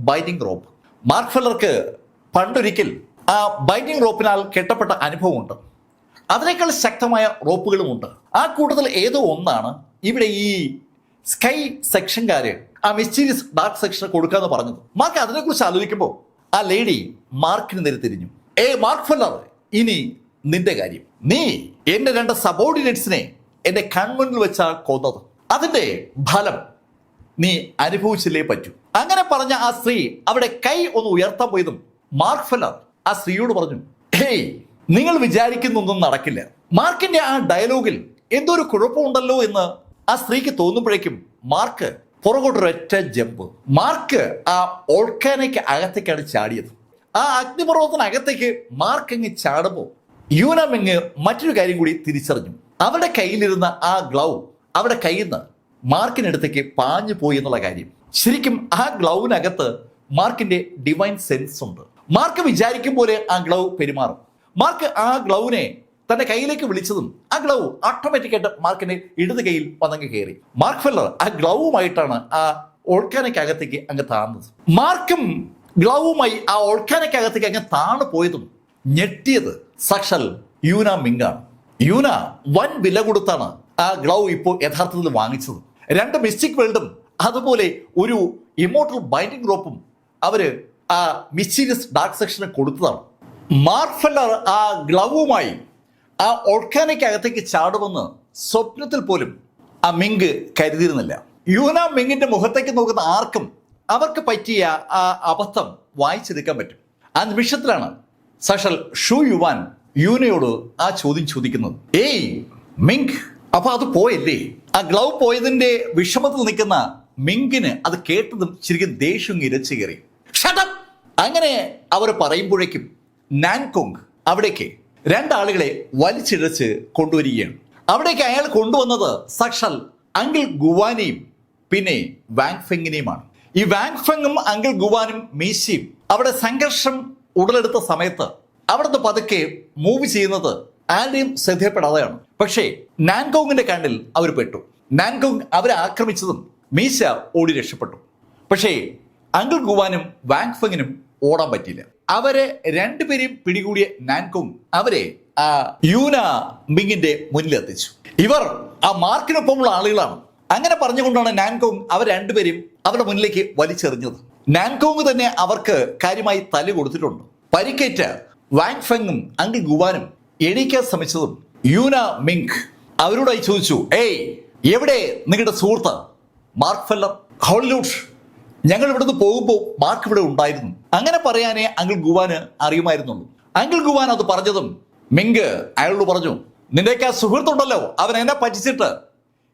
ബൈൻഡിങ് റോപ്പ്. മാർക്ക് ഫെല്ലർക്ക് പണ്ടൊരിക്കൽ ആ ബൈൻഡിങ് റോപ്പിനാൽ കെട്ടപ്പെട്ട അനുഭവമുണ്ട്. അതിനേക്കാൾ ശക്തമായ റോപ്പുകളുമുണ്ട്. ആ കൂട്ടത്തിൽ ഏതോ ഒന്നാണ് ഇവിടെ ഈ സ്കൈ സെക്ഷൻകാര് ആ മിസ്റ്റീരിയസ് ഡാർക്ക് സെക്ഷൻ കൊടുക്കാന്ന് പറഞ്ഞത്. മാർക്ക് അതിനെക്കുറിച്ച് ആലോചിക്കുമ്പോൾ ആ ലേഡി മാർക്കിന് നേരെ തിരിഞ്ഞു. മാർക്ക് ഫെല്ലർ, ഇനി നിന്റെ കാര്യം. നീ എന്റെ 2 സബോർഡിനേറ്റ്സിനെ എന്റെ കൺമുന്നിൽ വെച്ചാണ് കൊന്നത്. അതിന്റെ ഫലം നീ അനുഭവിച്ചില്ലേ പറ്റൂ. അങ്ങനെ പറഞ്ഞ ആ സ്ത്രീ അവിടെ കൈ ഒന്ന് ഉയർത്താൻ പോയതും മാർക്ക് ഫെല്ലർ ആ സ്ത്രീയോട് പറഞ്ഞു, ഹേയ്, നിങ്ങൾ വിചാരിക്കുന്നൊന്നും നടക്കില്ല. മാർക്കിന്റെ ആ ഡയലോഗിൽ എന്തോ ഒരു കുഴപ്പമുണ്ടല്ലോ എന്ന് ആ സ്ത്രീക്ക് തോന്നുമ്പോഴേക്കും മാർക്ക് പുറകോട്ടൊരൊറ്റ ജമ്പ്. മാർക്ക് ആ ഓൾക്കാനയ്ക്ക് അകത്തേക്കാണ് ചാടിയത്. ആ അഗ്നിപർവ്വതത്തിനകത്തേക്ക് മാർക്ക് അങ്ങ് ചാടുമ്പോൾ യൂനാമിങ് മറ്റൊരു കാര്യം കൂടി തിരിച്ചറിഞ്ഞു. അവരുടെ കയ്യിലിരുന്ന ആ ഗ്ലൗ അവിടെ കയ്യിൽ നിന്ന് മാർക്കിനടുത്തേക്ക് പാഞ്ഞു പോയി എന്നുള്ള കാര്യം. ശരിക്കും ആ ഗ്ലൗവിനകത്ത് മാർക്കിന്റെ ഡിവൈൻ സെൻസ് ഉണ്ട്. മാർക്ക് വിചാരിക്കും പോലെ ആ ഗ്ലൗ പെരുമാറും. മാർക്ക് ആ ഗ്ലൗവിനെ തന്റെ കയ്യിലേക്ക് വിളിച്ചതും ആ ഗ്ലൗ ഓട്ടോമാറ്റിക്കായിട്ട് മാർക്കിന്റെ ഇടത് കയ്യിൽ വന്നങ്ങ് കയറി. മാർക്ക് ഫെല്ലർ ആ ഗ്ലൗവുമായിട്ടാണ് ആ ഓൾക്കാനയ്ക്കകത്തേക്ക് അങ്ങ് താഴ്ന്നത്. മാർക്കും ഗ്ലൗവുമായി ആ ഓൾക്കാനയ്ക്കകത്തേക്ക് അങ്ങ് താണു പോയതും ഞെട്ടിയത് സാക്ഷാൽ യൂന മിങ്ങാണ്. യൂന വൻ വില കൊടുത്താണ് ആ ഗ്ലൗ ഇപ്പോൾ യഥാർത്ഥത്തിൽ വാങ്ങിച്ചത്. 2 മിസ്റ്റിക് വേൾഡും അതുപോലെ ഒരു ഇമോർട്ടൽ ബൈൻഡിങ് റോപ്പും അവര് ആ മിസ്റ്റീരിയസ് ഡാർക്ക് സെക്ഷന് കൊടുത്തതാണ്. മാർക്ക് ഫെല്ലർ ആ ഗ്ലൗവുമായി ആ ഓൾക്കാനയ്ക്ക് അകത്തേക്ക് ചാടുമെന്ന് സ്വപ്നത്തിൽ പോലും ആ മിങ്ക് കരുതിയിരുന്നില്ല. യൂന മിങ്ങിന്റെ മുഖത്തേക്ക് നോക്കുന്ന ആർക്കും അവർക്ക് പറ്റിയ ആ അബദ്ധം വായിച്ചെടുക്കാൻ പറ്റും. ആ നിമിഷത്തിലാണ് സാക്ഷാൽ ഷു യുവാൻ യൂനയോട് ആ ചോദ്യം ചോദിക്കുന്നത്. ഏയ് മിങ്ക്, അപ്പൊ അത് പോയല്ലേ? ആ ഗ്ലൗ പോയതിന്റെ വിഷമത്തിൽ നിൽക്കുന്ന മിങ്കിന് അത് കേട്ടതും ശരിക്കും ദേഷ്യം ഇരച്ചു കയറി. ഷട്ടപ്പ്! അങ്ങനെ അവർ പറയുമ്പോഴേക്കും നാൻകോങ് അവിടേക്ക് 2 ആളുകളെ വലിച്ചിഴച്ച് കൊണ്ടുവരികയാണ്. അവിടേക്ക് അയാൾ കൊണ്ടുവന്നത് സാക്ഷാൽ അങ്കിൾ ഗുവാനെയും പിന്നെ വാങ് ഫെങ്ങിനെയുമാണ്. ഈ വാങ് ഫെങ്ങും അങ്കിൾ ഗുവാനും മീശയും അവിടെ സംഘർഷം ഉടലെടുത്ത സമയത്ത് അവിടുന്ന് പതുക്കെ മൂവ് ചെയ്യുന്നത് ആരുടെയും ശ്രദ്ധയപ്പെടാതെയാണ്. പക്ഷേ നാൻകോങ്ങിന്റെ കണ്ണിൽ അവർ പെട്ടു. നാൻകോങ് അവരെ ആക്രമിച്ചതും മീശ ഓടി രക്ഷപ്പെട്ടു. പക്ഷേ അങ്കിൾ ഗുവാനും വാങ് ഫെങ്ങിനും ഓടാൻ പറ്റിയില്ല. അവരെ 2 പേരെയും പിടികൂടിയ നാൻകോങ് അവരെ ആ യൂന മിങ്ങിന്റെ മുന്നിൽ എത്തിച്ചു. ഇവർ ആ മാർക്കിനൊപ്പമുള്ള ആളുകളാണ്. അങ്ങനെ പറഞ്ഞുകൊണ്ടാണ് നാൻകോങ് അവർ 2 പേരെയും അവരുടെ മുന്നിലേക്ക് വലിച്ചെറിഞ്ഞത്. നാൻകോങ് തന്നെ അവർക്ക് കാര്യമായി തല്ല് കൊടുത്തിട്ടുണ്ട്. പരിക്കേറ്റ വാങ് ഫെങ്ങും അങ്കിൾ ഗുവാനും എണീക്കാൻ ശ്രമിച്ചതും യൂന മിങ് അവരോടായി ചോദിച്ചു, ഏയ് എവിടെ നിങ്ങളുടെ സുഹൃത്ത് മാർക്ക് ഫെല്ലർ? ഹോളിവുഡ്, ഞങ്ങൾ ഇവിടുന്ന് പോകുമ്പോൾ മാർക്ക് ഇവിടെ ഉണ്ടായിരുന്നു. അങ്ങനെ പറയാനേ അങ്കിൾ ഗുവാന് അറിയുമായിരുന്നുള്ളൂ. അങ്കിൾ ഗുവാൻ അത് പറഞ്ഞതും മിങ് അയാളോട് പറഞ്ഞു, നിന്റെയൊക്കെ ആ സുഹൃത്തുണ്ടല്ലോ, അവൻ എന്നെ പറ്റിച്ചിട്ട്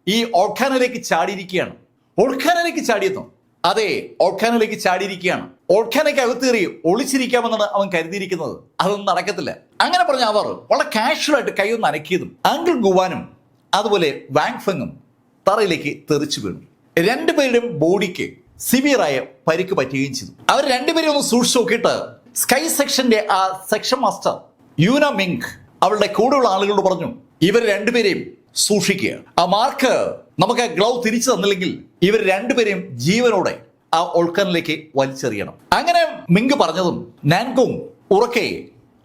ഈ ഓൾഖാനയിലേക്ക് ചാടിയിരിക്കുകയാണ്. ഓൾഖാനയിലേക്ക് ചാടിയെന്നു? അതെ, ഓൾഖാനയിലേക്ക് ചാടിയിരിക്കുകയാണ്. ഓൾഖാനയ്ക്ക് അകത്തേറി ഒളിച്ചിരിക്കാമെന്നാണ് അവൻ കരുതിയിരിക്കുന്നത്. അതൊന്നും നടക്കത്തില്ല. അങ്ങനെ പറഞ്ഞ അവർ വളരെ കാഷ്വലായിട്ട് കൈയൊന്ന് അനക്കിയതും അങ്കിൾ ഗുവാനും അതുപോലെ വാങ് ഫെങ്ങും തറയിലേക്ക് തെറിച്ചു വീണു. 2 പേരുടെയും ബോഡിക്ക് സിവിയറായ പരിക്ക് പറ്റുകയും ചെയ്തു. അവർ 2 പേരെയും ഒന്ന് സൂക്ഷിച്ചു നോക്കിയിട്ട് സ്കൈ സെക്ഷന്റെ ആ സെക്ഷൻ മാസ്റ്റർ യൂന മിങ് അവളുടെ കൂടെയുള്ള ആളുകളോട് പറഞ്ഞു, ഇവർ 2 പേരെയും സൂക്ഷിക്കുക. ആ മാർക്ക് നമുക്ക് ആ ഗ്ലൗ തിരിച്ചു തന്നില്ലെങ്കിൽ ഇവർ 2 പേരെയും ജീവനോടെ ആ ഓൾക്കാനിലേക്ക് വലിച്ചെറിയണം. അങ്ങനെ മിങ് പറഞ്ഞതും നാൻകോങ് ഉറക്കെ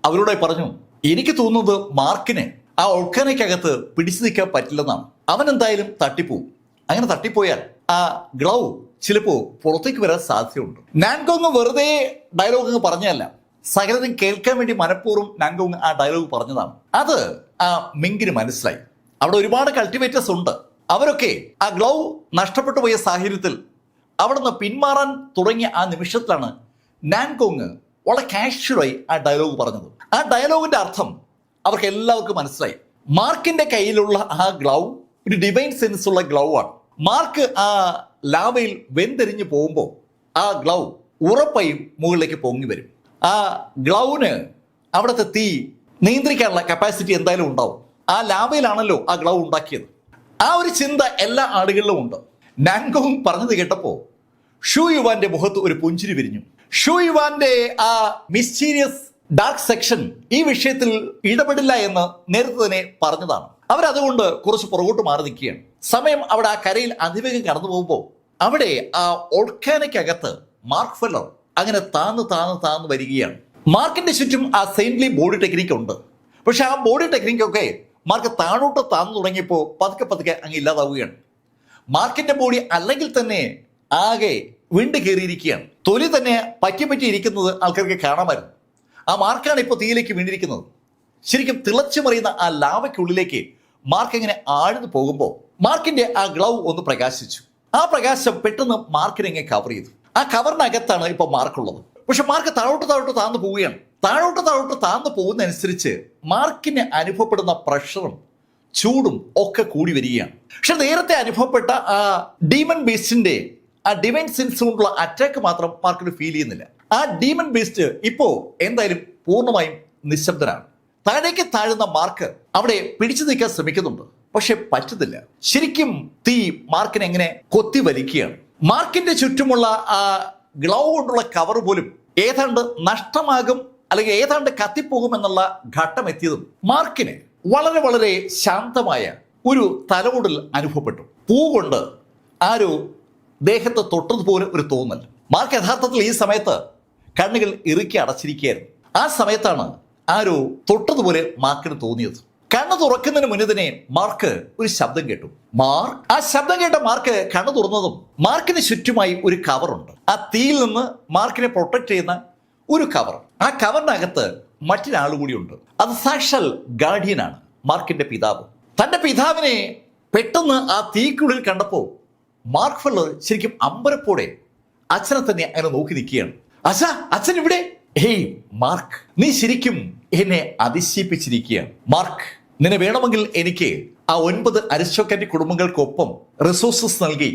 അവരോട് പറഞ്ഞു, എനിക്ക് തോന്നുന്നത് മാർക്കിന് ആ ഓൾക്കാനയ്ക്കകത്ത് പിടിച്ചു നിൽക്കാൻ പറ്റില്ലെന്നാണ്. അവൻ എന്തായാലും തട്ടിപ്പോവും. അങ്ങനെ തട്ടിപ്പോയാൽ ആ ഗ്ലൗ ചിലപ്പോ പുറത്തേക്ക് വരാൻ സാധ്യതയുണ്ട്. നാൻകോങ് വെറുതെ ഡയലോഗ് പറഞ്ഞതല്ല, സകലതും കേൾക്കാൻ വേണ്ടി മനഃപൂർവ്വം നാൻകോങ് ആ ഡയലോഗ് പറഞ്ഞതാണ്. അത് ആ മിങ്കിന് മനസ്സിലായി. അവിടെ ഒരുപാട് കൾട്ടിവേറ്റേഴ്സ് ഉണ്ട്. അവരൊക്കെ ആ ഗ്ലൗ നഷ്ടപ്പെട്ടു പോയ സാഹചര്യത്തിൽ അവിടുന്ന് പിന്മാറാൻ തുടങ്ങിയ ആ നിമിഷത്തിലാണ് നാൻകോങ് വളരെ കാഷ്വലായി ആ ഡയലോഗ് പറഞ്ഞത്. ആ ഡയലോഗിന്റെ അർത്ഥം അവർക്ക് എല്ലാവർക്കും മനസ്സിലായി. മാർക്കിന്റെ കയ്യിലുള്ള ആ ഗ്ലൗ ഒരു ഡിവൈൻ സെൻസ് ഉള്ള ഗ്ലൗ ആണ്. മാർക്ക് ആ ലാവയിൽ വെന്തെരിഞ്ഞു പോകുമ്പോൾ ആ ഗ്ലൗ ഉറപ്പായും മുകളിലേക്ക് പൊങ്ങി വരും. ആ ഗ്ലൗവിന് അവിടുത്തെ തീ നിയന്ത്രിക്കാനുള്ള കപ്പാസിറ്റി എന്തായാലും ഉണ്ടാവും. ആ ലാവയിലാണല്ലോ ആ ഗ്ലൗ ഉണ്ടാക്കിയത്. ആ ഒരു ചിന്ത എല്ലാ ആളുകളിലും ഉണ്ട്. നാൻകോങ് പറഞ്ഞത് കേട്ടപ്പോൾ ഷു യുവാന്റെ മുഖത്ത് ഒരു പുഞ്ചിരി വിരിഞ്ഞു. ഷു യുവാന്റെ ആ മിസ്റ്റീരിയസ് ഡാർക്ക് സെക്ഷൻ ഈ വിഷയത്തിൽ ഇടപെടില്ല എന്ന് നേരത്തെ തന്നെ പറഞ്ഞതാണ്. അവരതുകൊണ്ട് കുറച്ച് പുറകോട്ട് മാറി നിൽക്കുകയാണ്. സമയം അവിടെ ആ കരയിൽ അതിവേഗം കടന്നു പോകുമ്പോൾ അവിടെ ആ ഓൾക്കാനയ്ക്കകത്ത് മാർക്ക് ഫെല്ലർ അങ്ങനെ താന്ന് വരികയാണ്. മാർക്കിന്റെ ചുറ്റും ആ സെയിൻറ്റ്ലി ബോഡി ടെക്നിക്ക് ഉണ്ട്. പക്ഷെ ആ ബോഡി ടെക്നിക്കൊക്കെ മാർക്ക് താഴോട്ട് താന്നു തുടങ്ങിയപ്പോൾ പതുക്കെ അങ്ങ് ഇല്ലാതാവുകയാണ്. മാർക്കിന്റെ ബോഡി അല്ലെങ്കിൽ തന്നെ ആകെ വിണ്ട് കയറിയിരിക്കുകയാണ്. തൊലി തന്നെ പറ്റിയിരിക്കുന്നത് ആൾക്കാർക്ക് കാണാമായിരുന്നു. ആ മാർക്കാണ് ഇപ്പോൾ തീയിലേക്ക് വീണിരിക്കുന്നത്. ശരിക്കും തിളച്ചു മറിയുന്ന ആ ലാവയ്ക്കുള്ളിലേക്ക് മാർക്ക് ഇങ്ങനെ ആഴ്ന്നു പോകുമ്പോൾ മാർക്കിന്റെ ആ ഗ്ലൗ ഒന്ന് പ്രകാശിച്ചു. ആ പ്രകാശം പെട്ടെന്ന് മാർക്കിനെ ഇങ്ങനെ കവർ ചെയ്തു. ആ കവറിനകത്താണ് ഇപ്പൊ മാർക്കുള്ളത്. പക്ഷെ മാർക്ക് താഴോട്ട് താന്നു പോവുകയാണ്. താഴോട്ട് താന്നു പോകുന്നതനുസരിച്ച് മാർക്കിന് അനുഭവപ്പെടുന്ന പ്രഷറും ചൂടും ഒക്കെ കൂടി വരികയാണ്. പക്ഷെ നേരത്തെ അനുഭവപ്പെട്ട ആ ഡീമൺ ബീസ്റ്റിന്റെ ആ ഡിവൈൻ സെൻസ് കൊണ്ടുള്ള അറ്റാക്ക് മാത്രം മാർക്കിന് ഫീൽ ചെയ്യുന്നില്ല. ആ ഡീമൺ ബീസ്റ്റ് ഇപ്പോ എന്തായാലും പൂർണ്ണമായും നിശബ്ദനാണ്. താഴേക്ക് താഴുന്ന മാർക്ക് അവിടെ പിടിച്ചു നിൽക്കാൻ ശ്രമിക്കുന്നുണ്ട്, പക്ഷെ പറ്റുന്നില്ല. ശരിക്കും തീ മാർക്കിനെ എങ്ങനെ കൊത്തി വലിക്കുകയാണ്. മാർക്കിന്റെ ചുറ്റുമുള്ള ആ ഗ്ലൗ കൊണ്ടുള്ള കവർ പോലും ഏതാണ്ട് നഷ്ടമാകും അല്ലെങ്കിൽ ഏതാണ്ട് കത്തിപ്പോകും എന്നുള്ള ഘട്ടം എത്തിയതും മാർക്കിന് വളരെ ശാന്തമായ ഒരു തലമുടൽ അനുഭവപ്പെട്ടു. പൂ കൊണ്ട് ആരോ ദേഹത്തെ തൊട്ടതുപോലെ ഒരു തോന്നൽ. മാർക്ക് യഥാർത്ഥത്തിൽ ഈ സമയത്ത് കണ്ണുകൾ ഇറുക്കി അടച്ചിരിക്കുകയായിരുന്നു. ആ സമയത്താണ് ആരോ തൊട്ടതുപോലെ മാർക്കിന് തോന്നിയത്. കണ്ണു തുറക്കുന്നതിന് മുന്നേ തന്നെ മാർക്ക് ഒരു ശബ്ദം കേട്ടു. ആ ശബ്ദം കേട്ട മാർക്ക് കണ്ണു തുറന്നതും മാർക്കിന് ചുറ്റുമായി ഒരു കവറുണ്ട്. ആ തീയിൽ നിന്ന് മാർക്കിനെ പ്രൊട്ടക്ട് ചെയ്യുന്ന ഒരു കവർ. ആ കവറിനകത്ത് മറ്റൊരാൾ കൂടിയുണ്ട്. അത് സാക്ഷാൽ ഗാർഡിയനാണ്, മാർക്കിന്റെ പിതാവ്. തന്റെ പിതാവിനെ പെട്ടെന്ന് ആ തീക്കുള്ളിൽ കണ്ടപ്പോൾ മാർക്ക് ഫെല്ലർ ശരിക്കും അമ്പരപ്പോടെ അച്ഛനെ തന്നെ അങ്ങനെ നോക്കി നിൽക്കുകയാണ്. അച്ഛൻ ഇവിടെ? ഹേയ് മാർക്ക്, നീ ശരിക്കും എന്നെ അതിശയിപ്പിച്ചിരിക്കുകയാണ്. മാർക്ക്, നിന്നെ വേണമെങ്കിൽ എനിക്ക് ആ 9 അരിസ്റ്റോക്രാറ്റിക് കുടുംബങ്ങൾക്കൊപ്പം റിസോഴ്സസ് നൽകി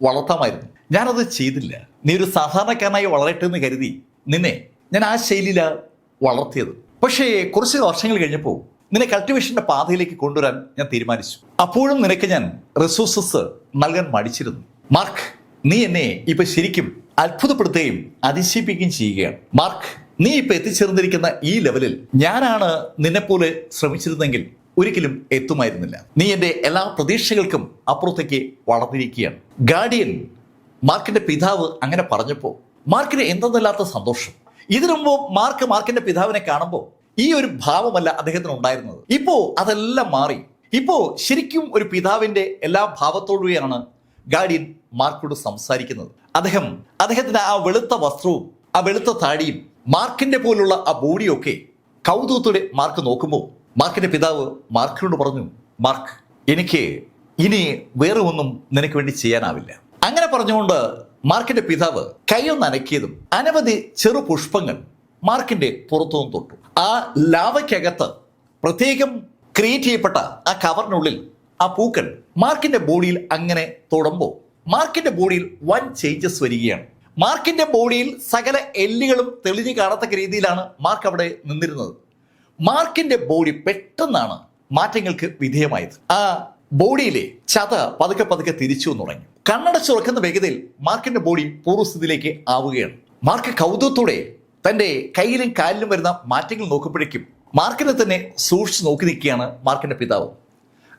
വളർത്താമായിരുന്നു. ഞാനത് ചെയ്തില്ല. നീ ഒരു സാധാരണക്കാരനായി വളരട്ടെ എന്ന് കരുതി നിന്നെ ഞാൻ ആ ശൈലിയിലാണ് വളർത്തിയത്. പക്ഷേ കുറച്ച് വർഷങ്ങൾ കഴിഞ്ഞപ്പോൾ നിന്നെ കൾട്ടിവേഷന്റെ പാതയിലേക്ക് കൊണ്ടുവരാൻ ഞാൻ തീരുമാനിച്ചു. അപ്പോഴും നിനക്ക് ഞാൻ റിസോഴ്സസ് നൽകാൻ മടിച്ചിരുന്നു. മാർക്ക്, നീ എന്നെ ഇപ്പൊ ശരിക്കും അത്ഭുതപ്പെടുത്തുകയും അതിശയിപ്പിക്കുകയും ചെയ്യുകയാണ്. മാർക്ക്, നീ ഇപ്പൊ എത്തിച്ചേർന്നിരിക്കുന്ന ഈ ലെവലിൽ ഞാനാണ് നിന്നെപ്പോലെ ശ്രമിച്ചിരുന്നെങ്കിൽ ഒരിക്കലും എത്തുമായിരുന്നില്ല. നീ എന്റെ എല്ലാ പ്രതീക്ഷകൾക്കും അപ്പുറത്തേക്ക് വളർന്നിരിക്കുകയാണ്. ഗാർഡിയൻ മാർക്കിന്റെ പിതാവ് അങ്ങനെ പറഞ്ഞപ്പോൾ മാർക്കിന് എന്തെന്നല്ലാത്ത സന്തോഷം. ഇതിനു മുമ്പ് മാർക്കിന്റെ പിതാവിനെ കാണുമ്പോൾ ഈ ഒരു ഭാവമല്ല അദ്ദേഹത്തിന് ഉണ്ടായിരുന്നത്. ഇപ്പോ അതെല്ലാം മാറി. ഇപ്പോ ശരിക്കും ഒരു പിതാവിന്റെ എല്ലാ ഭാവത്തോടുകയാണ് ഗാർഡിയൻ മാർക്കോട് സംസാരിക്കുന്നത്. അദ്ദേഹത്തിന്റെ ആ വെളുത്ത വസ്ത്രവും ആ വെളുത്ത താടിയും മാർക്കിന്റെ പോലുള്ള ആ ബോഡിയൊക്കെ കൗതുകത്തോടെ മാർക്ക് നോക്കുമ്പോൾ മാർക്കിന്റെ പിതാവ് മാർക്കിനോട് പറഞ്ഞു, മാർക്ക്, എനിക്ക് ഇനി വേറെ ഒന്നും നിനക്ക് വേണ്ടി ചെയ്യാനാവില്ല. അങ്ങനെ പറഞ്ഞുകൊണ്ട് മാർക്കിന്റെ പിതാവ് കൈയൊന്ന് അനക്കിയതും അനവധി ചെറു പുഷ്പങ്ങൾ മാർക്കിന്റെ പുറത്തുനിന്ന് തൊട്ടു. ആ ലാവയ്ക്കകത്ത് പ്രത്യേകം ക്രിയേറ്റ് ചെയ്യപ്പെട്ട ആ കവറിനുള്ളിൽ ആ പൂക്കൾ മാർക്കിന്റെ ബോഡിയിൽ അങ്ങനെ തൊടുമ്പോൾ മാർക്കിന്റെ ബോഡിയിൽ വൻ ചേഞ്ചസ് വരികയാണ്. മാർക്കിന്റെ ബോഡിയിൽ സകല എല്ലുകളും തെളിഞ്ഞു കാണത്തക്ക രീതിയിലാണ് മാർക്ക് അവിടെ നിന്നിരുന്നത്. മാർക്കിന്റെ ബോഡി പെട്ടെന്നാണ് മാറ്റങ്ങൾക്ക് വിധേയമായത്. ആ ബോഡിയിലെ ചത പതുക്കെ പതുക്കെ തിരിച്ചു തുടങ്ങി. കണ്ണടച്ചുറക്കുന്ന വേഗതയിൽ മാർക്കിന്റെ ബോഡി പൂർവ്വസ്ഥിതിയിലേക്ക് ആവുകയാണ്. മാർക്ക് കൗതുകത്തോടെ തന്റെ കയ്യിലും കാലിലും വരുന്ന മാറ്റങ്ങൾ നോക്കുമ്പോഴേക്കും മാർക്കിനെ തന്നെ സൂക്ഷിച്ച് നോക്കി നിൽക്കുകയാണ് മാർക്കിന്റെ പിതാവ്.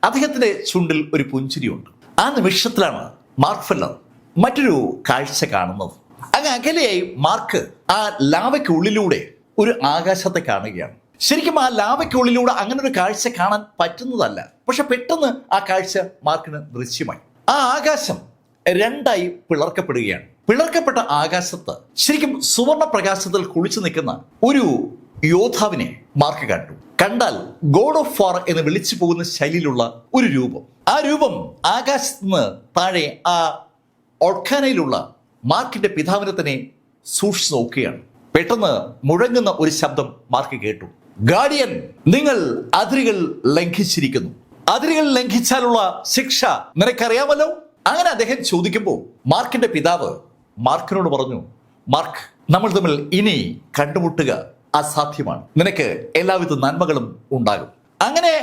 അദ്ദേഹത്തിന്റെ ചുണ്ടിൽ ഒരു പുഞ്ചിരിയുണ്ട്. ആ നിമിഷത്തിലാണ് മാർക്ക് ഫെല്ലർ മറ്റൊരു കാഴ്ച കാണുന്നത്. അങ്ങ് അകലെയായി മാർക്ക് ആ ലാവയ്ക്കുള്ളിലൂടെ ഒരു ആകാശത്തെ കാണുകയാണ്. ശരിക്കും ആ ലാവയ്ക്കുള്ളിലൂടെ അങ്ങനെ ഒരു കാഴ്ച കാണാൻ പറ്റുന്നതല്ല. പക്ഷെ പെട്ടെന്ന് ആ കാഴ്ച മാർക്കിന് ദൃശ്യമായി. ആ ആകാശം രണ്ടായി പിളർക്കപ്പെടുകയാണ്. പിളർക്കപ്പെട്ട ആകാശത്ത് ശരിക്കും സുവർണ പ്രകാശത്തിൽ കുളിച്ചു നിൽക്കുന്ന ഒരു യോദ്ധാവിനെ മാർക്ക് കണ്ടു. കണ്ടാൽ ഗോഡ് ഓഫ് വാർ എന്ന് വിളിച്ചു പോകുന്ന ശൈലിയിലുള്ള ഒരു രൂപം. ആ രൂപം ആകാശത്ത് നിന്ന് താഴെ ആ ഒൾഖാനയിലുള്ള മാർക്കിന്റെ പിതാവിനെ തന്നെ സൂക്ഷിച്ചു നോക്കുകയാണ്. പെട്ടെന്ന് മുഴങ്ങുന്ന ഒരു ശബ്ദം മാർക്ക് കേട്ടു. ഗാർഡിയൻ, നിങ്ങൾ അതിരുകൾ ലംഘിച്ചിരിക്കുന്നു. അതിരുകൾ ലംഘിച്ചാലുള്ള ശിക്ഷ നിനക്കറിയാമല്ലോ. അങ്ങനെ അദ്ദേഹം ചോദിക്കുമ്പോൾ മാർക്കിന്റെ പിതാവ് മാർക്കിനോട് പറഞ്ഞു, മാർക്ക്, നമ്മൾ തമ്മിൽ ഇനി കണ്ടുമുട്ടുക അസാധ്യമാണ്. നിനക്ക് എല്ലാവിധ നന്മകളും ഉണ്ടാകും. അങ്ങനെ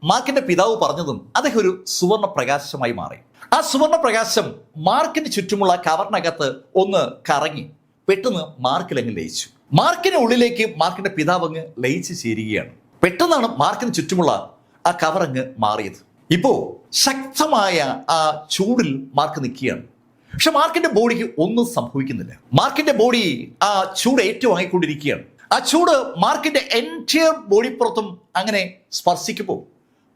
മാർക്കിന്റെ പിതാവ് പറഞ്ഞതും അദ്ദേഹം ഒരു സുവർണ പ്രകാശമായി മാറി. ആ സുവർണ പ്രകാശം മാർക്കിന് ചുറ്റുമുള്ള കവറിനകത്ത് ഒന്ന് കറങ്ങി പെട്ടെന്ന് മാർക്കിലങ്ങ് ലയിച്ചു. മാർക്കിന് ഉള്ളിലേക്ക് മാർക്കിന്റെ പിതാവ് അങ്ങ് ലയിച്ചു ചേരുകയാണ്. പെട്ടെന്നാണ് മാർക്കിന് ചുറ്റുമുള്ള ആ കവർ അങ്ങ് മാറിയത്. ഇപ്പോ ശക്തമായ ആ ചൂടിൽ മാർക്ക് നിൽക്കുകയാണ്. പക്ഷെ മാർക്കിന്റെ ബോഡിക്ക് ഒന്നും സംഭവിക്കുന്നില്ല. മാർക്കിന്റെ ബോഡി ആ ചൂട് ഏറ്റുവാങ്ങിക്കൊണ്ടിരിക്കുകയാണ്. ആ ചൂട് മാർക്കിന്റെ എൻറ്റയർ ബോഡിപ്പുറത്തും അങ്ങനെ സ്പർശിക്കുമ്പോൾ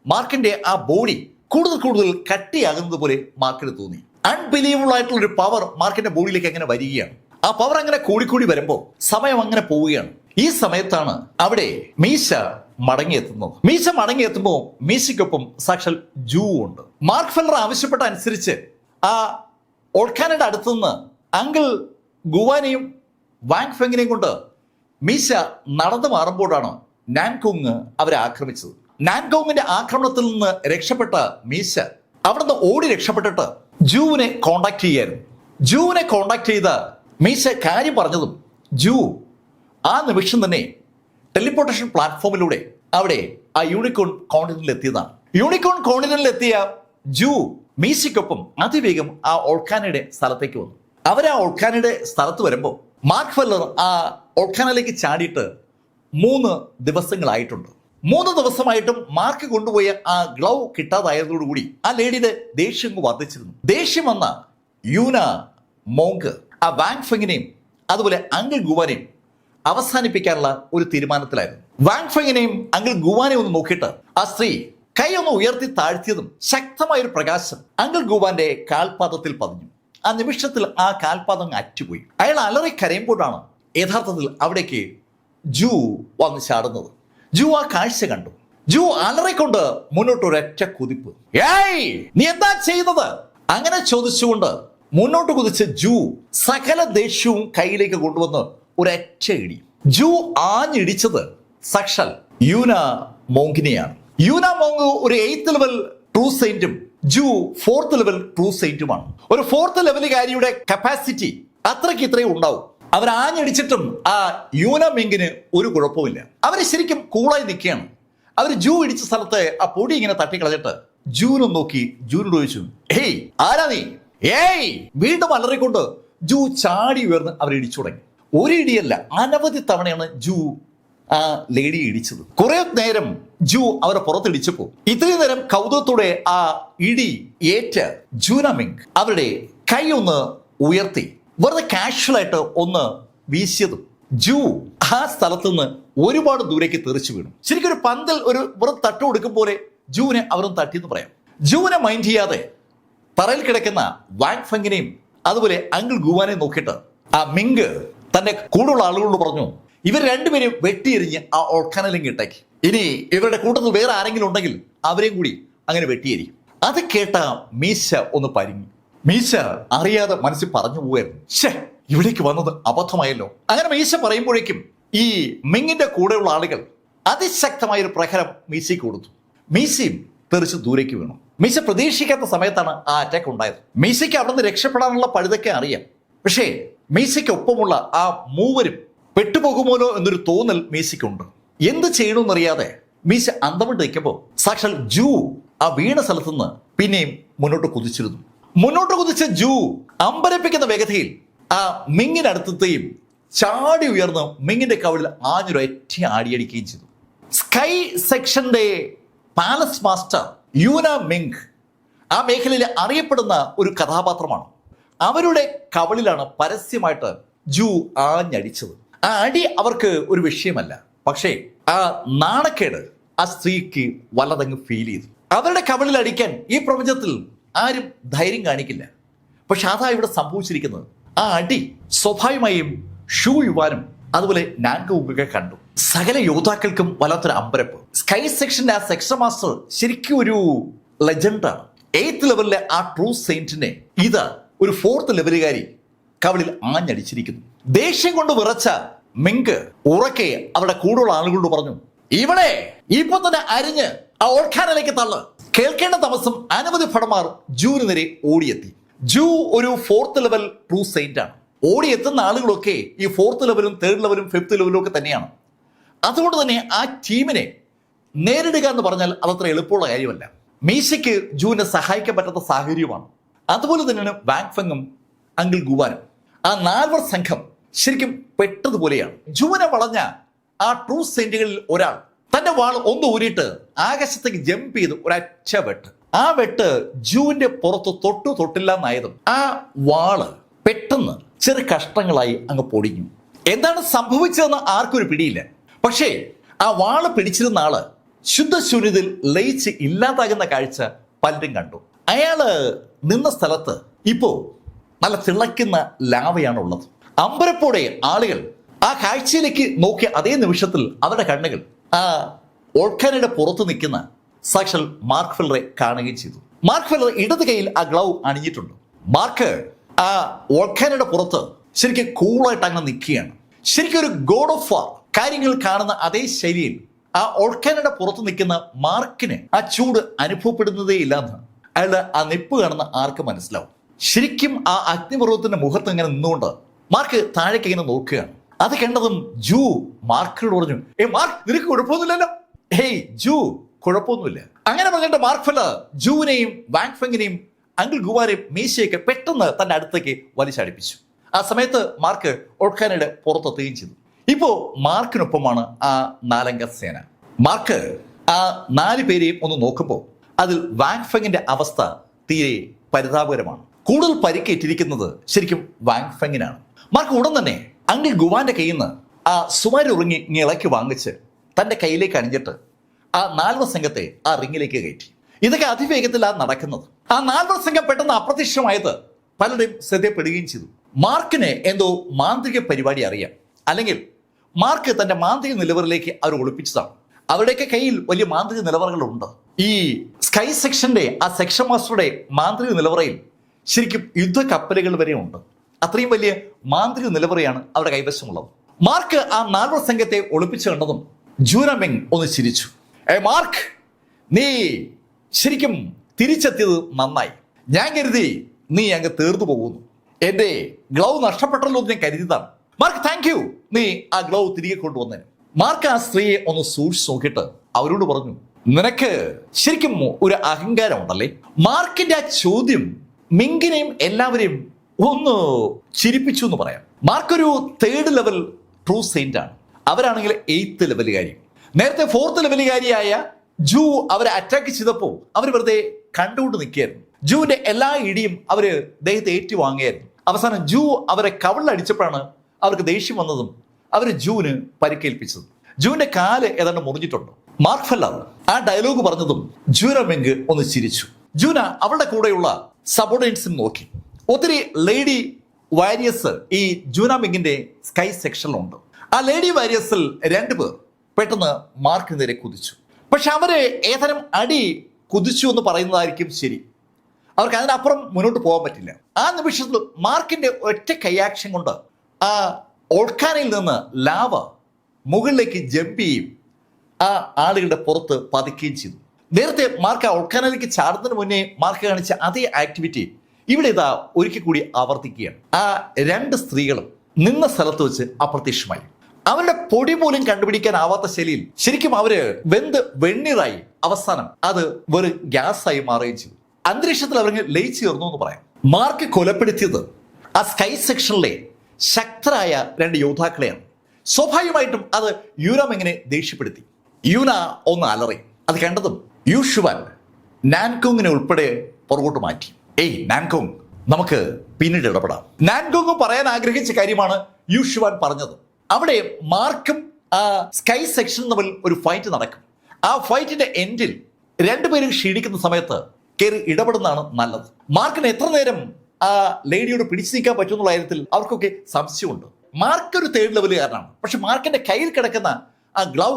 മാർക്കിന്റെ ആ ബോഡി കൂടുതൽ കൂടുതൽ കട്ടിയാകുന്നത് പോലെ മാർക്കിന് തോന്നി. അൺബിലീവബിൾ ആയിട്ടുള്ള ഒരു പവർ മാർക്കിന്റെ ബോഡിയിലേക്ക് അങ്ങനെ വരികയാണ്. ആ പവർ അങ്ങനെ കൂടിക്കൂടി വരുമ്പോൾ സമയം അങ്ങനെ പോവുകയാണ്. ഈ സമയത്താണ് അവിടെ മീശ മടങ്ങിയെത്തുന്നത്. മീശ മടങ്ങിയെത്തുമ്പോൾ മീശയ്ക്കൊപ്പം സാക്ഷാൽ ജൂ ഉണ്ട്. മാർക്ക് ഫെല്ലർ ആവശ്യപ്പെട്ട അനുസരിച്ച് ആ ഓൾഖാനയുടെ അടുത്തുനിന്ന് അങ്കിൾ ഗുവാനെയും വാങ് ഫെങ്ങിനെയും കൊണ്ട് മീശ നടന്നു മാറുമ്പോഴാണ് നാൻകോങ് അവരെ ആക്രമിച്ചത്. നാൻകോങ്ങിന്റെ ആക്രമണത്തിൽ നിന്ന് രക്ഷപ്പെട്ട മീശ അവിടുന്ന് ഓടി രക്ഷപ്പെട്ടിട്ട് ജൂവിനെ കോണ്ടാക്ട് ചെയ്യായിരുന്നു. ജൂവിനെ കോണ്ടാക്ട് ചെയ്ത മീശ കാര്യം പറഞ്ഞതും ജൂ ആ നിമിഷം തന്നെ ടെലിപ്പോർട്ടേഷൻ പ്ലാറ്റ്ഫോമിലൂടെ അവിടെ ആ യൂണിക്കോൺ കോണ്ടിനെന്റിൽ എത്തിയതാണ്. യൂണിക്കോൺ കോണ്ടിനെന്റിൽ എത്തിയ ജൂ മീശയ്ക്കൊപ്പം അതിവേഗം ആ ഓൾഖാനയുടെ സ്ഥലത്തേക്ക് വന്നു. അവർ ആ ഓൾഖാനയുടെ സ്ഥലത്ത് വരുമ്പോൾ മാർക്ക് ഫെല്ലർ ആ ഓൾഖാനയിലേക്ക് ചാടിയിട്ട് 3 ദിവസങ്ങളായിട്ടുണ്ട്. 3 ദിവസമായിട്ടും മാർക്ക് കൊണ്ടുപോയ ആ ഗ്ലൗ കിട്ടാതായതോടുകൂടി ആ ലേഡിയുടെ ദേഷ്യം വർദ്ധിച്ചിരുന്നു. ദേഷ്യം വന്ന യൂന മോങ്ക് ആ വാങ് ഫെങ്ങിനെയും അതുപോലെ അങ്കിൾ ഗുവാനെയും അവസാനിപ്പിക്കാനുള്ള ഒരു തീരുമാനത്തിലായിരുന്നു. വാങ് ഫെങ്ങിനെയും അങ്കിൾ ഗുവാനെയും ഒന്ന് നോക്കിയിട്ട് ആ സ്ത്രീ കൈ ഒന്ന് ഉയർത്തി താഴ്ത്തിയതും ശക്തമായൊരു പ്രകാശം അങ്കിൾ ഗുവാന്റെ കാൽപാദത്തിൽ പതിഞ്ഞു. ആ നിമിഷത്തിൽ ആ കാൽപാദം അറ്റുപോയി. അയാൾ അലറി കരയുമ്പോഴാണ് യഥാർത്ഥത്തിൽ അവിടേക്ക് ജൂ വന്ന് ചാടുന്നത്. ജൂ ആ കാഴ്ച കണ്ടു. ജൂ അലറിക്കൊണ്ട് മുന്നോട്ട് ഒരൊറ്റ കുതിപ്പ്. ഏയ്, നീ എന്താ ചെയ്യുന്നത്? അങ്ങനെ ചോദിച്ചുകൊണ്ട് മുന്നോട്ട് കുതിച്ച് ജൂ സകല ദേഷ്യവും കയ്യിലേക്ക് കൊണ്ടുവന്ന് ഒരൊറ്റ ഇടി. ജൂ ആഞ്ഞിടിച്ചത് സാക്ഷാൽ യൂന മോങ്കിനെയാണ്. യൂന മോങ് ഒരു 8th ലെവൽ ട്രൂ സെയിന്റും ജൂ 4th ലെവൽ ട്രൂ സെയിന്റുമാണ്. ഒരു 4th ലെവലുകാരിയുടെ കപ്പാസിറ്റി അത്രയ്ക്ക് ഇത്രയും ഉണ്ടാവും. അവർ ആഞ്ഞടിച്ചിട്ടും ആ യൂന മിങ്കിന് ഒരു കുഴപ്പമില്ല. അവര് ശരിക്കും കൂളായി നിൽക്കുകയാണ്. അവർ ജൂ ഇടിച്ച സ്ഥലത്ത് ആ പൊടി ഇങ്ങനെ തട്ടിക്കളഞ്ഞിട്ട് ജൂനും നോക്കി ജൂനോട് ചോദിച്ചു, ഏയ് ആരാ നീ? ഏയ്, വീണ്ടും അലറിക്കൊണ്ട് ജൂ ചാടി ഉയർന്ന് അവർ ഇടിച്ചു തുടങ്ങി. ഒരു ഇടിയല്ല, അനവധി തവണയാണ് ജൂ ആ ലേഡിയെ ഇടിച്ചത്. കുറെ നേരം ജൂ അവരെ പുറത്തിടിച്ചപ്പോ ഇത്രയും നേരം കൗതുകത്തോടെ ആ ഇടി ഏറ്റ ജൂന മിങ് അവരുടെ കൈ ഒന്ന് ഉയർത്തി വെറുതെ കാഷ്വലായിട്ട് ഒന്ന് വീശിയതും ജൂ ആ സ്ഥലത്ത് നിന്ന് ഒരുപാട് ദൂരേക്ക് തെറിച്ചു വീണു. ശരിക്കും ഒരു പന്തൽ ഒരു വെറുതെ തട്ടു കൊടുക്കും പോലെ ജൂവിനെ അവരും തട്ടിയെന്ന് പറയാം. ജൂവിനെ മൈൻഡ് ചെയ്യാതെ തറയിൽ കിടക്കുന്ന വാങ് ഫെങ്ങിനെയും അതുപോലെ അങ്കിൾ ഗുവാനെയും നോക്കിയിട്ട് ആ മിങ് തന്റെ കൂടെയുള്ള ആളുകളോട് പറഞ്ഞു, ഇവർ രണ്ടുപേരും വെട്ടിയെരിഞ്ഞ് ആ ഓൾക്കാനിലേക്ക് ഇട്ടേക്ക്. ഇനി ഇവരുടെ കൂട്ടത്തിൽ വേറെ ആരെങ്കിലും ഉണ്ടെങ്കിൽ അവരെയും കൂടി അങ്ങനെ വെട്ടിയെരി. അത് കേട്ട മീശ ഒന്ന് പരിങ്ങി. മീശ അറിയാതെ മനസ്സിൽ പറഞ്ഞു പോവായിരുന്നു, ഷേ, ഇവിടേക്ക് വന്നത് അബദ്ധമായല്ലോ. അങ്ങനെ മീശ പറയുമ്പോഴേക്കും ഈ മിങ്ങിന്റെ കൂടെയുള്ള ആളുകൾ അതിശക്തമായൊരു പ്രഹരം മീശയ്ക്ക് കൊടുത്തു. മീശയും തെറിച്ച് ദൂരേക്ക് വീണു. മീശ പ്രതീക്ഷിക്കാത്ത സമയത്താണ് ആ അറ്റാക്ക് ഉണ്ടായത്. മീശയ്ക്ക് അവിടെ നിന്ന് രക്ഷപ്പെടാനുള്ള പഴുതൊക്കെ അറിയാം. പക്ഷേ മീശയ്ക്ക് ഒപ്പമുള്ള ആ മൂവരും പെട്ടുപോകുമോലോ എന്നൊരു തോന്നൽ മീശയ്ക്കുണ്ട്. എന്ത് ചെയ്യണമെന്നറിയാതെ മീശ അന്തമിട്ട് നിൽക്കുമ്പോൾ സാക്ഷാൽ ജൂ ആ വീണ സ്ഥലത്തു നിന്ന് പിന്നെയും മുന്നോട്ട് കുതിച്ചിരുന്നു. മുന്നോട്ട് കുതിച്ച ജൂ അമ്പരപ്പിക്കുന്ന വേഗതയിൽ ആ മിങ്ങിനടുത്തെയും ചാടി ഉയർന്ന് മിങ്ങിന്റെ കവിളിൽ ആഞ്ഞൊരൊറ്റ ആടിയടിക്കുകയും ചെയ്തു. സ്കൈ സെക്ഷന്റെ പാലസ് മാസ്റ്റർ യൂന മിങ് ആ മേഖലയിൽ അറിയപ്പെടുന്ന ഒരു കഥാപാത്രമാണ്. അവരുടെ കവിളിലാണ് പരസ്യമായിട്ട് ജൂ ആഞ്ഞടിച്ചത്. ആ അടി അവർക്ക് ഒരു വിഷയമല്ല. പക്ഷേ ആ നാണക്കേട് ആ സ്ത്രീക്ക് വല്ലതങ്ങ് ഫീൽ ചെയ്തു. അവരുടെ കവിളിൽ അടിക്കാൻ ഈ പ്രപഞ്ചത്തിൽ ആരും ധൈര്യം കാണിക്കില്ല. പക്ഷെ അതാ ഇവിടെ സംഭവിച്ചിരിക്കുന്നത്. ആ അടി സ്വാഭാവികമായും ഷൂ യുവാനും അതുപോലെ നാൻകുക്കെ കണ്ടു. സകല യോദ്ധാക്കൾക്കും വല്ലാത്തൊരു അമ്പരപ്പ്. സ്കൈ സെക്ഷന്റെ ആ സെക്ഷൻ മാസ്റ്റർ ശരിക്കും ഒരു ലെജൻഡാണ്. 8th ലെവലിലെ ആ ട്രൂ സെയിന്റിനെ ഇത് ഒരു 4th ലെവലുകാരി കവിളിൽ ആഞ്ഞടിച്ചിരിക്കുന്നു. ദേഷ്യം കൊണ്ട് വിറച്ച മിങ്ക് ഉറക്കെ അവരുടെ കൂടെയുള്ള ആളുകളോട് പറഞ്ഞു, ഇവിടെ ഇപ്പൊ തന്നെ അരിഞ്ഞ് ആ ഓൾഖാനിലേക്ക് തള്ളു. കേൾക്കേണ്ട താമസം അനവധി ഭടന്മാർ ജൂന് നേരെ ഓടിയെത്തി. ജൂ ഒരു 4th ലെവൽ ട്രൂ സെയിന്റ് ആണ്. ഓടിയെത്തുന്ന ആളുകളൊക്കെ ഈ 4th ലെവലും 3rd ലെവലും 5th ലെവലും ഒക്കെ തന്നെയാണ്. അതുകൊണ്ട് തന്നെ ആ ടീമിനെ നേരിടുക എന്ന് പറഞ്ഞാൽ അതത്ര എളുപ്പമുള്ള കാര്യമല്ല. മീശയ്ക്ക് ജൂവിനെ സഹായിക്കാൻ പറ്റാത്ത സാഹചര്യമാണ്. അതുപോലെ തന്നെയാണ് വാങ് ഫെങ്ങും അങ്കിൾ ഗുവാനും. ആ 4 സംഘം ശരിക്കും പെട്ടതുപോലെയാണ്. ജൂവിനെ വളഞ്ഞ ആ ട്രൂ സെയിന്റുകളിൽ ഒരാൾ തന്റെ വാൾ ഒന്ന് ഊരിയിട്ട് ആകാശത്തേക്ക് ജമ്പ് ചെയ്ത് ഒരൊറ്റ വെട്ട്. ആ വെട്ട് ജൂവിന്റെ പുറത്ത് തൊട്ടില്ല എന്നായതും ആ വാള് പെട്ടെന്ന് ചെറു കഷ്ണങ്ങളായി അങ്ങ് പൊടിഞ്ഞു. എന്താണ് സംഭവിച്ചതെന്ന് ആർക്കും ഒരു പിടിയില്ല. പക്ഷേ ആ വാള് പിടിച്ചിരുന്ന ആള് ശുദ്ധശൂന്യതയിൽ ലയിച്ച് ഇല്ലാതാകുന്ന കാഴ്ച പലരും കണ്ടു. അയാള് നിന്ന സ്ഥലത്ത് ഇപ്പോ നല്ല തിളയ്ക്കുന്ന ലാവയാണ് ഉള്ളത്. അമ്പരപ്പോടെ ആളുകൾ ആ കാഴ്ചയിലേക്ക് നോക്കിയ അതേ നിമിഷത്തിൽ അവരുടെ കണ്ണുകൾ ആ ഓൾക്കാനയുടെ പുറത്ത് നിൽക്കുന്ന സാക്ഷാൽ മാർക്ക് ഫെല്ലറെ കാണുകയും ചെയ്തു. മാർക്ക് ഫെല്ലർ ഇടത് കൈയിൽ ആ ഗ്ലൗ അണിഞ്ഞിട്ടുണ്ട്. മാർക്ക് ആ ഓൾക്കാനയുടെ പുറത്ത് ശരിക്കും കൂളായിട്ട് അങ്ങനെ നിൽക്കുകയാണ്. ശരിക്കും ഒരു ഗോഡ് ഓഫ് വാർ കാര്യങ്ങൾ കാണുന്ന അതേ ശൈലിയിൽ ആ ഓൾക്കാനയുടെ പുറത്ത് നിൽക്കുന്ന മാർക്കിന് ആ ചൂട് അനുഭവപ്പെടുന്നതേ ഇല്ലെന്ന് അയാളുടെ ആ നിപ്പ് കാണുന്ന ആർക്ക് മനസ്സിലാവും. ശരിക്കും ആ അഗ്നിപർവ്വതത്തിന്റെ മുഖത്ത് ഇങ്ങനെ നിന്നുകൊണ്ട് മാർക്ക് താഴേക്ക് ഇങ്ങനെ നോക്കുകയാണ്. അത് കണ്ടതും ജൂ മാർക്കിനോട് പറഞ്ഞു, മാർക്ക്, നിനക്ക് കുഴപ്പമൊന്നുമില്ലല്ലോ? ഹേയ് ജൂ, കുഴപ്പമൊന്നുമില്ല. അങ്ങനെ പറഞ്ഞിട്ട് മാർക്ക് ഫെല്ലർ ജൂവിനെയും വാങ് ഫെങ്ങിനെയും അങ്കിൾ ഗുവാരെയും മീശയൊക്കെ പെട്ടെന്ന് തന്റെ അടുത്തേക്ക് വലിച്ചടിപ്പിച്ചു. ആ സമയത്ത് മാർക്ക് ഓൾക്കാനയുടെ പുറത്തെത്തുകയും ചെയ്തു. ഇപ്പോ മാർക്കിനൊപ്പമാണ് ആ 4 അംഗ സേന. മാർക്ക് ആ 4 പേരെയും ഒന്ന് നോക്കുമ്പോൾ അതിൽ വാങ് ഫെങ്ങിന്റെ അവസ്ഥ തീരെ പരിതാപകരമാണ്. കൂടുതൽ പരിക്കേറ്റിരിക്കുന്നത് ശരിക്കും വാങ് ഫെങ്ങിനാണ്. മാർക്ക് ഉടൻ തന്നെ അങ്കിൾ ഗുവാന്റെ കയ്യിൽ നിന്ന് ആ സുമാരുറങ്ങി ഇളക്കി വാങ്ങിച്ച് തൻ്റെ കയ്യിലേക്ക് അണിഞ്ഞിട്ട് ആ 4 സംഘത്തെ ആ റിങ്ങിലേക്ക് കയറ്റി. ഇതൊക്കെ അതിവേഗത്തിലാണ് നടക്കുന്നത്. ആ 4 സംഘം പെട്ടെന്ന് അപ്രത്യക്ഷമായത് പലരുടെയും ശ്രദ്ധപ്പെടുകയും ചെയ്തു. മാർക്കിന് എന്തോ മാന്ത്രിക പരിപാടി അറിയാം, അല്ലെങ്കിൽ മാർക്ക് തന്റെ മാന്ത്രിക നിലവറിലേക്ക് അവർ ഒളിപ്പിച്ചതാണ്. അവരുടെയൊക്കെ കയ്യിൽ വലിയ മാന്ത്രിക നിലവറകളുണ്ട്. ഈ സ്കൈ സെക്ഷന്റെ ആ സെക്ഷൻ മാസ്റ്ററുടെ മാന്ത്രിക നിലവറയിൽ ശരിക്കും യുദ്ധ കപ്പലുകൾ വരെ ഉണ്ട്. അത്രയും വലിയ മാന്ത്രിക നിലവറയാണ് അവരുടെ കൈവശമുള്ളത്. മാർക്ക് ആ 4 സംഘത്തെ ഒളിപ്പിച്ചു കണ്ടതും ജൂനമിങ് ഒന്ന് ചിരിച്ചു. മാർക്ക്, നീ ശരിക്കും തിരിച്ചെത്തിയത് നന്നായി. ഞാൻ കരുതി നീ അങ്ങ് തീർന്നു പോകുന്നു. എന്റെ ഗ്ലൗ നഷ്ടപ്പെട്ടല്ലോ എന്ന് ഞാൻ കരുതിയതാണ്. മാർക്ക്, താങ്ക് യു, നീ ആ ഗ്ലൗ തിരികെ കൊണ്ടുവന്നതിന്. മാർക്ക് ആ സ്ത്രീയെ ഒന്ന് സൂക്ഷിച്ചു നോക്കിയിട്ട് അവരോട് പറഞ്ഞു, നിനക്ക് ശരിക്കും ഒരു അഹങ്കാരം ഉണ്ടല്ലേ? മാർക്കിന്റെ ആ ചോദ്യം മിങ്കിനെയും എല്ലാവരെയും ഒന്ന് ചിരിപ്പിച്ചു എന്ന് പറയാം. മാർക്കൊരു 3rd ലെവൽ ട്രൂ സെയിന്റ് ആണ്. അവരാണെങ്കിൽ 8th ലെവലുകാരി. നേരത്തെ 4th ലെവലുകാരിയായ ജൂ അവരെ അറ്റാക്ക് ചെയ്തപ്പോൾ അവർ വെറുതെ കണ്ടുകൊണ്ട് നിൽക്കുകയായിരുന്നു. ജൂവിന്റെ എല്ലാ ഇടിയും അവര് ദേഹത്തെ ഏറ്റു വാങ്ങിയായിരുന്നു. അവസാനം ജൂ അവരെ കവിളടിച്ചപ്പോഴാണ് അവർക്ക് ദേഷ്യം വന്നതും അവർ ജൂവിന് പരിക്കേൽപ്പിച്ചത്. ജൂവിന്റെ കാല് ഏതാണ്ട് മുറിഞ്ഞിട്ടുണ്ട്. മാർക്ക് ഫെല്ലർ ആ ഡയലോഗ് പറഞ്ഞതും ജൂനമിങ് ഒന്ന് ചിരിച്ചു. ജൂന അവളുടെ കൂടെയുള്ള സബോർഡിനേറ്റ്സിനെ നോക്കി. ഒത്തിരി ലേഡി വാരിയേഴ്സ് ഈ ജൂനമിങ്ങിന്റെ സ്കൈ സെക്ഷനിലുണ്ട്. ആ ലേഡി വാരിയേഴ്സിൽ 2 പേർ പെട്ടെന്ന് മാർക്കിന് നേരെ കുതിച്ചു. പക്ഷെ അവര് ഏതരം അടി കുതിച്ചു എന്ന് പറയുന്നതായിരിക്കും ശരി. അവർക്ക് അതിനപ്പുറം മുന്നോട്ട് പോകാൻ പറ്റില്ല. ആ നിമിഷത്തിൽ മാർക്കിന്റെ ഒറ്റ കൈയാക്ഷൻ കൊണ്ട് ആ ഓൾക്കാനയിൽ നിന്ന് ലാവ മുകളിലേക്ക് ജമ്പ് ചെയ്യും ആ ആളുകളുടെ പുറത്ത് പതിക്കുകയും ചെയ്തു. നേരത്തെ മാർക്ക് ആ ഓൾക്കാനയിലേക്ക് ചാടുന്നതിന് മുന്നേ മാർക്ക് കാണിച്ച അതേ ആക്ടിവിറ്റി ഇവിടെ ഇതാ ഒരിക്കൽ കൂടി ആവർത്തിക്കുകയാണ്. ആ 2 സ്ത്രീകളും നിന്ന സ്ഥലത്ത് വെച്ച് അപ്രത്യക്ഷമായി. അവരുടെ പൊടി പോലും കണ്ടുപിടിക്കാനാവാത്ത ശൈലിയിൽ ശരിക്കും അവര് വെന്ത് വെണ്ണീറായി അവസാനം അത് വെറും ഗ്യാസായി മാറുകയും ചെയ്തു. അന്തരീക്ഷത്തിൽ അവർക്ക് ലയിച്ചു ചേർന്നു എന്ന് പറയാം. മാർക്ക് കൊലപ്പെടുത്തിയത് ആ സ്കൈ സെക്ഷനിലെ ശക്തരായ 2 യോദ്ധാക്കളെയാണ്. സ്വാഭാവികമായിട്ടും അത് യൂനമിങ്ങിനെ ദേഷ്യപ്പെടുത്തി. യൂന ഒന്ന് അലറി. അത് കണ്ടതും യൂഷുവാൻ നാൻകോങ്ങിനെ ഉൾപ്പെടെ പുറകോട്ട് മാറ്റി. നാൻകോങ്, നമുക്ക് പിന്നീട് ഇടപെടാം. നാൻകോങ് പറയാൻ ആഗ്രഹിച്ച കാര്യമാണ് യൂഷുവാൻ പറഞ്ഞത്. അവിടെ മാർക്കും ആ സ്കൈ സെക്ഷനും തമ്മിൽ ഒരു ഫൈറ്റ് നടക്കും. ആ ഫൈറ്റിന്റെ എൻഡിൽ 2 പേരും ക്ഷീണിക്കുന്ന സമയത്ത് കയറി ഇടപെടുന്നതാണ് നല്ലത്. മാർക്കിന് എത്ര നേരം ആ ലേഡിയോട് പിടിച്ചു നീക്കാൻ പറ്റുമെന്നുള്ള കാര്യത്തിൽ അവർക്കൊക്കെ സംശയമുണ്ട്. മാർക്ക് ഒരു 3rd ലെവലുകാരനാണ്. പക്ഷെ മാർക്കിന്റെ കയ്യിൽ കിടക്കുന്ന ആ ഗ്ലൗ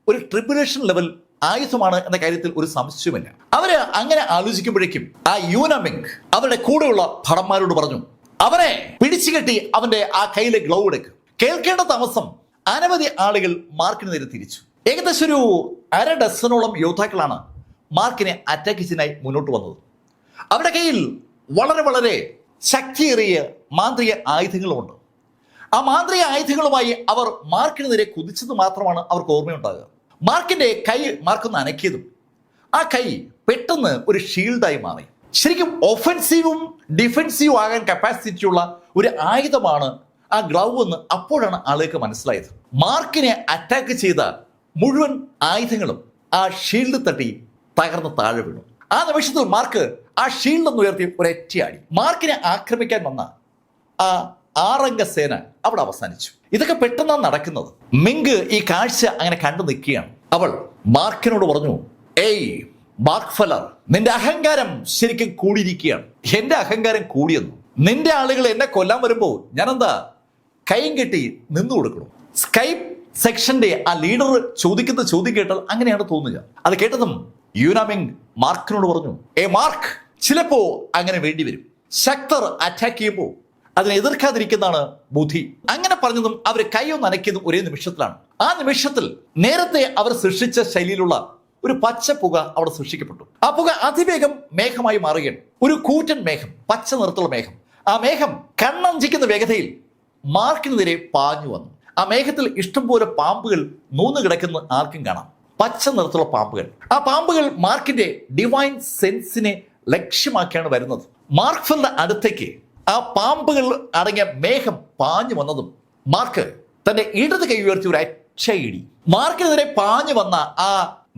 ഒരു ട്രിബുലേഷൻ ലെവൽ ആയുധമാണ് എന്ന കാര്യത്തിൽ ഒരു സംശയമില്ല. അവര് അങ്ങനെ ആലോചിക്കുമ്പോഴേക്കും ആ യൂനമിങ് അവരുടെ കൂടെയുള്ള ഭടന്മാരോട് പറഞ്ഞു, അവനെ പിടിച്ചു കെട്ടി അവന്റെ ആ കയ്യിലെ ഗ്ലൗ എടുക്കുക. കേൾക്കേണ്ട താമസം അനവധി ആളുകൾ മാർക്കിന് നേരെ തിരിച്ചു. ഏകദേശം ഒരു 1/2 ഡസനോളം യോദ്ധാക്കളാണ് മാർക്കിനെ അറ്റാക്ക് ചെയ്യാനായി മുന്നോട്ട് വന്നത്. അവരുടെ കയ്യിൽ വളരെ വളരെ ശക്തിയേറിയ മാന്ത്രിക ആയുധങ്ങളുമുണ്ട്. ആ മാന്ത്രിക ആയുധങ്ങളുമായി അവർ മാർക്കിന് നേരെ കുതിച്ചത് മാത്രമാണ് അവർക്ക് ഓർമ്മയുണ്ടാകുക. മാർക്കിന്റെ കൈ മാർക്കൊന്ന് അനക്കിയതും ആ കൈ പെട്ടെന്ന് ഒരു ഷീൽഡായി മാറി. ശരിക്കും ഒഫൻസീവും ഡിഫൻസീവും ആകാൻ കപ്പാസിറ്റിയുള്ള ഒരു ആയുധമാണ് ആ ഗ്ലൗ എന്ന് അപ്പോഴാണ് ആളുകൾക്ക് മനസ്സിലായത്. മാർക്കിനെ അറ്റാക്ക് ചെയ്ത മുഴുവൻ ആയുധങ്ങളും ആ ഷീൽഡ് തട്ടി തകർന്ന് താഴെ വീണു. ആ നിമിഷത്തിൽ മാർക്ക് ആ ഷീൽഡ് ഒന്ന് ഉയർത്തി ഒരൊറ്റയാടി. മാർക്കിനെ ആക്രമിക്കാൻ വന്ന ആ 6 അംഗ സേന അവിടെ അവസാനിച്ചു. ഇതൊക്കെ പെട്ടെന്നാണ് നടക്കുന്നത്. മിങ്ക് ഈ കാഴ്ച അങ്ങനെ കണ്ടു നിൽക്കുകയാണ്. അവൾ മാർക്കിനോട് പറഞ്ഞു, മാർക്ക് ഫെല്ലർ, നിന്റെ അഹങ്കാരം ശരിക്കും കൂടിയിരിക്കുകയാണ്. എന്റെ അഹങ്കാരം കൂടിയെന്നു. നിന്റെ ആളുകൾ എന്നെ കൊല്ലാൻ വരുമ്പോൾ ഞാനെന്താ കൈയും കെട്ടി നിന്നു കൊടുക്കണം. സ്കൈ സെക്ഷന്റെ ആ ലീഡർ ചോദിക്കുന്ന ചോദ്യം കേട്ടാൽ അങ്ങനെയാണ് തോന്നുക. അത് കേട്ടതും യൂനമിങ് മാർക്കിനോട് പറഞ്ഞു, മാർക്ക്, ചിലപ്പോ അങ്ങനെ വേണ്ടിവരും. ശക്തർ അറ്റാക്ക് ചെയ്യുമ്പോൾ അതിനെ എതിർക്കാതിരിക്കുന്നതാണ് ബുദ്ധി. അങ്ങനെ പറഞ്ഞതും അവർ കൈയൊന്ന് അനക്കിയതും ഒരേ നിമിഷത്തിലാണ്. ആ നിമിഷത്തിൽ നേരത്തെ അവർ സൃഷ്ടിച്ച ശൈലിയിലുള്ള ഒരു പച്ച പുക അവിടെ സൃഷ്ടിക്കപ്പെട്ടു. ആ പുക അതിവേഗം മേഘമായി മാറുകയാണ്. ഒരു കൂറ്റൻ മേഘം, പച്ച നിറത്തുള്ള മേഘം. ആ മേഘം കണ്ണഞ്ചിക്കുന്ന വേഗതയിൽ മാർക്കിനെതിരെ പാഞ്ഞു വന്നു. ആ മേഘത്തിൽ ഇഷ്ടംപോലെ പാമ്പുകൾ നൂന്നു കിടക്കുന്ന ആർക്കും കാണാം. പച്ച നിറത്തുള്ള പാമ്പുകൾ. ആ പാമ്പുകൾ മാർക്കിന്റെ ഡിവൈൻ സെൻസിനെ ലക്ഷ്യമാക്കിയാണ് വരുന്നത്. മാർക്ക് ഫെല്ലറുടെ അടുത്തേക്ക് ആ പാമ്പുകൾ അടങ്ങിയ മേഘം പാഞ്ഞു വന്നതും മാർക്ക് തന്റെ ഇടത് കൈ ഉയർത്തി ഒരു അച്ചയിടി. മാർക്കിനെതിരെ പാഞ്ഞു വന്ന ആ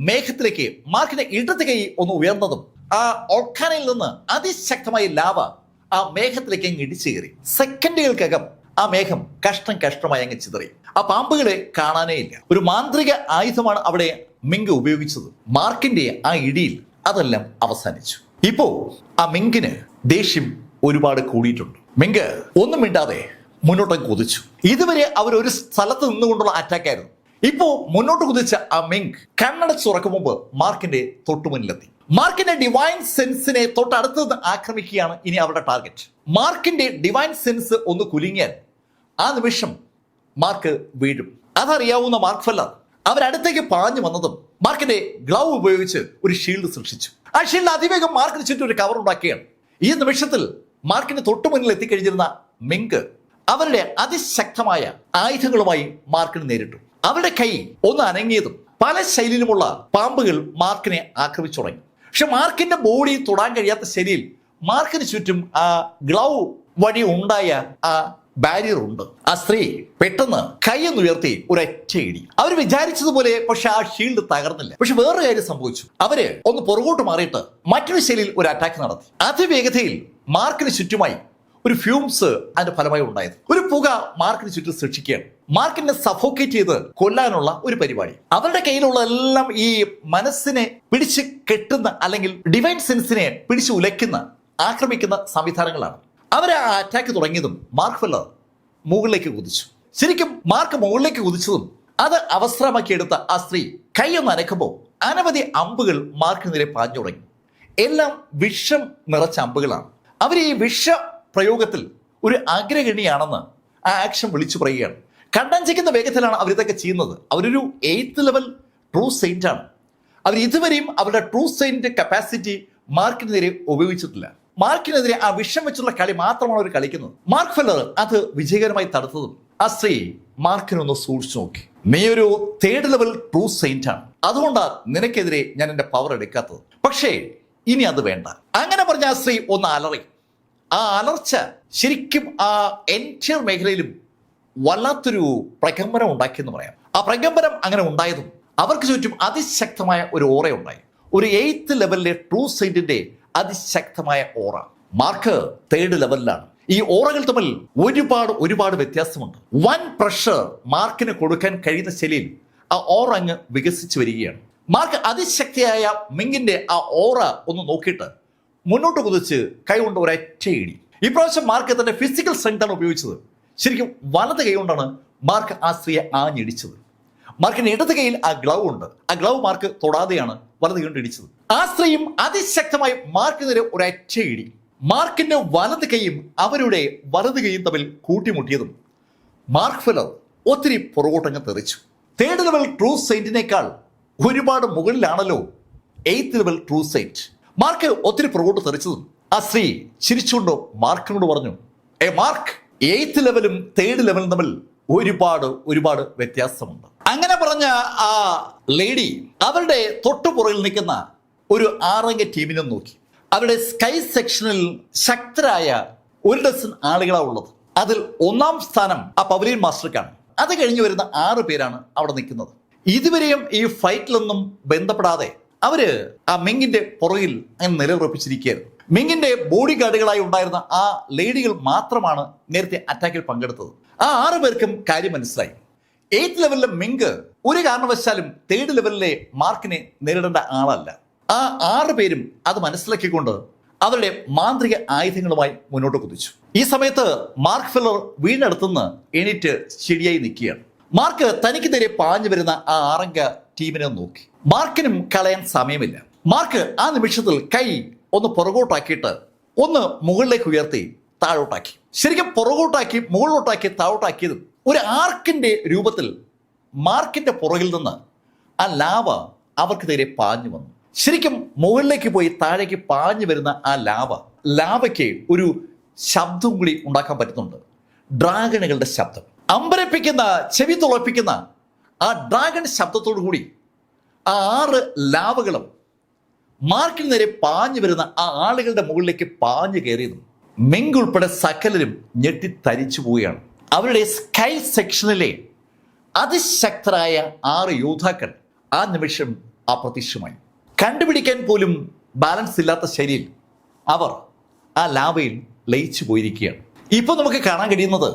മേഘത്തിലേക്ക് മാർക്കിന്റെ ഇടത് കൈ ഒന്ന് ഉയർന്നതും ആ ഓൾക്കാനയിൽ നിന്ന് അതിശക്തമായ ലാവ ആ മേഘത്തിലേക്ക് ഇടിച്ചു കയറി. സെക്കൻഡുകൾക്കകം ആ മേഘം കഷ്ണം കഷ്ണമായി അങ്ങ് ചിതറി. ആ പാമ്പുകളെ കാണാനേ ഇല്ല. ഒരു മാന്ത്രിക ആയുധമാണ് അവിടെ മിങ്ക് ഉപയോഗിച്ചത്. മാർക്കിന്റെ ആ ഇടിയിൽ അതെല്ലാം അവസാനിച്ചു. ഇപ്പോ ആ മിങ്കിന് ദേഷ്യം ഒരുപാട് കൂടിയിട്ടുണ്ട്. മിങ്ക് ഒന്നും മിണ്ടാതെ മുന്നോട്ടേക്ക് കുതിച്ചു. ഇതുവരെ അവർ ഒരു സ്ഥലത്ത് നിന്നുകൊണ്ടുള്ള അറ്റാക്കായിരുന്നു. ഇപ്പോ മുന്നോട്ട് കുതിച്ച ആ മിങ്ക് കണ്ണടച്ചുറക്കും മുമ്പ് മാർക്കിന്റെ തൊട്ടുമുന്നിലെത്തി. മാർക്കിന്റെ ഡിവൈൻ സെൻസിനെ തൊട്ടടുത്ത് നിന്ന് ആക്രമിക്കുകയാണ് ഇനി അവരുടെ ടാർഗറ്റ്. മാർക്കിന്റെ ഡിവൈൻ സെൻസ് ഒന്ന് കുലുങ്ങിയാൽ ആ നിമിഷം മാർക്ക് വീഴും. അതറിയാവുന്ന മാർക്ക് ഫെല്ലർ അവരടുത്തേക്ക് പാഞ്ഞു വന്നതും മാർക്കിന്റെ ഗ്ലൗ ഉപയോഗിച്ച് ഒരു ഷീൽഡ് സൃഷ്ടിച്ചു. ആ ഷീൽഡ് അതിവേഗം മാർക്കിന് ചുറ്റും ഒരു കവർ ഉണ്ടാക്കുകയാണ്. ഈ നിമിഷത്തിൽ മാർക്കിന് തൊട്ടുമുന്നിൽ എത്തിക്കഴിഞ്ഞിരുന്ന മിങ്ക് അവരുടെ അതിശക്തമായ ആയുധങ്ങളുമായി മാർക്കിന് നേരിട്ടു. അവരുടെ കൈ ഒന്ന് അനങ്ങിയതും പല ശൈലിയിലുമുള്ള പാമ്പുകൾ മാർക്കിനെ ആക്രമിച്ചു തുടങ്ങി. പക്ഷെ മാർക്കിന്റെ ബോഡി തൊടാൻ കഴിയാത്ത ശൈലിയിൽ മാർക്കിന് ചുറ്റും ആ ഗ്ലൗ വഴി ഉണ്ടായ ആ ബാരിയർ ഉണ്ട്. ആ സ്ത്രീ പെട്ടെന്ന് കൈയൊന്നുയർത്തി ഒരൊറ്റ ഇടി. അവർ വിചാരിച്ചതുപോലെ പക്ഷെ ആ ഷീൽഡ് തകർന്നില്ല. പക്ഷെ വേറൊരു കാര്യം സംഭവിച്ചു. അവര് ഒന്ന് പുറകോട്ട് മാറിയിട്ട് മറ്റൊരു ശൈലിയിൽ ഒരു അറ്റാക്ക് നടത്തി. അതിവേഗതയിൽ മാർക്കിന് ചുറ്റുമായി ഒരു ഫ്യൂംസ് അതിന്റെ ഫലമായി ഉണ്ടായത്. ഒരു പുക മാർക്കിന് ചുറ്റും സൃഷ്ടിക്കുകയാണ്. മാർക്കിനെ സഫോക്കേറ്റ് ചെയ്ത് കൊല്ലാനുള്ള ഒരു പരിപാടി. അവരുടെ കയ്യിലുള്ള എല്ലാം ഈ മനസ്സിനെ പിടിച്ച് കെട്ടുന്ന അല്ലെങ്കിൽ ഡിവൈൻ സെൻസിനെ പിടിച്ച് ഉലയ്ക്കുന്ന ആക്രമിക്കുന്ന സംവിധാനങ്ങളാണ്. അവർ ആ അറ്റാക്ക് തുടങ്ങിയതും മാർക്ക് ഫെല്ലർ മുകളിലേക്ക് കുതിച്ചു. ശരിക്കും മാർക്ക് മുകളിലേക്ക് കുതിച്ചതും അത് അവസരമാക്കിയെടുത്ത ആ സ്ത്രീ കൈയൊന്ന് അനക്കുമ്പോൾ അനവധി അമ്പുകൾ മാർക്കിന് നേരെ പാഞ്ഞു തുടങ്ങി. എല്ലാം വിഷം നിറച്ച അമ്പുകളാണ്. അവർ ഈ വിഷ പ്രയോഗത്തിൽ ഒരു അഗ്രഗണിയാണെന്ന് ആ ആക്ഷൻ വിളിച്ചു പറയുകയാണ്. കണ്ടഞ്ചിക്കുന്ന വേഗത്തിലാണ് അവരിതൊക്കെ ചെയ്യുന്നത്. അവരൊരു 8th ലെവൽ ട്രൂ സെയിന്റ് ആണ്. അവർ ഇതുവരെയും അവരുടെ ട്രൂ സെയിന്റ് കപ്പാസിറ്റി മാർക്കിന് നേരെ ഉപയോഗിച്ചിട്ടില്ല. മാർക്കിനെതിരെ ആ വിഷം വെച്ചുള്ള കളി മാത്രമാണ് അവർ കളിക്കുന്നത്. മാർക്ക് ഫെല്ലർ അത് വിജയകരമായി തടുത്തതും ആ സ്ത്രീ മാർക്കിനൊന്ന് സൂക്ഷിച്ചു നോക്കി. നീ ഒരു 3rd ലെവൽ ട്രൂ സെയിന്റ് ആണ്, അതുകൊണ്ടാണ് നിനക്കെതിരെ ഞാൻ എന്റെ പവർ എടുക്കാത്തത്. പക്ഷേ ഇനി അത് വേണ്ട. അങ്ങനെ പറഞ്ഞ ആ സ്ത്രീ ഒന്ന് അലറി. ആ അലർച്ച ശരിക്കും ആ എൻറ്റയർ മേഖലയിലും വല്ലാത്തൊരു പ്രകമ്പനം ഉണ്ടാക്കിയെന്ന് പറയാം. ആ പ്രകമ്പനം അങ്ങനെ ഉണ്ടായതും അവർക്ക് ചുറ്റും അതിശക്തമായ ഒരു ഓറ ഉണ്ടായി. ഒരു 8th ലെവലിലെ ട്രൂ സെയിന്റിന്റെ അതിശക്തമായ ഓറ. മാർക്ക് 3rd ലെവലിലാണ്. ഈ ഓറകൾ തമ്മിൽ ഒരുപാട് വ്യത്യാസമുണ്ട്. വൻ പ്രഷർ മാർക്കിന് കൊടുക്കാൻ കഴിയുന്ന ശൈലിയിൽ ആ ഓറ അങ്ങ് വികസിച്ചു വരികയാണ്. മാർക്ക് അതിശക്തിയായ മിങ്കിന്റെ ആ ഓറ ഒന്ന് നോക്കിയിട്ട് മുന്നോട്ട് കുതിച്ച് കൈകൊണ്ട് ഒരൊറ്റ ഇടി. ഇപ്രാവശ്യം മാർക്ക് തന്റെ ഫിസിക്കൽ സ്ട്രെങ്ത് ആണ് ഉപയോഗിച്ചത്. ശരിക്കും വലത് കൈ കൊണ്ടാണ് മാർക്ക് ആ സ്ത്രീയെ ആഞ്ഞിടിച്ചത്. മാർക്കിന്റെ ഇടത് കൈയിൽ ആ ഗ്ലൗ ഉണ്ട്. ആ ഗ്ലൗ മാർക്ക് തൊടാതെയാണ് വലത് കൈ കൊണ്ട് ഇടിച്ചത്. ആ സ്ത്രീയും അതിശക്തമായി മാർക്കിനെതിരെ ഒരൊറ്റ ഇടി. മാർക്കിന്റെ വലത് കൈയും അവരുടെ വലത് കൈയും തമ്മിൽ കൂട്ടിമുട്ടിയതും മാർക്ക് ഫെല്ലർ ഒത്തിരി പുറകോട്ടങ്ങ് തെറിച്ചു. 3rd ലെവൽ ട്രൂ സെയിന്റിനേക്കാൾ ഒരുപാട് മുകളിലാണല്ലോ 8th level true Saint. Mark ഒത്തിരി പുറകോട്ട് തെറിച്ചതും ആ സ്ത്രീ ചിരിച്ചുകൊണ്ട് മാർക്കിനോട് പറഞ്ഞു, മാർക്ക് 8th ലെവലും 3rd ലെവലും തമ്മിൽ ഒരുപാട് വ്യത്യാസമുണ്ട്. അങ്ങനെ പറഞ്ഞ ആ ലേഡി അവരുടെ തൊട്ടുപുറകിൽ നിൽക്കുന്ന ഒരു 6 ടീമിനെ നോക്കി. അവരുടെ സ്കൈ സെക്ഷനിൽ ശക്തരായ 1 ഡസൻ ആളുകളാണ് ഉള്ളത്. അതിൽ 1ാം സ്ഥാനം ആ പവലിയൻ മാസ്റ്റർക്കാണ്. അത് കഴിഞ്ഞ് വരുന്ന 6 പേരാണ് അവിടെ നിൽക്കുന്നത്. ഇതുവരെയും ഈ ഫൈറ്റിലൊന്നും ബന്ധപ്പെടാതെ അവര് ആ മിങ്കിന്റെ പുറകിൽ അങ്ങനെ നിലയുറപ്പിച്ചിരിക്കുകയായിരുന്നു. മിങ്കിന്റെ ബോഡി ഗാർഡുകളായി ഉണ്ടായിരുന്ന ആ ലേഡികൾ മാത്രമാണ് നേരത്തെ അറ്റാക്കിൽ പങ്കെടുത്തത്. ആ 6 പേർക്കും കാര്യം മനസ്സിലായി. 8th ലെവലിലെ മിങ്ക് ഒരു കാരണവശാലും 3rd ലെവലിലെ മാർക്കിനെ നേരിടേണ്ട ആളല്ല. ആ 6 പേരും അത് മനസ്സിലാക്കിക്കൊണ്ട് അവരുടെ മാന്ത്രിക ആയുധങ്ങളുമായി മുന്നോട്ട് കുതിച്ചു. ഈ സമയത്ത് മാർക്ക് ഫെല്ലർ വീടിനടുത്തുനിന്ന് എണീറ്റ് ശരിയായി നിൽക്കുകയാണ്. മാർക്ക് തനിക്ക് നേരെ പാഞ്ഞു വരുന്ന ആ 6 ടീമിനെ നോക്കി. മാർക്കിനും കളയാൻ സമയമില്ല. മാർക്ക് ആ നിമിഷത്തിൽ കൈ ഒന്ന് പുറകോട്ടാക്കിയിട്ട് ഒന്ന് മുകളിലേക്ക് ഉയർത്തി താഴോട്ടാക്കി. ശരിക്കും പുറകോട്ടാക്കി മുകളിലോട്ടാക്കി താഴോട്ടാക്കിയതും ഒരു ആർക്കിന്റെ രൂപത്തിൽ മാർക്കിന്റെ പുറകിൽ നിന്ന് ആ ലാവ അവർക്ക് നേരെ പാഞ്ഞു വന്നു. ശരിക്കും മുകളിലേക്ക് പോയി താഴേക്ക് പാഞ്ഞു വരുന്ന ആ ലാവയ്ക്ക് ഒരു ശബ്ദം കൂടി ഉണ്ടാക്കാൻ പറ്റുന്നുണ്ട്. ഡ്രാഗണുകളുടെ ശബ്ദം, അമ്പരപ്പിക്കുന്ന ചെവി തുളപ്പിക്കുന്ന ആ ഡ്രാഗൺ ശബ്ദത്തോടു കൂടി ആ 6 ലാവകളും മാർക്കിന് നേരെ പാഞ്ഞു വരുന്ന ആ ആളുകളുടെ മുകളിലേക്ക് പാഞ്ഞു കയറിയതും മിങ്ക് ഉൾപ്പെടെ സകലരും ഞെട്ടിത്തരിച്ചു പോവുകയാണ്. അവരുടെ സ്കൈ സെക്ഷനിലെ അതിശക്തരായ 6 യോദ്ധാക്കൾ ആ നിമിഷം അപ്രത്യക്ഷമായി. കണ്ടുപിടിക്കാൻ പോലും ബാലൻസ് ഇല്ലാത്ത ശൈലിയിൽ അവർ ആ ലാവയിൽ ലയിച്ചു പോയിരിക്കുകയാണ്. ഇപ്പൊ നമുക്ക് കാണാൻ കഴിയുന്നത്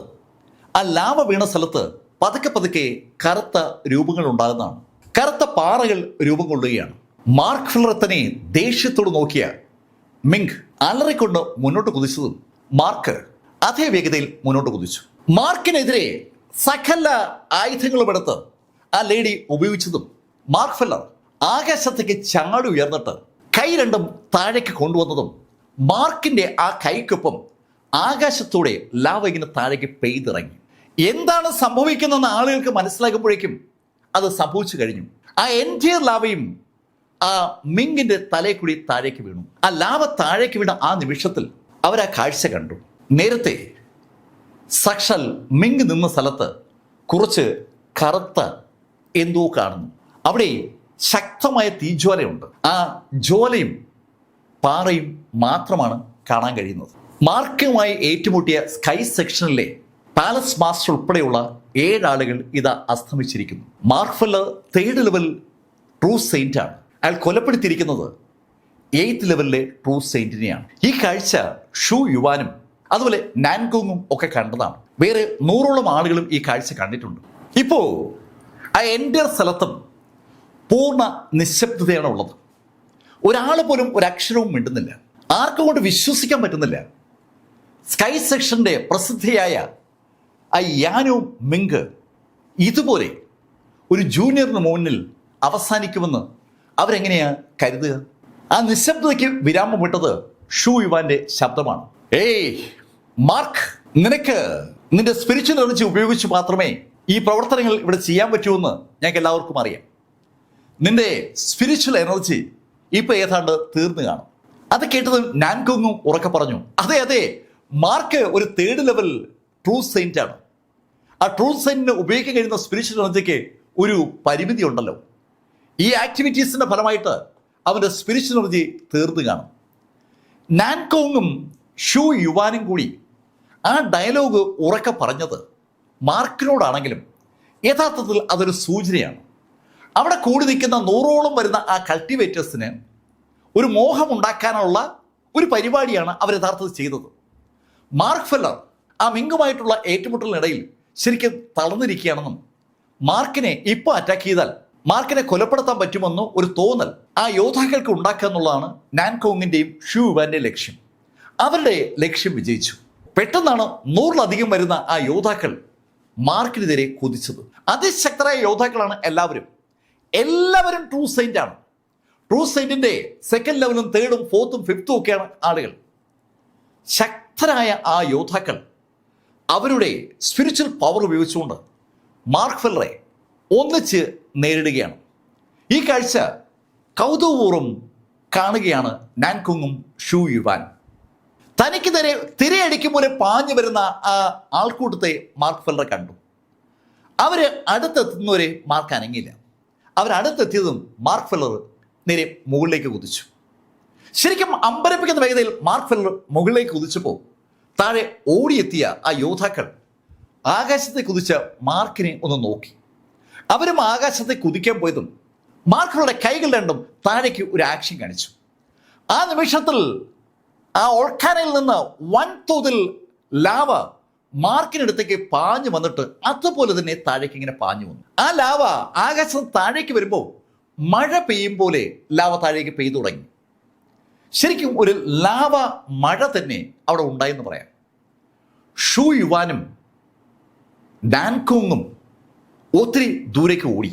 ആ ലാവ വീണ സ്ഥലത്ത് പതുക്കെ പതുക്കെ കറുത്ത രൂപങ്ങൾ ഉണ്ടാകുന്നതാണ്. കറുത്ത പാറകൾ രൂപം കൊള്ളുകയാണ്. മാർക്ക് ഫില്ലറത്തിനെ ദേഷ്യത്തോട് നോക്കിയ മിങ് അലറിക്കൊണ്ട് മുന്നോട്ട് കുതിച്ചതും മാർക്ക് അതേ വേഗതയിൽ മുന്നോട്ട് കുതിച്ചു. മാർക്കിനെതിരെ സകല ആയുധങ്ങളും എടുത്ത് ആ ലേഡി ഉപയോഗിച്ചതും മാർക്ക് ഫില്ലർ ആകാശത്തേക്ക് ചാടി ഉയർന്നിട്ട് കൈ രണ്ടും താഴേക്ക് കൊണ്ടുവന്നതും മാർക്കിന്റെ ആ കൈക്കൊപ്പം ആകാശത്തോടെ ലാവ ഇങ്ങനെ താഴേക്ക് പെയ്തിറങ്ങി. എന്താണ് സംഭവിക്കുന്നതെന്ന് ആളുകൾക്ക് മനസ്സിലാക്കുമ്പോഴേക്കും അത് സംഭവിച്ചു കഴിഞ്ഞു. ആ എൻറ്റയർ ലാവയും ആ മിങ്ങിന്റെ തലയിൽ കൂടി താഴേക്ക് വീണു. ആ ലാവ താഴേക്ക് വീണ ആ നിമിഷത്തിൽ അവരാ കാഴ്ച കണ്ടു. നേരത്തെ സാക്ഷാൽ മിങ് നിന്ന സ്ഥലത്ത് കുറച്ച് കറുത്ത എന്തോ കാണുന്നു. അവിടെ ശക്തമായ തീജ്വാലയുണ്ട്. ആ ജ്വാലയും പാറയും മാത്രമാണ് കാണാൻ കഴിയുന്നത്. മാർക്കുമായി ഏറ്റുമുട്ടിയ സ്കൈ സെക്ഷനിലെ പാലസ് മാസ്റ്റർ ഉൾപ്പെടെയുള്ള 7 ആളുകൾ ഇതാ അസ്തമിച്ചിരിക്കുന്നു. Mark Feller 3rd level true saint ആണ്. അയാൾ കൊലപ്പെടുത്തിയിരിക്കുന്നത് 8th ലെവലിലെ ട്രൂ സെയിന്റിനെയാണ്. ഈ കാഴ്ച ഷൂ യുവാനും അതുപോലെ നാൻകോങ്ങും ഒക്കെ കണ്ടതാണ്. വേറെ 100ഓളം ആളുകളും ഈ കാഴ്ച കണ്ടിട്ടുണ്ട്. ഇപ്പോ ആ എൻ്റെ സ്ഥലത്തും പൂർണ്ണ നിശബ്ദതയാണ് ഉള്ളത്. ഒരാൾ പോലും ഒരക്ഷരവും മിണ്ടുന്നില്ല. ആർക്കും കൊണ്ട് വിശ്വസിക്കാൻ പറ്റുന്നില്ല. സ്കൈ സെക്ഷന്റെ പ്രസിദ്ധിയായ ആ യാനോ മിങ് ഇതുപോലെ ഒരു ജൂനിയറിന് മുന്നിൽ അവസാനിക്കുമെന്ന് അവരെങ്ങനെയാ കരുതുക? ആ നിശബ്ദതയ്ക്ക് വിരാമം വിട്ടത് ഷൂ യുവാന്റെ ശബ്ദമാണ്. ഏയ് മാർക്ക്, നിനക്ക് നിന്റെ സ്പിരിച്വൽ എനർജി ഉപയോഗിച്ച് മാത്രമേ ഈ പ്രവർത്തനങ്ങൾ ഇവിടെ ചെയ്യാൻ പറ്റുമെന്ന് ഞങ്ങൾക്ക് എല്ലാവർക്കും അറിയാം. നിന്റെ സ്പിരിച്വൽ എനർജി ഇപ്പൊ ഏതാണ്ട് തീർന്നു കാണും. അത് കേട്ടത് നാൻകോങ്ങും ഉറക്കെ പറഞ്ഞു, അതെ അതെ, മാർക്ക് ഒരു 3rd ലെവൽ ട്രൂ സെയിന്റ് ആണ്. ആ ട്രൂ സെയിന്റിന് ഉപയോഗിക്കാൻ കഴിയുന്ന സ്പിരിച്വൽ എനർജിക്ക് ഒരു പരിമിതി ഉണ്ടല്ലോ. ഈ ആക്ടിവിറ്റീസിന്റെ ഫലമായിട്ട് അവന്റെ സ്പിരിച്വൽ എനർജി തീർന്നു കാണും. നാൻകോങ്ങും ഷൂ യുവാനും കൂടി ആ ഡയലോഗ് ഉറക്കെ പറഞ്ഞത് മാർക്കിനോടാണെങ്കിലും യഥാർത്ഥത്തിൽ അതൊരു സൂചനയാണ്. അവിടെ കൂടി നിൽക്കുന്ന 100ഓളം വരുന്ന ആ കൾട്ടിവേറ്റേഴ്സിന് ഒരു മോഹം ഉണ്ടാക്കാനുള്ള ഒരു പരിപാടിയാണ് അവർ യഥാർത്ഥത്തിൽ ചെയ്തത്. മാർക്ക് ഫില്ലർ ആ മിങ്ങുമായിട്ടുള്ള ഏറ്റുമുട്ടലിനിടയിൽ ശരിക്കും തളർന്നിരിക്കുകയാണെന്നും മാർക്കിനെ ഇപ്പോൾ അറ്റാക്ക് ചെയ്താൽ മാർക്കിനെ കൊലപ്പെടുത്താൻ പറ്റുമെന്നോ ഒരു തോന്നൽ ആ യോദ്ധാക്കൾക്ക് ഉണ്ടാക്കുക എന്നുള്ളതാണ് നാൻകോങ്ങിന്റെയും ഷൂ യുവാന്റെയും ലക്ഷ്യം. അവരുടെ ലക്ഷ്യം വിജയിച്ചു. പെട്ടെന്നാണ് 100ലധികം വരുന്ന ആ യോദ്ധാക്കൾ മാർക്കിനെതിരെ കുതിച്ചത്. അതിശക്തരായ യോദ്ധാക്കളാണ് എല്ലാവരും ട്രൂ സെയിന്റ് ആണ്. ട്രൂ സെയിന്റിന്റെ 2nd ലെവലും 3rd, 4th, 5th ഒക്കെയാണ് ആളുകൾ. ശക്തരായ ആ യോദ്ധാക്കൾ അവരുടെ സ്പിരിച്വൽ പവർ ഉപയോഗിച്ചുകൊണ്ട് മാർക്ക് ഫില്ലറെ ഒന്നിച്ച് നേരിടുകയാണ്. ഈ കാഴ്ച കൗതുകപൂർവ്വം കാണുകയാണ് നാൻകോങ്ങും ഷൂ യുവാൻ. തനിക്ക് നേരെ തിരയടിക്കും പോലെ പാഞ്ഞു വരുന്ന ആ ആൾക്കൂട്ടത്തെ മാർക്ക് ഫില്ലർ കണ്ടു. അവര് അടുത്തെത്തുന്നവരെ മാർക്ക് അനങ്ങിയില്ല. അവരടുത്തെത്തിയതും മാർക്ക് ഫില്ലർ നേരെ മുകളിലേക്ക് കുതിച്ചു. ശരിക്കും അമ്പരപ്പിക്കുന്ന വേഗതയിൽ മാർക്ക് ഫില്ലർ മുകളിലേക്ക് കുതിച്ചപ്പോൾ താഴെ ഓടിയെത്തിയ ആ യോദ്ധാക്കൾ ആകാശത്തെ കുതിച്ച മാർക്കിനെ ഒന്ന് നോക്കി. അവരും ആകാശത്തെ കുതിക്കാൻ പോയതും മാർക്കുകളുടെ കൈകൾ രണ്ടും താഴേക്ക് ഒരു ആക്ഷൻ കാണിച്ചു. ആ നിമിഷത്തിൽ ആ ഓൾക്കാനയിൽ നിന്ന് വൻതോതിൽ ലാവ മാർക്കിനടുത്തേക്ക് പാഞ്ഞു വന്നിട്ട് അതുപോലെ തന്നെ താഴേക്ക് ഇങ്ങനെ പാഞ്ഞു വന്നു. ആ ലാവ ആകാശം താഴേക്ക് വരുമ്പോൾ മഴ പെയ്യും പോലെ ലാവ താഴേക്ക് പെയ്തു തുടങ്ങി. ശരിക്കും ഒരു ലാവ മഴ തന്നെ അവിടെ ഉണ്ടായെന്ന് പറയാം. ഷൂ യുവാനും നാൻകോങ്ങും ഒത്തിരി ദൂരേക്ക് ഓടി.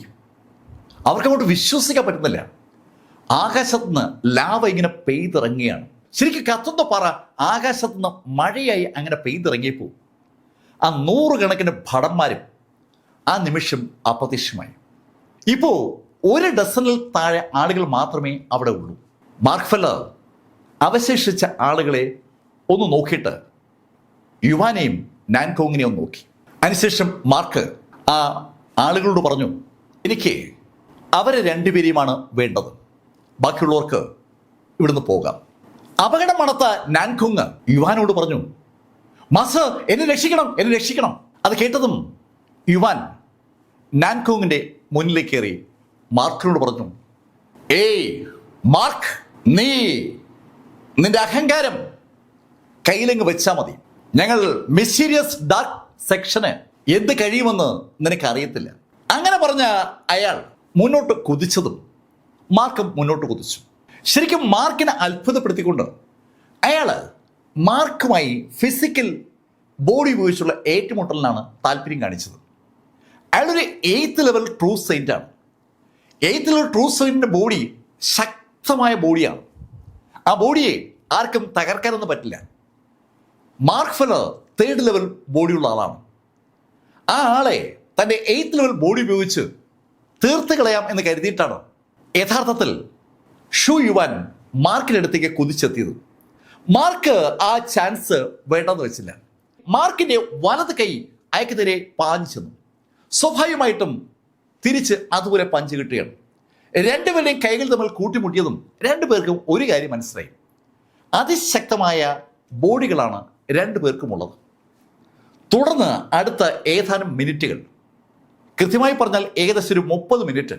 അവർക്കങ്ങോട്ട് വിശ്വസിക്കാൻ പറ്റുന്നില്ല. ആകാശത്തുനിന്ന് ലാവ ഇങ്ങനെ പെയ്തിറങ്ങുകയാണ്. ശരിക്കും കത്തുന്ന പറ ആകാശത്തുനിന്ന് മഴയായി അങ്ങനെ പെയ്തിറങ്ങിയപ്പോൾ ആ 100 കണക്കിന് ഭടന്മാരും ആ നിമിഷം അപ്രത്യക്ഷമായി. ഇപ്പോൾ 1 ഡസനിൽ താഴെ ആളുകൾ മാത്രമേ അവിടെ ഉള്ളൂ. മാർക്ക് ഫില്ലർ അവശേഷിച്ച ആളുകളെ ഒന്ന് നോക്കിയിട്ട് യുവാനെയും നാൻകോങ്ങിനെയും ഒന്ന് നോക്കി. അതിനുശേഷം മാർക്ക് ആ ആളുകളോട് പറഞ്ഞു, എനിക്ക് അവരെ 2 പേരെയുമാണ് വേണ്ടത്, ബാക്കിയുള്ളവർക്ക് ഇവിടുന്ന് പോകാം. അപകടം മണത്ത നാൻകോങ് യുവാനോട് പറഞ്ഞു, മാസ്റ്റർ എന്നെ രക്ഷിക്കണം, എന്നെ രക്ഷിക്കണം. അത് കേട്ടതും യുവാൻ നാൻകോങ്ങിന്റെ മുന്നിലേക്ക് കയറി മാർക്കിനോട് പറഞ്ഞു, ഏയ് മാർക്ക്, നീ നിന്റെ അഹങ്കാരം കയ്യിലെങ്ങ് വെച്ചാൽ മതി. ഞങ്ങൾ മിസ്റ്റീരിയസ് ഡാർക്ക് സെക്ഷന് എന്ത് കഴിയുമെന്ന് നിനക്കറിയത്തില്ല. അങ്ങനെ പറഞ്ഞ അയാൾ മുന്നോട്ട് കുതിച്ചതും മാർക്കും മുന്നോട്ട് കുതിച്ചു. ശരിക്കും മാർക്കിനെ അത്ഭുതപ്പെടുത്തിക്കൊണ്ട് അയാൾ മാർക്കുമായി ഫിസിക്കൽ ബോഡി ഉപയോഗിച്ചുള്ള ഏറ്റുമുട്ടലിനാണ് താല്പര്യം കാണിച്ചത്. അയാളൊരു 8th ലെവൽ ട്രൂ സെയിൻ്റ് ആണ്. 8th ലെവൽ ട്രൂ സെയിൻ്റിൻ്റെ ബോഡി ശക്തമായ ബോഡിയാണ്. ആ ബോഡിയെ ആർക്കും തകർക്കാനൊന്നും പറ്റില്ല. മാർക്ക് ഫെല്ലർ 3rd ലെവൽ ബോഡിയുള്ള ആളാണ്. ആ ആളെ തൻ്റെ 8th ലെവൽ ബോഡി ഉപയോഗിച്ച് തീർത്ത് കളയാം എന്ന് കരുതിയിട്ടാണ് യഥാർത്ഥത്തിൽ ഷു യുവാൻ മാർക്കിൻ്റെ അടുത്തേക്ക് കുതിച്ചെത്തിയത്. മാർക്ക് ആ ചാൻസ് വേണ്ടെന്ന് വെച്ചില്ല. മാർക്കിൻ്റെ വലത് കൈ അയക്കെതിരെ പാഞ്ഞു ചെന്നു. സ്വാഭാവികമായിട്ടും തിരിച്ച് അതുപോലെ പഞ്ച് കിട്ടുകയാണ്. രണ്ടുപേരുടെയും കൈകൾ തമ്മിൽ കൂട്ടിമുട്ടിയതും രണ്ടുപേർക്കും ഒരു കാര്യം മനസ്സിലായി. അതിശക്തമായ ബോഡികളാണ് രണ്ടുപേർക്കുമുള്ളത്. തുടർന്ന് അടുത്ത ഏതാനും മിനിറ്റുകൾ, കൃത്യമായി പറഞ്ഞാൽ ഏകദേശം ഒരു 30 മിനിറ്റ്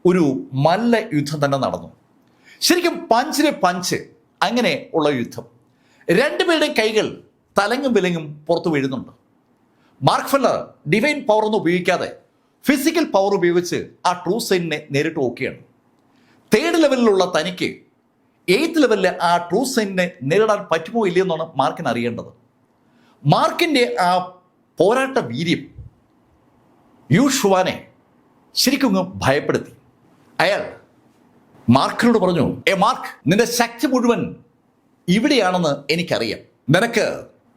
ഒരു മല്ല യുദ്ധം തന്നെ നടന്നു. ശരിക്കും പഞ്ചിനെ പഞ്ച്, അങ്ങനെ ഉള്ള യുദ്ധം. രണ്ടുപേരുടെയും കൈകൾ തലങ്ങും വിലങ്ങും പുറത്തു വീഴുന്നുണ്ട്. മാർക്ക് ഫെല്ലർ ഡിവൈൻ പവർ ഒന്നും ഉപയോഗിക്കാതെ ഫിസിക്കൽ പവർ ഉപയോഗിച്ച് ആ ട്രൂ സെയിനിനെ നേരിട്ട് നോക്കുകയാണ്. 3rd ലെവലിലുള്ള തനിക്ക് 8th ലെവലിലെ ആ ട്രൂ സെയിനിനെ നേരിടാൻ പറ്റുമോ ഇല്ലയെന്നാണ് മാർക്കിന് അറിയേണ്ടത്. മാർക്കിൻ്റെ ആ പോരാട്ട വീര്യം യു ഷുവാനെ ശരിക്കും ഭയപ്പെടുത്തി. അയാൾ മാർക്കിനോട് പറഞ്ഞു, മാർക്ക്, നിന്റെ ശക്തി മുഴുവൻ ഇവിടെയാണെന്ന് എനിക്കറിയാം. നിനക്ക്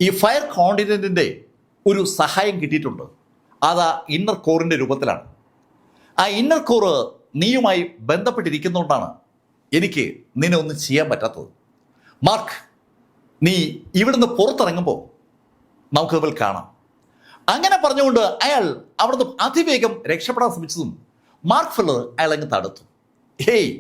ഈ ഫയർ കോണ്ടിനെന്റിന്റെ ഒരു സഹായം കിട്ടിയിട്ടുണ്ട്. അത് ആ ഇന്നർ കോറിന്റെ രൂപത്തിലാണ്. ആ ഇന്നർ കോറ് നീയുമായി ബന്ധപ്പെട്ടിരിക്കുന്നതുകൊണ്ടാണ് എനിക്ക് നിന്നെ ഒന്നും ചെയ്യാൻ പറ്റാത്തത്. മാർക്ക്, നീ ഇവിടുന്ന് പുറത്തിറങ്ങുമ്പോൾ നമുക്ക് തമ്മിൽ കാണാം. അങ്ങനെ പറഞ്ഞുകൊണ്ട് അയാൾ അവിടുന്ന് അതിവേഗം രക്ഷപ്പെടാൻ ശ്രമിച്ചതും മാർക്ക് ഫെല്ലർ അയാളങ്ങ് തടുത്തു. ഹേയ്,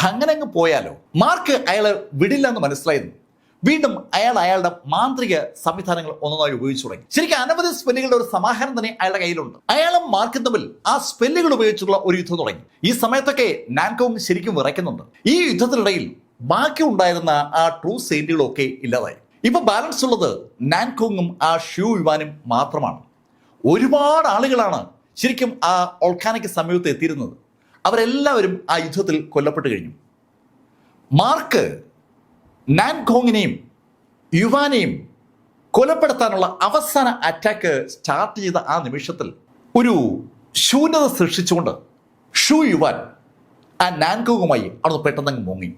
അങ്ങനെ അങ്ങ് പോയാലോ? മാർക്ക് അയാളെ വിടില്ല എന്ന് മനസ്സിലായിരുന്നു. വീണ്ടും അയാൾ അയാളുടെ മാന്ത്രിക സംവിധാനങ്ങൾ ഒന്നൊന്നായി ഉപയോഗിച്ചു തുടങ്ങി. ശരിക്കും അനവധി സ്പെല്ലുകളുടെ ഒരു സമാഹാരം തന്നെ അയാളുടെ കയ്യിലുണ്ട്. അയാളും മാർക്കും തമ്മിൽ ആ സ്പെല്ലുകൾ ഉപയോഗിച്ചുള്ള ഒരു യുദ്ധം തുടങ്ങി. ഈ സമയത്തൊക്കെ നാൻകോങ് ശരിക്കും വിറയ്ക്കുന്നുണ്ട്. ഈ യുദ്ധത്തിനിടയിൽ ബാക്കി ഉണ്ടായിരുന്ന ആ ട്രൂ സെയിന്റുകളൊക്കെ ഇല്ലാതായി. ഇപ്പൊ ബാലൻസ് ഉള്ളത് നാൻകോങ്ങും ആ ഷൂ യുവാനും മാത്രമാണ്. ഒരുപാട് ആളുകളാണ് ശരിക്കും ആ ഓൾക്കാനയ്ക്ക് സമീപത്ത് എത്തിയിരുന്നത്. അവരെല്ലാവരും ആ യുദ്ധത്തിൽ കൊല്ലപ്പെട്ട് കഴിഞ്ഞു. മാർക്ക് നാൻകോങ്ങിനെയും യുവാനെയും കൊലപ്പെടുത്താനുള്ള അവസാന അറ്റാക്ക് സ്റ്റാർട്ട് ചെയ്ത ആ നിമിഷത്തിൽ ഒരു ശൂന്യത സൃഷ്ടിച്ചുകൊണ്ട് ഷൂ യുവാൻ ആ നാൻകോങ്ങുമായി അവിടുന്ന് പെട്ടെന്ന് മുങ്ങി.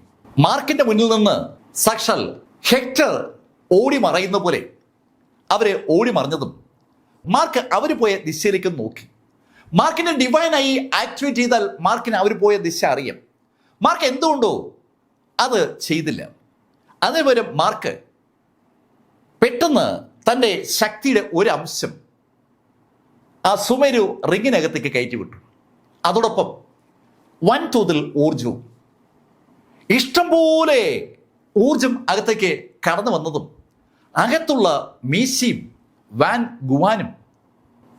മാർക്കിന്റെ മുന്നിൽ നിന്ന് സാക്ഷാൽ ഹെക്ടർ ഓടി മറയുന്ന പോലെ അവരെ ഓടി മറിഞ്ഞതും മാർക്ക് അവർ പോയ ദിശയിലേക്ക് നോക്കി. മാർക്കിനെ ഡിവൈനായി ആക്ടിവേറ്റ് ചെയ്താൽ മാർക്കിന് അവർ പോയ ദിശ അറിയാം. മാർക്ക് എന്തുകൊണ്ടോ അത് ചെയ്തില്ല. അതേപോലെ മാർക്ക് പെട്ടെന്ന് തൻ്റെ ശക്തിയുടെ ഒരു അംശം ആ സുമേരു റിങ്ങിനകത്തേക്ക് കയറ്റിവിട്ടു. അതോടൊപ്പം വൻതോതിൽ ഊർജവും ഇഷ്ടംപോലെ ഊർജം അകത്തേക്ക് കടന്നു വന്നതും അകത്തുള്ള മീശയും വാൻ ഗുവാനും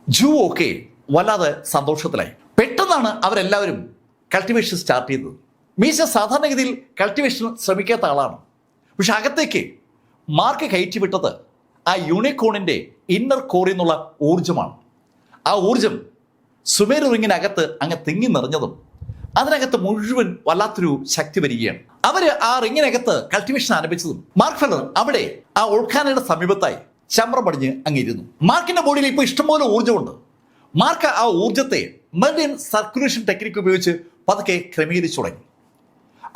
ജൂവും ഒക്കെ വല്ലാതെ സന്തോഷത്തിലായി. പെട്ടെന്നാണ് അവരെല്ലാവരും കൾട്ടിവേഷൻ സ്റ്റാർട്ട് ചെയ്തത്. മീശ സാധാരണഗതിയിൽ കൾട്ടിവേഷൻ ശ്രമിക്കാത്ത ആളാണ്. പക്ഷെ അകത്തേക്ക് മാർക്ക് കയറ്റിവിട്ടത് ആ യൂണിക്കോണിൻ്റെ ഇന്നർ കോറിൽ നിന്നുള്ള ഊർജമാണ്. ആ ഊർജം സുമേരു റിങ്ങിനകത്ത് അങ്ങ് തിങ്ങി നിറഞ്ഞതും അതിനകത്ത് മുഴുവൻ വല്ലാത്തൊരു ശക്തി വരികയാണ്. അവര് ആ റിങ്ങിനകത്ത് കൾട്ടിവേഷൻ ആരംഭിച്ചതും മാർക്ക് ഫെല്ലർ അവിടെ ആ ഓൾക്കാനയുടെ സമീപത്തായി ചമ്രം പടിഞ്ഞ് അങ്ങിരുന്നു. മാർക്കിന്റെ ബോഡിയിൽ ഇപ്പോൾ ഇഷ്ടംപോലെ ഊർജ്ജമുണ്ട്. മാർക്ക് ആ ഊർജ്ജത്തെ മെറിഡിയൻ സർക്കുലേഷൻ ടെക്നിക്ക് ഉപയോഗിച്ച് പതുക്കെ ക്രമീകരിച്ചു തുടങ്ങി.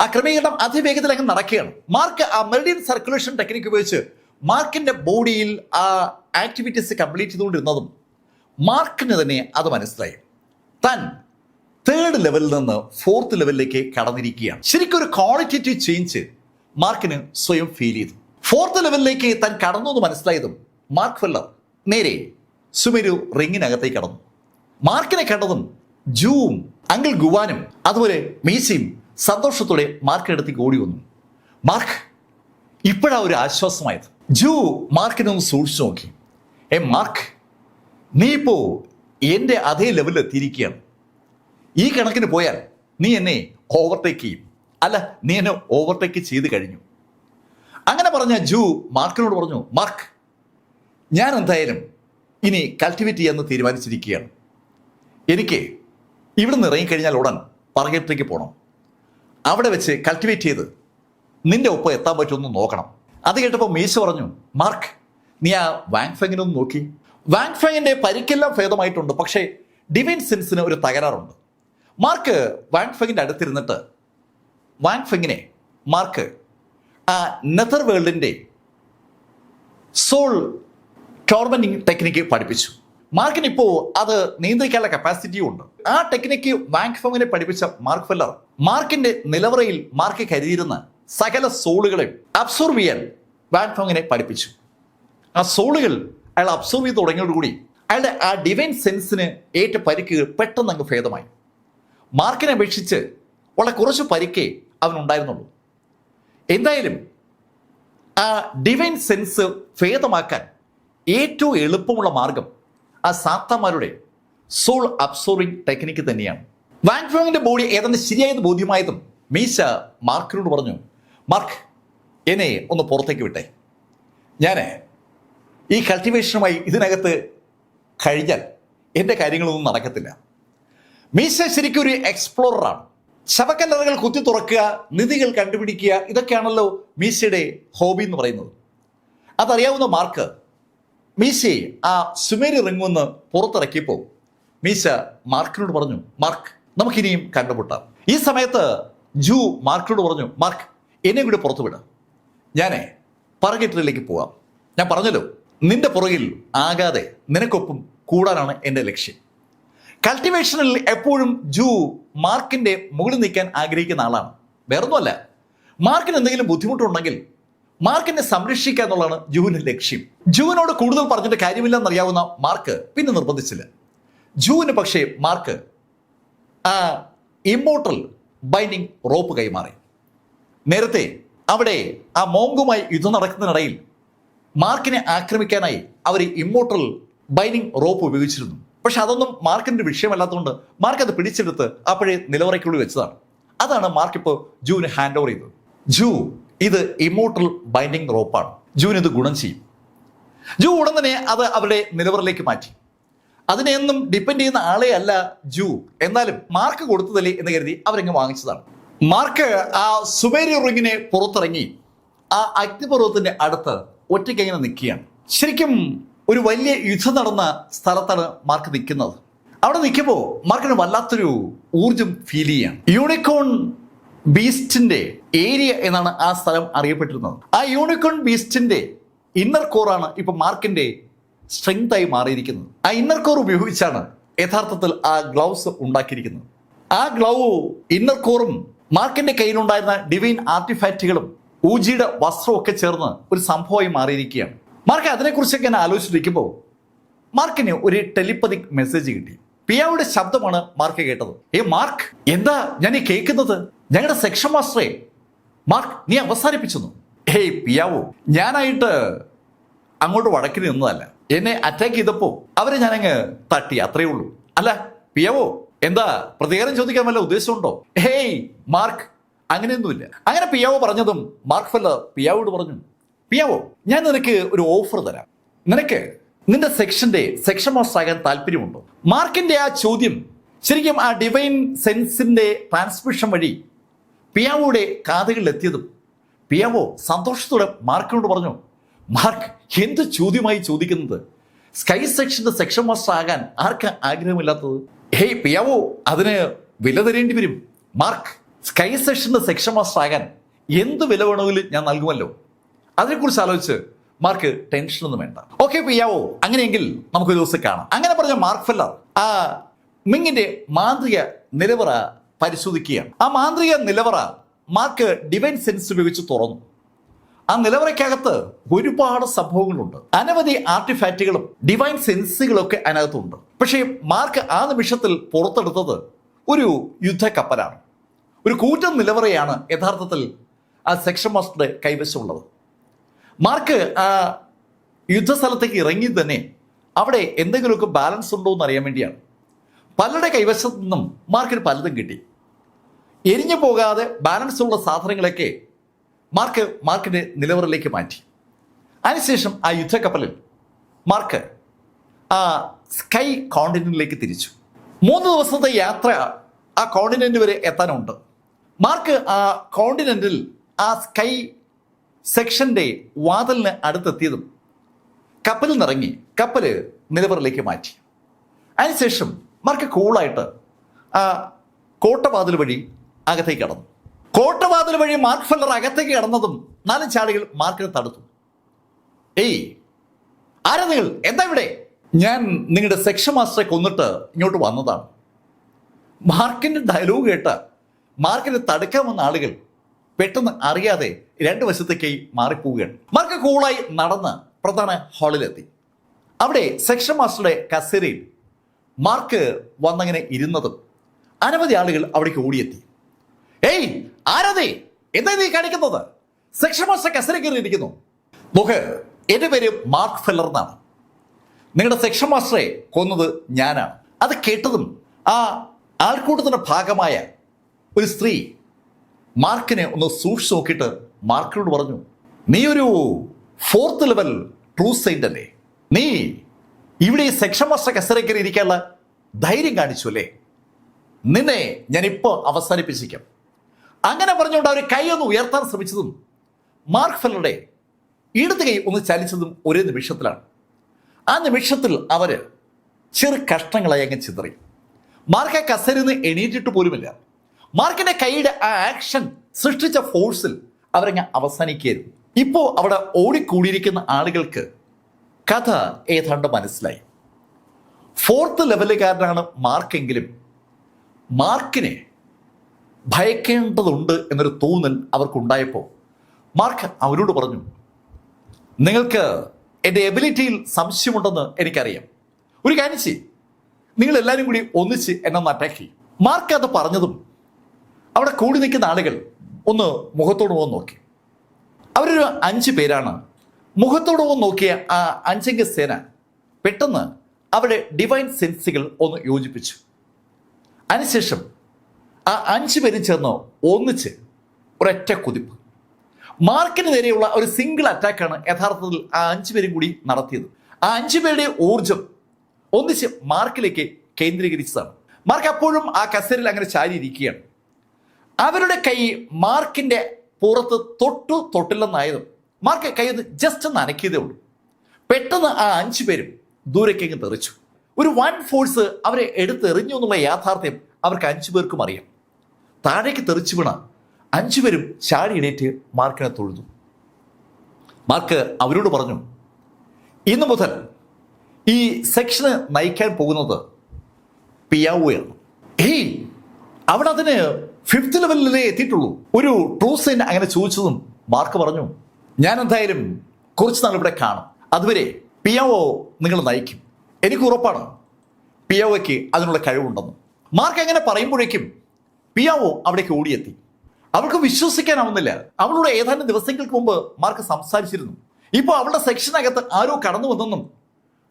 ആ ക്രമീകരണം അതിവേഗത്തിൽ അങ്ങ് നടക്കുകയാണ്. മാർക്ക് ആ മെറിഡിയൻ സർക്കുലേഷൻ ടെക്നിക്ക് ഉപയോഗിച്ച് മാർക്കിന്റെ ബോഡിയിൽ ആ ആക്ടിവിറ്റീസ് കംപ്ലീറ്റ് ചെയ്തുകൊണ്ടിരുന്നതും മാർക്കിന് തന്നെ അത് മനസ്സിലായി. താൻ 3rd ലെവലിൽ നിന്ന് 4th ലെവലിലേക്ക് കടന്നിരിക്കുകയാണ്. ശരിക്കും ഒരു ക്വാളിറ്റേറ്റീവ് ചേഞ്ച് മാർക്കിന് സ്വയം ഫീൽ ചെയ്തു. 4th ലെവലിലേക്ക് താൻ കടന്നു എന്ന് മനസ്സിലായതും മാർക്ക് ഫെല്ലർ നേരെ സുമേരു റിങ്ങിനകത്തേക്ക് കടന്നു. മാർക്കിനെ കണ്ടതും ജൂവും അങ്കിൾ ഗുവാനും അതുപോലെ മീശയും സന്തോഷത്തോടെ മാർക്കിനടുത്തേക്ക് ഓടി വന്നു. മാർക്ക്, ഇപ്പോഴാ ഒരു ആശ്വാസമായത്. ജൂ മാർക്കിനെ ഒന്ന് സൂക്ഷിച്ചു നോക്കി. മാർക്ക്, നീ ഇപ്പോൾ എൻ്റെ അതേ ലെവലിൽ എത്തിയിരിക്കുകയാണ്. ഈ കണക്കിന് പോയാൽ നീ എന്നെ ഓവർടേക്ക് ചെയ്യും. അല്ല, നീ എന്നെ ഓവർടേക്ക് ചെയ്ത് കഴിഞ്ഞു. അങ്ങനെ പറഞ്ഞ ജൂ മാർക്കിനോട് പറഞ്ഞു, മാർക്ക്, ഞാൻ എന്തായാലും ഇനി കൾട്ടിവേറ്റ് ചെയ്യാമെന്ന് തീരുമാനിച്ചിരിക്കുകയാണ്. എനിക്ക് ഇവിടെ നിന്ന് ഇറങ്ങിക്കഴിഞ്ഞാൽ ഉടൻ പറകത്തേക്ക് പോകണം. അവിടെ വെച്ച് കൾട്ടിവേറ്റ് ചെയ്ത് നിന്റെ ഒപ്പം എത്താൻ പറ്റുമെന്ന് നോക്കണം. അത് കേട്ടപ്പോൾ മീശ പറഞ്ഞു, മാർക്ക്, നീ ആ വാങ് ഫെങ്ങിനൊന്ന് നോക്കി. വാങ് ഫെങ്ങിന്റെ പരിക്കെല്ലാം ഭേദമായിട്ടുണ്ട്, പക്ഷേ ഡിവൈൻ സെൻസിന് ഒരു തകരാറുണ്ട്. മാർക്ക് വാങ് ഫെങ്ങിന്റെ അടുത്തിരുന്നിട്ട് വാങ് ഫെങ്ങിനെ മാർക്ക് ആ നെതർ വേൾഡിന്റെ സോൾ ടോർമെന്റിങ് ടെക്നിക്ക് പഠിപ്പിച്ചു. മാർക്കിന് ഇപ്പോൾ അത് നിയന്ത്രിക്കാനുള്ള കപ്പാസിറ്റിയും ഉണ്ട്. ആ ടെക്നിക്ക് വാങ് ഫെങ്ങിനെ പഠിപ്പിച്ച മാർക്ക് ഫെല്ലർ മാർക്കിന്റെ നിലവറയിൽ മാർക്ക് കരുതിയിരുന്ന സകല സോളുകളെയും അബ്സോർവ് ചെയ്യാൻ വാങ് ഫെങ്ങിനെ പഠിപ്പിച്ചു. ആ സോളുകൾ അയാൾ അബ്സോർവ് ചെയ്ത് തുടങ്ങിയോടുകൂടി അയാളുടെ ആ ഡിവൈൻ സെൻസിന് ഏറ്റ പരിക്ക് പെട്ടെന്ന് അങ്ങ് ഭേദമായി. മാർക്കിനെ അപേക്ഷിച്ച് വളരെ കുറച്ച് പരിക്കേ അവനുണ്ടായിരുന്നുള്ളൂ. എന്തായാലും ആ ഡിവൈൻ സെൻസ് ഭേദമാക്കാൻ ഏറ്റവും എളുപ്പമുള്ള മാർഗം ആ സാത്താന്മാരുടെ സോൾ അബ്സോർവിംഗ് ടെക്നിക്ക് തന്നെയാണ്. വാങ് ഫെങ്ങിന്റെ ബോഡി ഏതാണ്ട് ശരിയായത് ബോധ്യമായതും മീശ മാർക്കിനോട് പറഞ്ഞു, മാർക്ക്, എന്നെ ഒന്ന് പുറത്തേക്ക് വിട്ടെ. ഞാൻ ഈ കൾട്ടിവേഷനുമായി ഇതിനകത്ത് കഴിഞ്ഞാൽ എൻ്റെ കാര്യങ്ങളൊന്നും നടക്കത്തില്ല. മീശ ശരിക്കും ഒരു എക്സ്പ്ലോററാണ്. ശവക്കല്ലറകൾ കുത്തി തുറക്കുക, നിധികൾ കണ്ടുപിടിക്കുക, ഇതൊക്കെയാണല്ലോ മീശയുടെ ഹോബി എന്ന് പറയുന്നത്. അതറിയാവുന്ന മാർക്ക് മീശയെ ആ സുമേരി റിങ്ങൊന്ന് പുറത്തിറക്കിയപ്പോൾ മീശ മാർക്കിനോട് പറഞ്ഞു, മാർക്ക്, നമുക്കിനിയും കണ്ടുമുട്ടാം. ഈ സമയത്ത് ജൂ മാർക്കിനോട് പറഞ്ഞു, മാർക്ക്, എന്നെ കൂടി പുറത്തു വിടാം. ഞാനേ പറകേറ്ററിലേക്ക് പോവാം. ഞാൻ പറഞ്ഞല്ലോ, നിന്റെ പുറകിൽ ആകാതെ നിനക്കൊപ്പം കൂടാനാണ് എൻ്റെ ലക്ഷ്യം. കൾട്ടിവേഷനിൽ എപ്പോഴും ജൂ മാർക്കിന്റെ മുകളിൽ നിൽക്കാൻ ആഗ്രഹിക്കുന്ന ആളാണ്. വേറൊന്നുമല്ല, മാർക്കിന് എന്തെങ്കിലും ബുദ്ധിമുട്ടുണ്ടെങ്കിൽ മാർക്കിനെ സംരക്ഷിക്കുക എന്നുള്ളതാണ് ജൂവിന്റെ ലക്ഷ്യം. ജൂവിനോട് കൂടുതൽ പറഞ്ഞിട്ട് കാര്യമില്ലെന്നറിയാവുന്ന മാർക്ക് പിന്നെ നിർബന്ധിച്ചില്ല. ജൂവിന് പക്ഷേ മാർക്ക് ആ ഇമ്മോർട്ടൽ ബൈൻഡിങ് റോപ്പ് കൈമാറി. നേരത്തെ അവിടെ ആ മോങ്കുമായി യുദ്ധം നടക്കുന്നതിനിടയിൽ മാർക്കിനെ ആക്രമിക്കാനായി അവർ ഇമ്മോർട്ടൽ ബൈൻഡിങ് റോപ്പ് ഉപയോഗിച്ചിരുന്നു. പക്ഷെ അതൊന്നും മാർക്കിന്റെ വിഷയമല്ലാത്തതുകൊണ്ട് മാർക്ക് അത് പിടിച്ചെടുത്ത് അപ്പോഴേ നിലവറയ്ക്കുള്ളിൽ വെച്ചതാണ്. അതാണ് മാർക്ക് ഇപ്പോൾ ജൂവിന് ഹാൻഡ് ഓവർ ചെയ്തത്. ജൂ, ഇത് ഇമ്മോർട്ടൽ ബൈൻഡിങ് റോപ്പാണ്. ജൂവിന് ഇത് ഗുണം ചെയ്യും. ജൂ ഉടൻ തന്നെ അത് അവരുടെ നിലവറയിലേക്ക് മാറ്റി. അതിനെയൊന്നും ഡിപ്പെൻഡ് ചെയ്യുന്ന ആളെ അല്ല ജൂ, എന്നാലും മാർക്ക് കൊടുത്തതല്ലേ എന്ന് കരുതി അവരങ്ങ് വാങ്ങിച്ചതാണ്. മാർക്ക് ആ സുമേരി റിങ്ങിനെ പുറത്തിറങ്ങി ആ അഗ്നിപർവ്വതത്തിന്റെ അടുത്ത് ഒറ്റയ്ക്ക് ഇങ്ങനെ നിൽക്കുകയാണ്. ശരിക്കും ഒരു വലിയ യുദ്ധം നടന്ന സ്ഥലത്താണ് മാർക്ക് നിൽക്കുന്നത്. അവിടെ നിൽക്കുമ്പോൾ മാർക്കിന് വല്ലാത്തൊരു ഊർജം ഫീൽ ചെയ്യാണ്. യൂണിക്കോൺ ബീസ്റ്റിന്റെ ഏരിയ എന്നാണ് ആ സ്ഥലം അറിയപ്പെട്ടിരുന്നത്. ആ യൂണിക്കോൺ ബീസ്റ്റിന്റെ ഇന്നർ കോറാണ് ഇപ്പൊ മാർക്കിന്റെ സ്ട്രെങ്ത് ആയി മാറിയിരിക്കുന്നത്. ആ ഇന്നർ കോർ ഉപയോഗിച്ചാണ് യഥാർത്ഥത്തിൽ ആ ഗ്ലൗസ് ഉണ്ടാക്കിയിരിക്കുന്നത്. ആ ഗ്ലൗ ഇന്നർ കോറും മാർക്കിന്റെ കയ്യിലുണ്ടായിരുന്ന ഡിവൈൻ ആർട്ടിഫാക്റ്റുകളും ഊജിയുടെ വസ്ത്രവും ഒക്കെ ചേർന്ന് ഒരു സംഭവമായി മാറിയിരിക്കുകയാണ്. മാർക്ക് അതിനെക്കുറിച്ചൊക്കെ ഞാൻ ആലോചിച്ചിരിക്കുമ്പോൾ മാർക്കിന് ഒരു ടെലിപ്പതിക് മെസ്സേജ് കിട്ടി. പിയാവുടെ ശബ്ദമാണ് മാർക്ക് കേട്ടത്. മാർക്ക്, എന്താ ഞാൻ ഈ കേൾക്കുന്നത്? ഞങ്ങളുടെ സെക്ഷൻ മാസ്റ്ററെ മാർക്ക്, നീ അവസാനിപ്പിച്ചെന്നു. പിയാവോ, ഞാനായിട്ട് അങ്ങോട്ട് വടക്കിന് നിന്നതല്ല. എന്നെ അറ്റാക്ക് ചെയ്തപ്പോൾ അവരെ ഞാനങ്ങ് തട്ടി, അത്രയേ ഉള്ളൂ. അല്ല പിയാവോ, എന്താ പ്രതികാരം ചോദിക്കാൻ വല്ല ഉദ്ദേശമുണ്ടോ? മാർക്ക്, അങ്ങനെയൊന്നുമില്ല. അങ്ങനെ പിയാവോ പറഞ്ഞതും മാർക്ക് ഫെല്ലർ പിയാവോട് പറഞ്ഞു, പിയാവോ, ഞാൻ നിനക്ക് ഒരു ഓഫർ തരാം. നിനക്ക് നിന്റെ സെക്ഷൻ മാസ്റ്റർ ആകാൻ താല്പര്യമുണ്ടോ? മാർക്കിന്റെ ആ ചോദ്യം ശരിക്കും ആ ഡിവൈൻ സെൻസിന്റെ ട്രാൻസ്മിഷൻ വഴി പിയാവോയുടെ കാതുകളിൽ എത്തിയതും പിയാവോ സന്തോഷത്തോടെ മാർക്കിനോട് പറഞ്ഞു, മാർക്ക്, എന്ത് ചോദ്യമായി ചോദിക്കുന്നത്? സ്കൈ സെക്ഷന്റെ സെക്ഷൻ മാസ്റ്റർ ആകാൻ ആർക്കാ ആഗ്രഹമില്ലാത്തത്? പിയാവോ, അതിന് വില തരേണ്ടി വരും. മാർക്ക്, സ്കൈ സെക്ഷന്റെ സെക്ഷൻ മാസ്റ്റർ ആകാൻ എന്ത് വില വേണമെങ്കിലും ഞാൻ നൽകുമല്ലോ. അതിനെക്കുറിച്ച് ആലോചിച്ച് മാർക്ക് ടെൻഷനൊന്നും വേണ്ട. ഓക്കെ പിയാവോ, അങ്ങനെയെങ്കിൽ നമുക്ക് ഒരു ദിവസം കാണാം. അങ്ങനെ പറഞ്ഞ മാർക്ക് ഫെല്ലർ ആ മിങ്ങിന്റെ മാന്ത്രിക നിലവറ പരിശോധിക്കുകയാണ്. ആ മാന്ത്രിക നിലവറ മാർക്ക് ഡിവൈൻ സെൻസ് ഉപയോഗിച്ച് തുറന്നു. ആ നിലവറയ്ക്കകത്ത് ഒരുപാട് സംഭവങ്ങളുണ്ട്. അനവധി ആർട്ടിഫാക്റ്റുകളും ഡിവൈൻ സെൻസുകളൊക്കെ അതിനകത്തുണ്ട്. പക്ഷേ മാർക്ക് ആ നിമിഷത്തിൽ പുറത്തെടുത്തത് ഒരു യുദ്ധക്കപ്പലാണ്. ഒരു കൂറ്റൻ നിലവറയാണ് യഥാർത്ഥത്തിൽ ആ സെക്ഷൻ മാസ്റ്ററുടെ കൈവശമുള്ളത്. മാർക്ക് ആ യുദ്ധസ്ഥലത്തേക്ക് ഇറങ്ങി തന്നെ അവിടെ എന്തെങ്കിലുമൊക്കെ ബാലൻസ് ഉണ്ടോ എന്ന് അറിയാൻ വേണ്ടിയാണ്. പലരുടെ കൈവശത്തു നിന്നും മാർക്കിന് പലതും കിട്ടി. എരിഞ്ഞു പോകാതെ ബാലൻസ് ഉള്ള സാധനങ്ങളൊക്കെ മാർക്കിന്റെ നിലവറയിലേക്ക് മാറ്റി. അതിനുശേഷം ആ യുദ്ധക്കപ്പലിൽ മാർക്ക് ആ സ്കൈ കോണ്ടിനെന്റിലേക്ക് തിരിച്ചു. 3 ദിവസത്തെ യാത്ര ആ കോണ്ടിനെന്റ് വരെ എത്താനുണ്ട്. മാർക്ക് ആ കോണ്ടിനെന്റിൽ ആ സ്കൈ സെക്ഷന്റെ വാതിലിന് അടുത്തെത്തിയതും കപ്പലിൽ നിന്നിറങ്ങി കപ്പൽ നിലവറിലേക്ക് മാറ്റി. അതിനുശേഷം മാർക്ക് കൂളായിട്ട് ആ കോട്ടവാതിൽ വഴി അകത്തേക്ക് കടന്നു. കോട്ടവാതിൽ വഴി മാർക്ക് ഫെല്ലർ അകത്തേക്ക് കടന്നതും 4 ആളുകൾ മാർക്കിനെ തടുത്തു. ഏയ്, ആരാ നിങ്ങൾ? എന്താ ഇവിടെ? ഞാൻ നിങ്ങളുടെ സെക്ഷൻ മാസ്റ്ററെ കൊന്നിട്ട് ഇങ്ങോട്ട് വന്നതാണ്. മാർക്കിന്റെ ഡയലോഗ് കേട്ട് മാർക്കിനെ തടുക്കാൻ വന്ന ആളുകൾ പെട്ടെന്ന് അറിയാതെ 2 വശത്തേക്കായി മാറിപ്പോവുകയാണ്. മാർക്ക് കൂളായി നടന്ന് പ്രധാന ഹാളിലെത്തി. അവിടെ സെക്ഷൻ മാസ്റ്ററുടെ കസേരയിൽ മാർക്ക് വന്നങ്ങനെ ഇരുന്നതും അനവധി ആളുകൾ അവിടേക്ക് ഓടിയെത്തി. ഏയ്, ആരതേ? എന്താ നീ കാണിക്കുന്നത്? സെക്ഷൻ മാസ്റ്റർ കസേര കയറിയിരിക്കുന്നു. നോക്ക്, എൻ്റെ പേര് മാർക്ക് ഫെല്ലർ എന്നാണ്. നിങ്ങളുടെ സെക്ഷൻ മാസ്റ്ററെ കൊന്നത് ഞാനാണ്. അത് കേട്ടതും ആ ആൾക്കൂട്ടത്തിന്റെ ഭാഗമായ ഒരു സ്ത്രീ മാർക്കിനെ ഒന്ന് സൂക്ഷിച്ചു നോക്കിയിട്ട് മാർക്കിനോട് പറഞ്ഞു, നീ ഒരു 4th ലെവൽ ട്രൂ സെയിന്റ് അല്ലേ? നീ ഇവിടെ ഈ സെക്ഷൻ മാസ്റ്റർ കസേര കയറി ഇരിക്കാനുള്ള ധൈര്യം കാണിച്ചു അല്ലേ? നിന്നെ ഞാനിപ്പോൾ അവസാനിപ്പിച്ചിരിക്കാം. അങ്ങനെ പറഞ്ഞുകൊണ്ട് അവർ കൈ ഒന്ന് ഉയർത്താൻ ശ്രമിച്ചതും മാർക്ക് ഫെല്ലറുടെ ഇടത് കൈ ഒന്ന് ചലിച്ചതും ഒരേ നിമിഷത്തിലാണ്. ആ നിമിഷത്തിൽ അവര് ചെറു കഷ്ണങ്ങളായി അങ്ങ് ചിതറി. മാർക്ക് ആ കസേരയിൽ നിന്ന് എണീറ്റിട്ട് പോലുമില്ല. മാർക്കിന്റെ കൈയുടെ ആ ആക്ഷൻ സൃഷ്ടിച്ച ഫോഴ്സിൽ അവരങ്ങ് അവസാനിക്കുകയായിരുന്നു. ഇപ്പോ അവിടെ ഓടിക്കൂടിയിരിക്കുന്ന ആളുകൾക്ക് കഥ ഏതാണ്ട് മനസ്സിലായി. 4th ലെവലുകാരനാണ് മാർക്കെങ്കിലും മാർക്കിനെ ഭയക്കേണ്ടതുണ്ട് എന്നൊരു തോന്നൽ അവർക്കുണ്ടായപ്പോൾ മാർക്ക് അവരോട് പറഞ്ഞു, നിങ്ങൾക്ക് എൻ്റെ എബിലിറ്റിയിൽ സംശയമുണ്ടെന്ന് എനിക്കറിയാം. ഒരു കാര്യം ചെയ്യ്, നിങ്ങൾ എല്ലാവരും കൂടി ഒന്നിച്ച് എന്നെ ഒന്ന് അറ്റാക്ക് ചെയ്യും. മാർക്ക് അത് പറഞ്ഞതും അവിടെ കൂടി നിൽക്കുന്ന ആളുകൾ ഒന്ന് മുഖത്തോട് പോകാൻ നോക്കി. അവരൊരു 5 പേരാണ്. മുഖത്തോട് പോകാൻ നോക്കിയ ആ 5 അംഗ സേന പെട്ടെന്ന് അവരുടെ ഡിവൈൻ സെൻസുകൾ ഒന്ന് യോജിപ്പിച്ചു. അതിനുശേഷം ആ 5 പേരും ചേർന്ന് ഒന്നിച്ച് ഒരൊറ്റ കുതിപ്പ്. മാർക്കിന് നേരെയുള്ള ഒരു സിംഗിൾ അറ്റാക്കാണ് യഥാർത്ഥത്തിൽ ആ 5 പേരും കൂടി നടത്തിയത്. ആ 5 പേരുടെ ഊർജം ഒന്നിച്ച് മാർക്കിലേക്ക് കേന്ദ്രീകരിച്ചതാണ്. മാർക്ക് അപ്പോഴും ആ കസേരയിൽ അങ്ങനെ ചാരിയിരിക്കുകയാണ്. അവരുടെ കൈ മാർക്കിന്റെ പുറത്ത് തൊട്ടില്ലെന്നായതും മാർക്ക് കൈ ഒന്ന് ജസ്റ്റ് ഒന്ന് അനക്കിയതേ ഉള്ളൂ. പെട്ടെന്ന് ആ 5 പേരും ദൂരേക്ക് തെറിച്ചു. ഒരു വൺ ഫോഴ്സ് അവരെ എടുത്തെറിഞ്ഞു എന്നുള്ള യാഥാർത്ഥ്യം അവർക്ക് 5 പേർക്കും അറിയാം. താഴേക്ക് തെറിച്ചു വീണ 5 പേരും ചാടി എണീറ്റ് മാർക്കിനെ തൊഴുതു. മാർക്ക് അവരോട് പറഞ്ഞു, ഇന്നു മുതൽ ഈ സെക്ഷന് നയിക്കാൻ പോകുന്നത് പിയാവോയാണ്. ഏയ്, അവിടെ അതിന് 5th ലെവലിലേ എത്തിയിട്ടുള്ളൂ. ഒരു ട്രൂ സെയിന്റ് അങ്ങനെ ചോദിച്ചതും മാർക്ക് പറഞ്ഞു, ഞാൻ എന്തായാലും കുറച്ച് നാൾ ഇവിടെ കാണും. അതുവരെ പിയാവോ നിങ്ങൾ നയിക്കും. എനിക്ക് ഉറപ്പാണ് പിയാവോയ്ക്ക് അതിനുള്ള കഴിവുണ്ടെന്ന്. മാർക്ക് അങ്ങനെ പറയുമ്പോഴേക്കും പിയാവോ അവിടേക്ക് ഓടിയെത്തി. അവൾക്ക് വിശ്വസിക്കാനാവുന്നില്ല. അവളോട് ഏതാനും ദിവസങ്ങൾക്ക് മുമ്പ് മാർക്ക് സംസാരിച്ചിരുന്നു. ഇപ്പോൾ അവളുടെ സെക്ഷനകത്ത് ആരോ കടന്നു വന്നെന്നും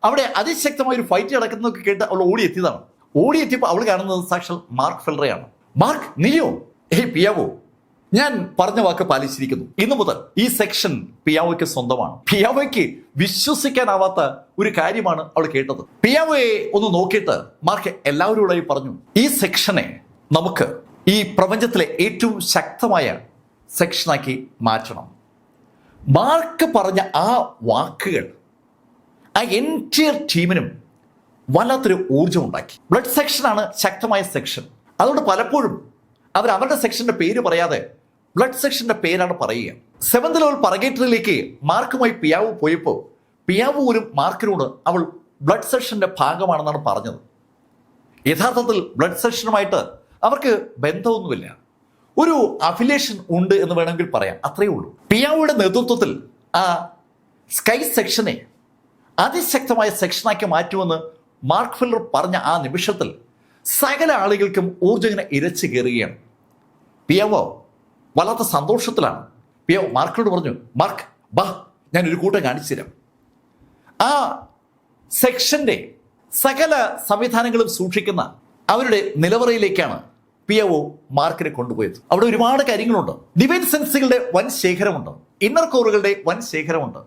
അവിടെ അതിശക്തമായ ഒരു ഫൈറ്റ് നടക്കുന്നതൊക്കെ കേട്ട് അവൾ ഓടിയെത്തിയതാണ്. ഓടിയെത്തിയപ്പോൾ അവൾ കാണുന്നത് സാക്ഷാൽ മാർക്ക് ഫെല്ലറെയാണ്. മാർക്ക്, നീയോ? ഏയ് പിയാവോ, ഞാൻ പറഞ്ഞ വാക്ക് പാലിച്ചിരിക്കുന്നു. ഇന്നു മുതൽ ഈ സെക്ഷൻ പിയാവോയ്ക്ക് സ്വന്തമാണ്. പിയാവോയ്ക്ക് വിശ്വസിക്കാനാവാത്ത ഒരു കാര്യമാണ് അവൾ കേട്ടത്. പിയാവോയെ ഒന്ന് നോക്കിയിട്ട് മാർക്ക് എല്ലാവരോടായി പറഞ്ഞു, ഈ സെക്ഷനെ നമുക്ക് ഈ പ്രപഞ്ചത്തിലെ ഏറ്റവും ശക്തമായ സെക്ഷനാക്കി മാറ്റണം. മാർക്ക് പറഞ്ഞ ആ വാക്കുകൾ ആ എൻറ്റയർ ടീമിനും വല്ലാത്തൊരു ഊർജം ഉണ്ടാക്കി. ബ്ലഡ് സെക്ഷനാണ് ശക്തമായ സെക്ഷൻ. അതുകൊണ്ട് പലപ്പോഴും അവരുടെ സെക്ഷന്റെ പേര് പറയാതെ ബ്ലഡ് സെക്ഷന്റെ പേരാണ് പറയുക. 7th ലെവൽ പറഗേറ്ററിലേക്ക് മാർക്കുമായി പിയാവോ പോയപ്പോൾ പിയാവോ ഒരു മാർക്കിനോട് അവൾ ബ്ലഡ് സെക്ഷന്റെ ഭാഗമാണെന്നാണ് പറഞ്ഞത്. യഥാർത്ഥത്തിൽ ബ്ലഡ് സെക്ഷനുമായിട്ട് അവർക്ക് ബന്ധമൊന്നുമില്ല. ഒരു അഫിലിയേഷൻ ഉണ്ട് എന്ന് വേണമെങ്കിൽ പറയാം, അത്രയേ ഉള്ളൂ. പിയാവോയുടെ നേതൃത്വത്തിൽ ആ സ്കൈ സെക്ഷനെ അതിശക്തമായ സെക്ഷനാക്കി മാറ്റുമെന്ന് മാർക്ക് ഫെല്ലർ പറഞ്ഞ ആ നിമിഷത്തിൽ സകല ആളുകൾക്കും ഊർജ്ജം ഇങ്ങനെ ഇരച്ചു കയറുകയാണ്. പിയാവോ വല്ലാത്ത സന്തോഷത്തിലാണ്. പിയാവോ മാർക്കിനോട് പറഞ്ഞു, മാർക്ക് ബാ, ഞാൻ ഒരു കൂട്ടം കാണിച്ചു തരാം. ആ സെക്ഷന്റെ സകല സംവിധാനങ്ങളും സൂക്ഷിക്കുന്ന അവരുടെ നിലവറയിലേക്കാണ് പിയാവോ മാർക്കിനെ കൊണ്ടുപോയത്. അവിടെ ഒരുപാട് കാര്യങ്ങളുണ്ട്. ഡിവൈൻ സെൻസുകളുടെ വൻ ശേഖരമുണ്ട്. ഇന്നർ കോറുകളുടെ വൻ ശേഖരമുണ്ട്.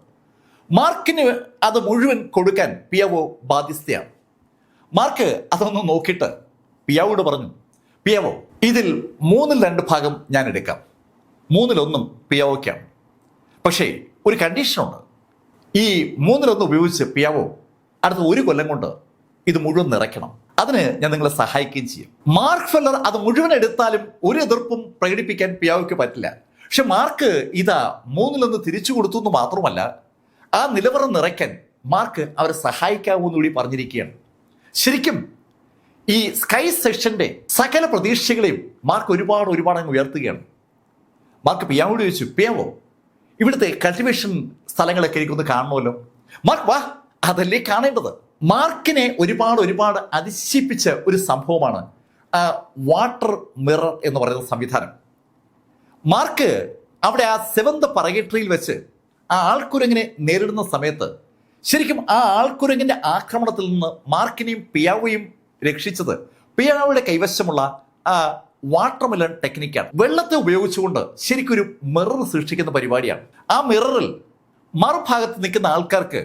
മാർക്കിന് അത് മുഴുവൻ കൊടുക്കാൻ പിയാവോ ബാധ്യസ്ഥയാണ്. മാർക്ക് അതൊന്ന് നോക്കിയിട്ട് പിയാവോട് പറഞ്ഞു, പിയാവോ ഇതിൽ 2/3 ഭാഗം ഞാൻ എടുക്കാം, 1/3 പിയാവോയ്ക്കാണ്. പക്ഷേ ഒരു കണ്ടീഷനുണ്ട്. ഈ 1/3 ഉപയോഗിച്ച് പിയാവോ അടുത്ത 1 കൊല്ലം കൊണ്ട് ഇത് മുഴുവൻ നിറയ്ക്കണം. അതിന് ഞാൻ നിങ്ങളെ സഹായിക്കുകയും ചെയ്യും. മാർക്ക് ഫെല്ലർ അത് മുഴുവൻ എടുത്താലും ഒരു എതിർപ്പും പ്രകടിപ്പിക്കാൻ പിയാവോയ്ക്ക് പറ്റില്ല. പക്ഷെ മാർക്ക് ഇതാ 1/3 തിരിച്ചു കൊടുത്തു എന്ന് മാത്രമല്ല, ആ നിലവറ നിറയ്ക്കാൻ മാർക്ക് അവരെ സഹായിക്കാവൂന്ന് കൂടി പറഞ്ഞിരിക്കുകയാണ്. ശരിക്കും ഈ സ്കൈ സെക്ഷന്റെ സകല പ്രതീക്ഷകളെയും മാർക്ക് ഒരുപാട് അങ്ങ് ഉയർത്തുകയാണ്. മാർക്ക് പിയാവോട് ചോദിച്ചു, പിയാവോ ഇവിടുത്തെ കൾട്ടിവേഷൻ സ്ഥലങ്ങളൊക്കെ എനിക്കൊന്ന് കാണണമല്ലോ. മാർക്ക് വാ, അതല്ലേ കാണേണ്ടത്. മാർക്കിനെ ഒരുപാട് അതിശയിപ്പിച്ച ഒരു സംഭവമാണ് ആ വാട്ടർ മിറർ എന്ന് പറയുന്ന സംവിധാനം. മാർക്ക് അവിടെ ആ 7th പറകേട്രിയിൽ വെച്ച് ആ ആൾക്കുരങ്ങിനെ നേരിടുന്ന സമയത്ത് ശരിക്കും ആ ആൾക്കുരങ്ങിന്റെ ആക്രമണത്തിൽ നിന്ന് മാർക്കിനെയും പിയാവോയും രക്ഷിച്ചത് പിയാവോയുടെ കൈവശമുള്ള ആ വാട്ടർ മിലൺ ടെക്നിക്കാണ്. വെള്ളത്തെ ഉപയോഗിച്ചുകൊണ്ട് ശരിക്കും ഒരു മിറർ സൃഷ്ടിക്കുന്ന പരിപാടിയാണ്. ആ മിററിൽ മറുഭാഗത്ത് നിൽക്കുന്ന ആൾക്കാർക്ക്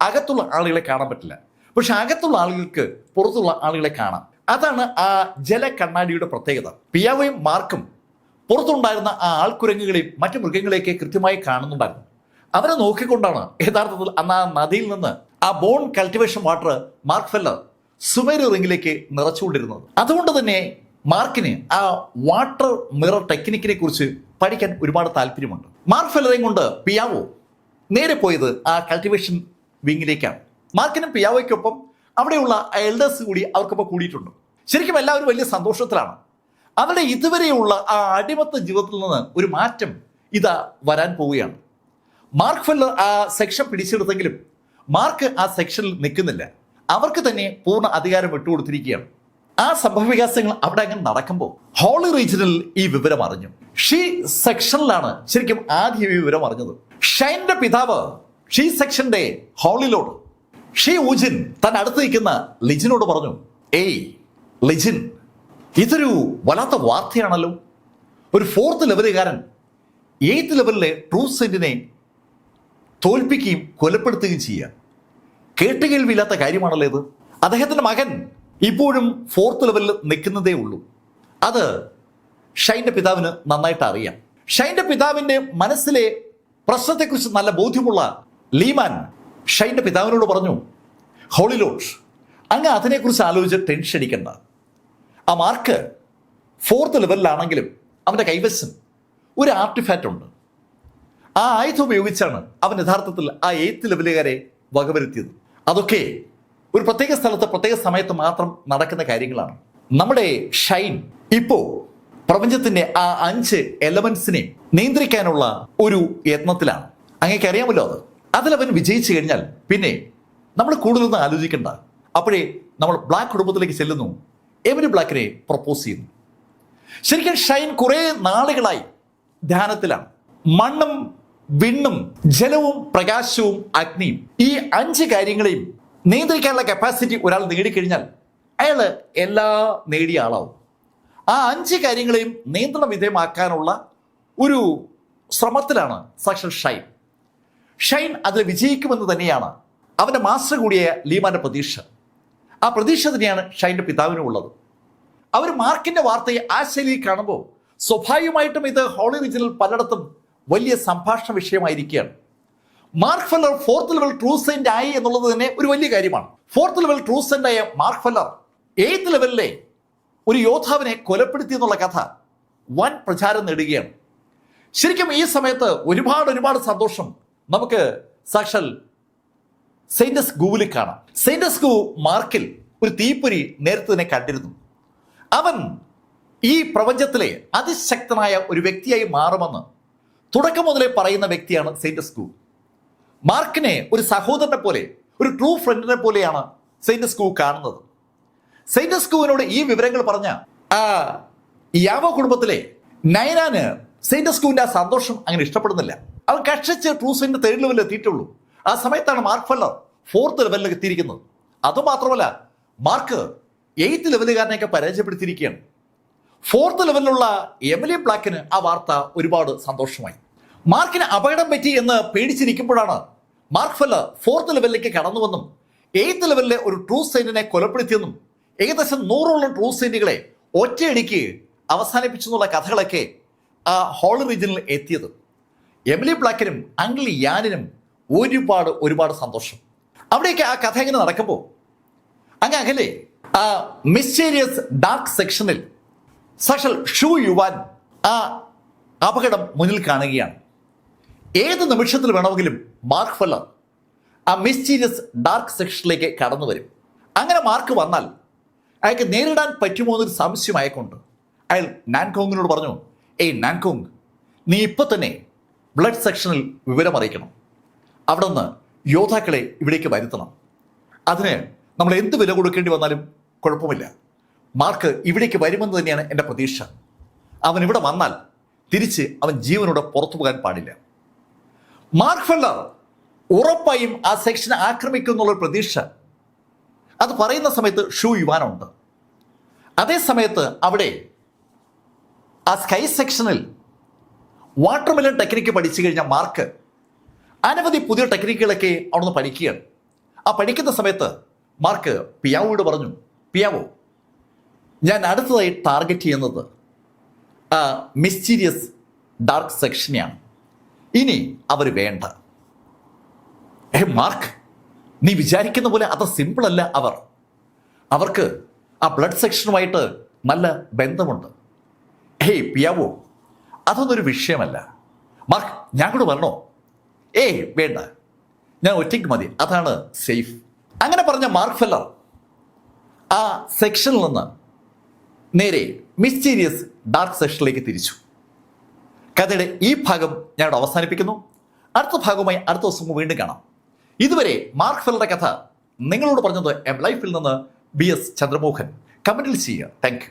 അകത്തുള്ള ആളുകളെ കാണാൻ പറ്റില്ല, പക്ഷെ അകത്തുള്ള ആളുകൾക്ക് പുറത്തുള്ള ആളുകളെ കാണാം. അതാണ് ആ ജല കണ്ണാടിയുടെ പ്രത്യേകത. പിയാവോയും മാർക്കും പുറത്തുണ്ടായിരുന്ന ആ ആൾക്കുരങ്ങുകളെയും മറ്റു മൃഗങ്ങളെയൊക്കെ കൃത്യമായി കാണുന്നുണ്ടായിരുന്നു. അവരെ നോക്കിക്കൊണ്ടാണ് യഥാർത്ഥത്തിൽ അന്ന് ആ നദിയിൽ നിന്ന് ആ bone cultivation water Mark Feller Sumeru റിംഗിലേക്ക് നിറച്ചുകൊണ്ടിരുന്നത്. അതുകൊണ്ട് തന്നെ മാർക്കിന് ആ വാട്ടർ മിറർ ടെക്നിക്കിനെ കുറിച്ച് പഠിക്കാൻ ഒരുപാട് താല്പര്യമുണ്ട്. മാർക്ക് ഫെല്ലറേയും കൊണ്ട് പിയാവോ നേരെ പോയത് ആ കൾട്ടിവേഷൻ വിങ്ങിലേക്കാണ്. മാർക്കിനും പിയാവോയ്ക്കൊപ്പം അവിടെയുള്ള എൽഡേഴ്സ് കൂടി അവർക്കൊപ്പം കൂടിയിട്ടുണ്ട്. ശരിക്കും എല്ലാവരും വലിയ സന്തോഷത്തിലാണ്. അവരുടെ ഇതുവരെയുള്ള ആ അടിമത്ത ജീവിതത്തിൽ നിന്ന് ഒരു മാറ്റം ഇതാ വരാൻ പോവുകയാണ്. മാർക്ക് ഫെല്ലർ ആ സെക്ഷൻ പിടിച്ചെടുത്തെങ്കിലും മാർക്ക് ആ സെക്ഷനിൽ നിൽക്കുന്നില്ല. അവർക്ക് തന്നെ പൂർണ്ണ അധികാരം വിട്ടുകൊടുത്തിരിക്കുകയാണ്. ആ സംഭവവികാസങ്ങൾ അവിടെ അങ്ങനെ നടക്കുമ്പോൾ ഹോളി റീജിയനിൽ ഈ വിവരം അറിഞ്ഞു. ഷീ സെക്ഷനിലാണ് ശരിക്കും ആദ്യം ഈ വിവരം അറിഞ്ഞത്. ഷൈന്റെ പിതാവ് ഷീ സെക്ഷന്റെ ഹോളിലോട് ഷീ ഊജിൻ തന്റെ അടുത്ത് നിൽക്കുന്ന ലിജിനോട് പറഞ്ഞു, ഏയ് ലിജിൻ, ഇതൊരു വല്ലാത്ത വാർത്തയാണല്ലോ. ഒരു 4th ലെവലുകാരൻ 8th ലെവലിലെ ട്രൂ സെന്റിനെ തോൽപ്പിക്കുകയും കൊലപ്പെടുത്തുകയും ചെയ്യുക കേട്ടുകേൾവിയില്ലാത്ത കാര്യമാണല്ലോ ഇത്. അദ്ദേഹത്തിന്റെ മകൻ ഇപ്പോഴും 4th ലെവലിൽ നിൽക്കുന്നതേ ഉള്ളൂ. അത് ഷൈന്റെ പിതാവിന് നന്നായിട്ട് അറിയാം. ഷൈന്റെ പിതാവിന്റെ മനസ്സിലെ പ്രശ്നത്തെക്കുറിച്ച് നല്ല ബോധ്യമുള്ള ലീമാൻ ഷൈന്റെ പിതാവിനോട് പറഞ്ഞു, ഹോളിലോട്ട്, അങ്ങ് അതിനെക്കുറിച്ച് ആലോചിച്ച് ടെൻഷൻ അടിക്കണ്ട. ആ മാർക്ക് 4th ലെവലിലാണെങ്കിലും അവന്റെ കൈവശം ഒരു ആർട്ടിഫാക്റ്റ് ഉണ്ട്. ആ ആയുധം ഉപയോഗിച്ചാണ് അവൻ യഥാർത്ഥത്തിൽ ആ 8th ലെവലുകാരെ വകവരുത്തിയത്. അതൊക്കെ ഒരു പ്രത്യേക സ്ഥലത്ത് പ്രത്യേക സമയത്ത് മാത്രം നടക്കുന്ന കാര്യങ്ങളാണ്. നമ്മുടെ ഷൈൻ ഇപ്പോ പ്രപഞ്ചത്തിന്റെ ആ 5 എലമെന്റ്സിനെ നിയന്ത്രിക്കാനുള്ള ഒരു യത്നത്തിലാണ്. അങ്ങേക്ക് അറിയാമല്ലോ അത്. അതിലവൻ വിജയിച്ചു കഴിഞ്ഞാൽ പിന്നെ നമ്മൾ കൂടുതലൊന്നും ആലോചിക്കണ്ട. അപ്പോഴേ നമ്മൾ ബ്ലാക്ക് കുടുംബത്തിലേക്ക് ചെല്ലുന്നു, എവരി ബ്ലാക്കിനെ പ്രപ്പോസ് ചെയ്യുന്നു. ശരിക്കും ഷൈൻ കുറെ നാളുകളായി ധ്യാനത്തിലാണ്. മണ്ണും വിണ്ണും ജലവും പ്രകാശവും അഗ്നിയും, ഈ 5 കാര്യങ്ങളെയും നിയന്ത്രിക്കാനുള്ള കപ്പാസിറ്റി ഒരാൾ നേടിക്കഴിഞ്ഞാൽ അയാൾ എല്ലാം നേടിയ ആളാവും. ആ 5 കാര്യങ്ങളെയും നിയന്ത്രണ വിധേയമാക്കാനുള്ള ഒരു ശ്രമത്തിലാണ് സാക്ഷാൽ ഷൈൻ. ഷൈൻ അതിൽ വിജയിക്കുമെന്ന് തന്നെയാണ് അവന്റെ മാസ്റ്റർ കൂടിയ ലീമാന്റെ പ്രതീക്ഷ. ആ പ്രതീക്ഷ തന്നെയാണ് ഷൈന്റെ പിതാവിനും ഉള്ളത്. അവർ മാർക്കിന്റെ വാർത്തയെ ആ ശൈലിയിൽ കാണുമ്പോൾ സ്വാഭാവികമായിട്ടും ഇത് ഹോളി റീജിയനിൽ പലയിടത്തും വലിയ സംഭാഷണ വിഷയമായിരിക്കുകയാണ്. Mark Feller 4th level true saint ആയി എന്നുള്ളത് തന്നെ ഒരു വലിയ കാര്യമാണ്. 4th ലെവൽ ട്രൂ സെന്റ് ആയ മാർക്ക് ഫെല്ലർ 8th ലെവലിലെ ഒരു യോദ്ധാവിനെ കൊലപ്പെടുത്തി എന്നുള്ള കഥ വൻ പ്രചാരം നേടുകയാണ്. ശരിക്കും ഈ സമയത്ത് ഒരുപാട് സന്തോഷം നമുക്ക് സാക്ഷാൽ സെയിന്റസ് ഗൂവിൽ കാണാം. സെയിന്റസ് ഗൂ മാർക്കിൽ ഒരു തീപ്പൊരി നേരത്തെ തന്നെ കണ്ടിരുന്നു. അവൻ ഈ പ്രപഞ്ചത്തിലെ അതിശക്തനായ ഒരു വ്യക്തിയായി മാറുമെന്ന് തുടക്കം മുതലേ പറയുന്ന വ്യക്തിയാണ് സെയിന്റസ് ഗൂ. മാർക്കിനെ ഒരു സഹോദരനെ പോലെ, ഒരു ട്രൂ ഫ്രണ്ടിനെ പോലെയാണ് സെയിന്റസ് ഗൂ കാണുന്നത്. സെയിന്റസ് ഗൂവിനോട് ഈ വിവരങ്ങൾ പറഞ്ഞ ആ യാവോ കുടുംബത്തിലെ നൈനാന് സെയിന്റസ് ഗൂവിന്റെ ആ സന്തോഷം അങ്ങനെ ഇഷ്ടപ്പെടുന്നില്ല. അവൻ കഷ്ടിച്ച് ട്രൂ സെന്റ് 3rd ലെവലിൽ എത്തിയിട്ടുള്ളൂ. ആ സമയത്താണ് മാർക്ക് ഫെല്ലർ 4th ലെവലിൽ എത്തിയിരിക്കുന്നത്. അതുമാത്രമല്ല, മാർക്ക് 8th ലെവലുകാരനെയൊക്കെ പരാജയപ്പെടുത്തിയിരിക്കുകയാണ്. 4th ലെവലിലുള്ള എമിലി ബ്ലാക്കിന് ആ വാർത്ത ഒരുപാട് സന്തോഷമായി. മാർക്കിന് അപകടം പറ്റി എന്ന് പേടിച്ചിരിക്കുമ്പോഴാണ് മാർക്ക് ഫെല്ലർ 4th ലെവലിലേക്ക് കടന്നുവെന്നും 8th ലെവലിലെ ഒരു ട്രൂ സെയിന്റിനെ കൊലപ്പെടുത്തിയെന്നും ഏകദേശം 100ഓളം ട്രൂ സെയിന്റുകളെ ഒറ്റയടിക്ക് അവസാനിപ്പിച്ചു എന്നുള്ള കഥകളൊക്കെ ആ ഹോളി റീജിയനിൽ എത്തിയത് എമിലി ബ്ലാക്കിനും അങ്കിൾ യാനിനും ഒരുപാട് സന്തോഷം. അവിടെയൊക്കെ ആ കഥ ഇങ്ങനെ നടക്കുമ്പോൾ അങ്ങ് അകലെ ആ മിസ്റ്റീരിയസ് ഡാർക്ക് സെക്ഷനിൽ സാക്ഷാൽ ഷൂ യുവാൻ ആ അപകടം മുന്നിൽ കാണുകയാണ്. ഏത് നിമിഷത്തിൽ വേണമെങ്കിലും മാർക്ക് ഫെല്ലർ ആ മിസ്റ്റീരിയസ് ഡാർക്ക് സെക്ഷനിലേക്ക് കടന്നു വരും. അങ്ങനെ മാർക്ക് വന്നാൽ അയാൾക്ക് നേരിടാൻ പറ്റുമോ എന്നൊരു സംശയം അയക്കൊണ്ട് അയാൾ നാൻകോങ്ങിനോട് പറഞ്ഞു, ഏയ് നാൻകോങ്, നീ ഇപ്പോൾ തന്നെ ബ്ലഡ് സെക്ഷനിൽ വിവരം അറിയിക്കണം. അവിടെ നിന്ന് യോദ്ധാക്കളെ ഇവിടേക്ക് വരുത്തണം. അതിന് നമ്മൾ എന്ത് വില കൊടുക്കേണ്ടി വന്നാലും കുഴപ്പമില്ല. മാർക്ക് ഇവിടേക്ക് വരുമെന്ന് തന്നെയാണ് എൻ്റെ പ്രതീക്ഷ. അവൻ ഇവിടെ വന്നാൽ തിരിച്ച് അവൻ ജീവനോടെ പുറത്തു പോകാൻ പാടില്ല. മാർക്ക് ഫെല്ലർ ഉറപ്പായും ആ സെക്ഷൻ ആക്രമിക്കും എന്നുള്ളൊരു പ്രതീക്ഷ അത് പറയുന്ന സമയത്ത് ഷൂ യുവാനുണ്ട്. അതേ സമയത്ത് അവിടെ ആ സ്കൈ സെക്ഷനിൽ വാട്ടർമെലൺ ടെക്നിക്ക് പഠിച്ചു കഴിഞ്ഞ മാർക്ക് അനവധി പുതിയ ടെക്നിക്കുകളൊക്കെ അവിടുന്ന് പഠിക്കുകയാണ്. ആ പഠിക്കുന്ന സമയത്ത് മാർക്ക് പിയാവോട് പറഞ്ഞു, പിയാവോ, ഞാൻ അടുത്തതായി ടാർഗറ്റ് ചെയ്യുന്നത് ആ മിസ്റ്റീരിയസ് ഡാർക്ക് സെക്ഷനെയാണ്. ഇനി അവർ വേണ്ട. മാർക്ക്, നീ വിചാരിക്കുന്ന പോലെ അത് സിമ്പിൾ അല്ല. അവർക്ക് ആ ബ്ലഡ് സെക്ഷനുമായിട്ട് നല്ല ബന്ധമുണ്ട്. പിയാവോ, അതൊന്നൊരു വിഷയമല്ല. മാർക്ക്, ഞാൻ കൂടെ വരണോ? വേണ്ട, ഞാൻ ഒറ്റയ്ക്ക് മതി, അതാണ് സേഫ്. അങ്ങനെ പറഞ്ഞ മാർക്ക് ഫെല്ലർ ആ സെക്ഷനിൽ നിന്ന് നേരെ മിസ്റ്റീരിയസ് ഡാർക്ക് സെക്ഷനിലേക്ക് തിരിച്ചു. കഥയുടെ ഈ ഭാഗം ഞാനിവിടെ അവസാനിപ്പിക്കുന്നു. അടുത്ത ഭാഗവുമായി അടുത്ത ദിവസം വീണ്ടും കാണാം. ഇതുവരെ മാർക്ക് ഫെല്ലറുടെ കഥ നിങ്ങളോട് പറഞ്ഞത് എം ലൈഫിൽ നിന്ന് BS ചന്ദ്രമോഹൻ. കമന്റിൽ ചെയ്യുക. Thank you.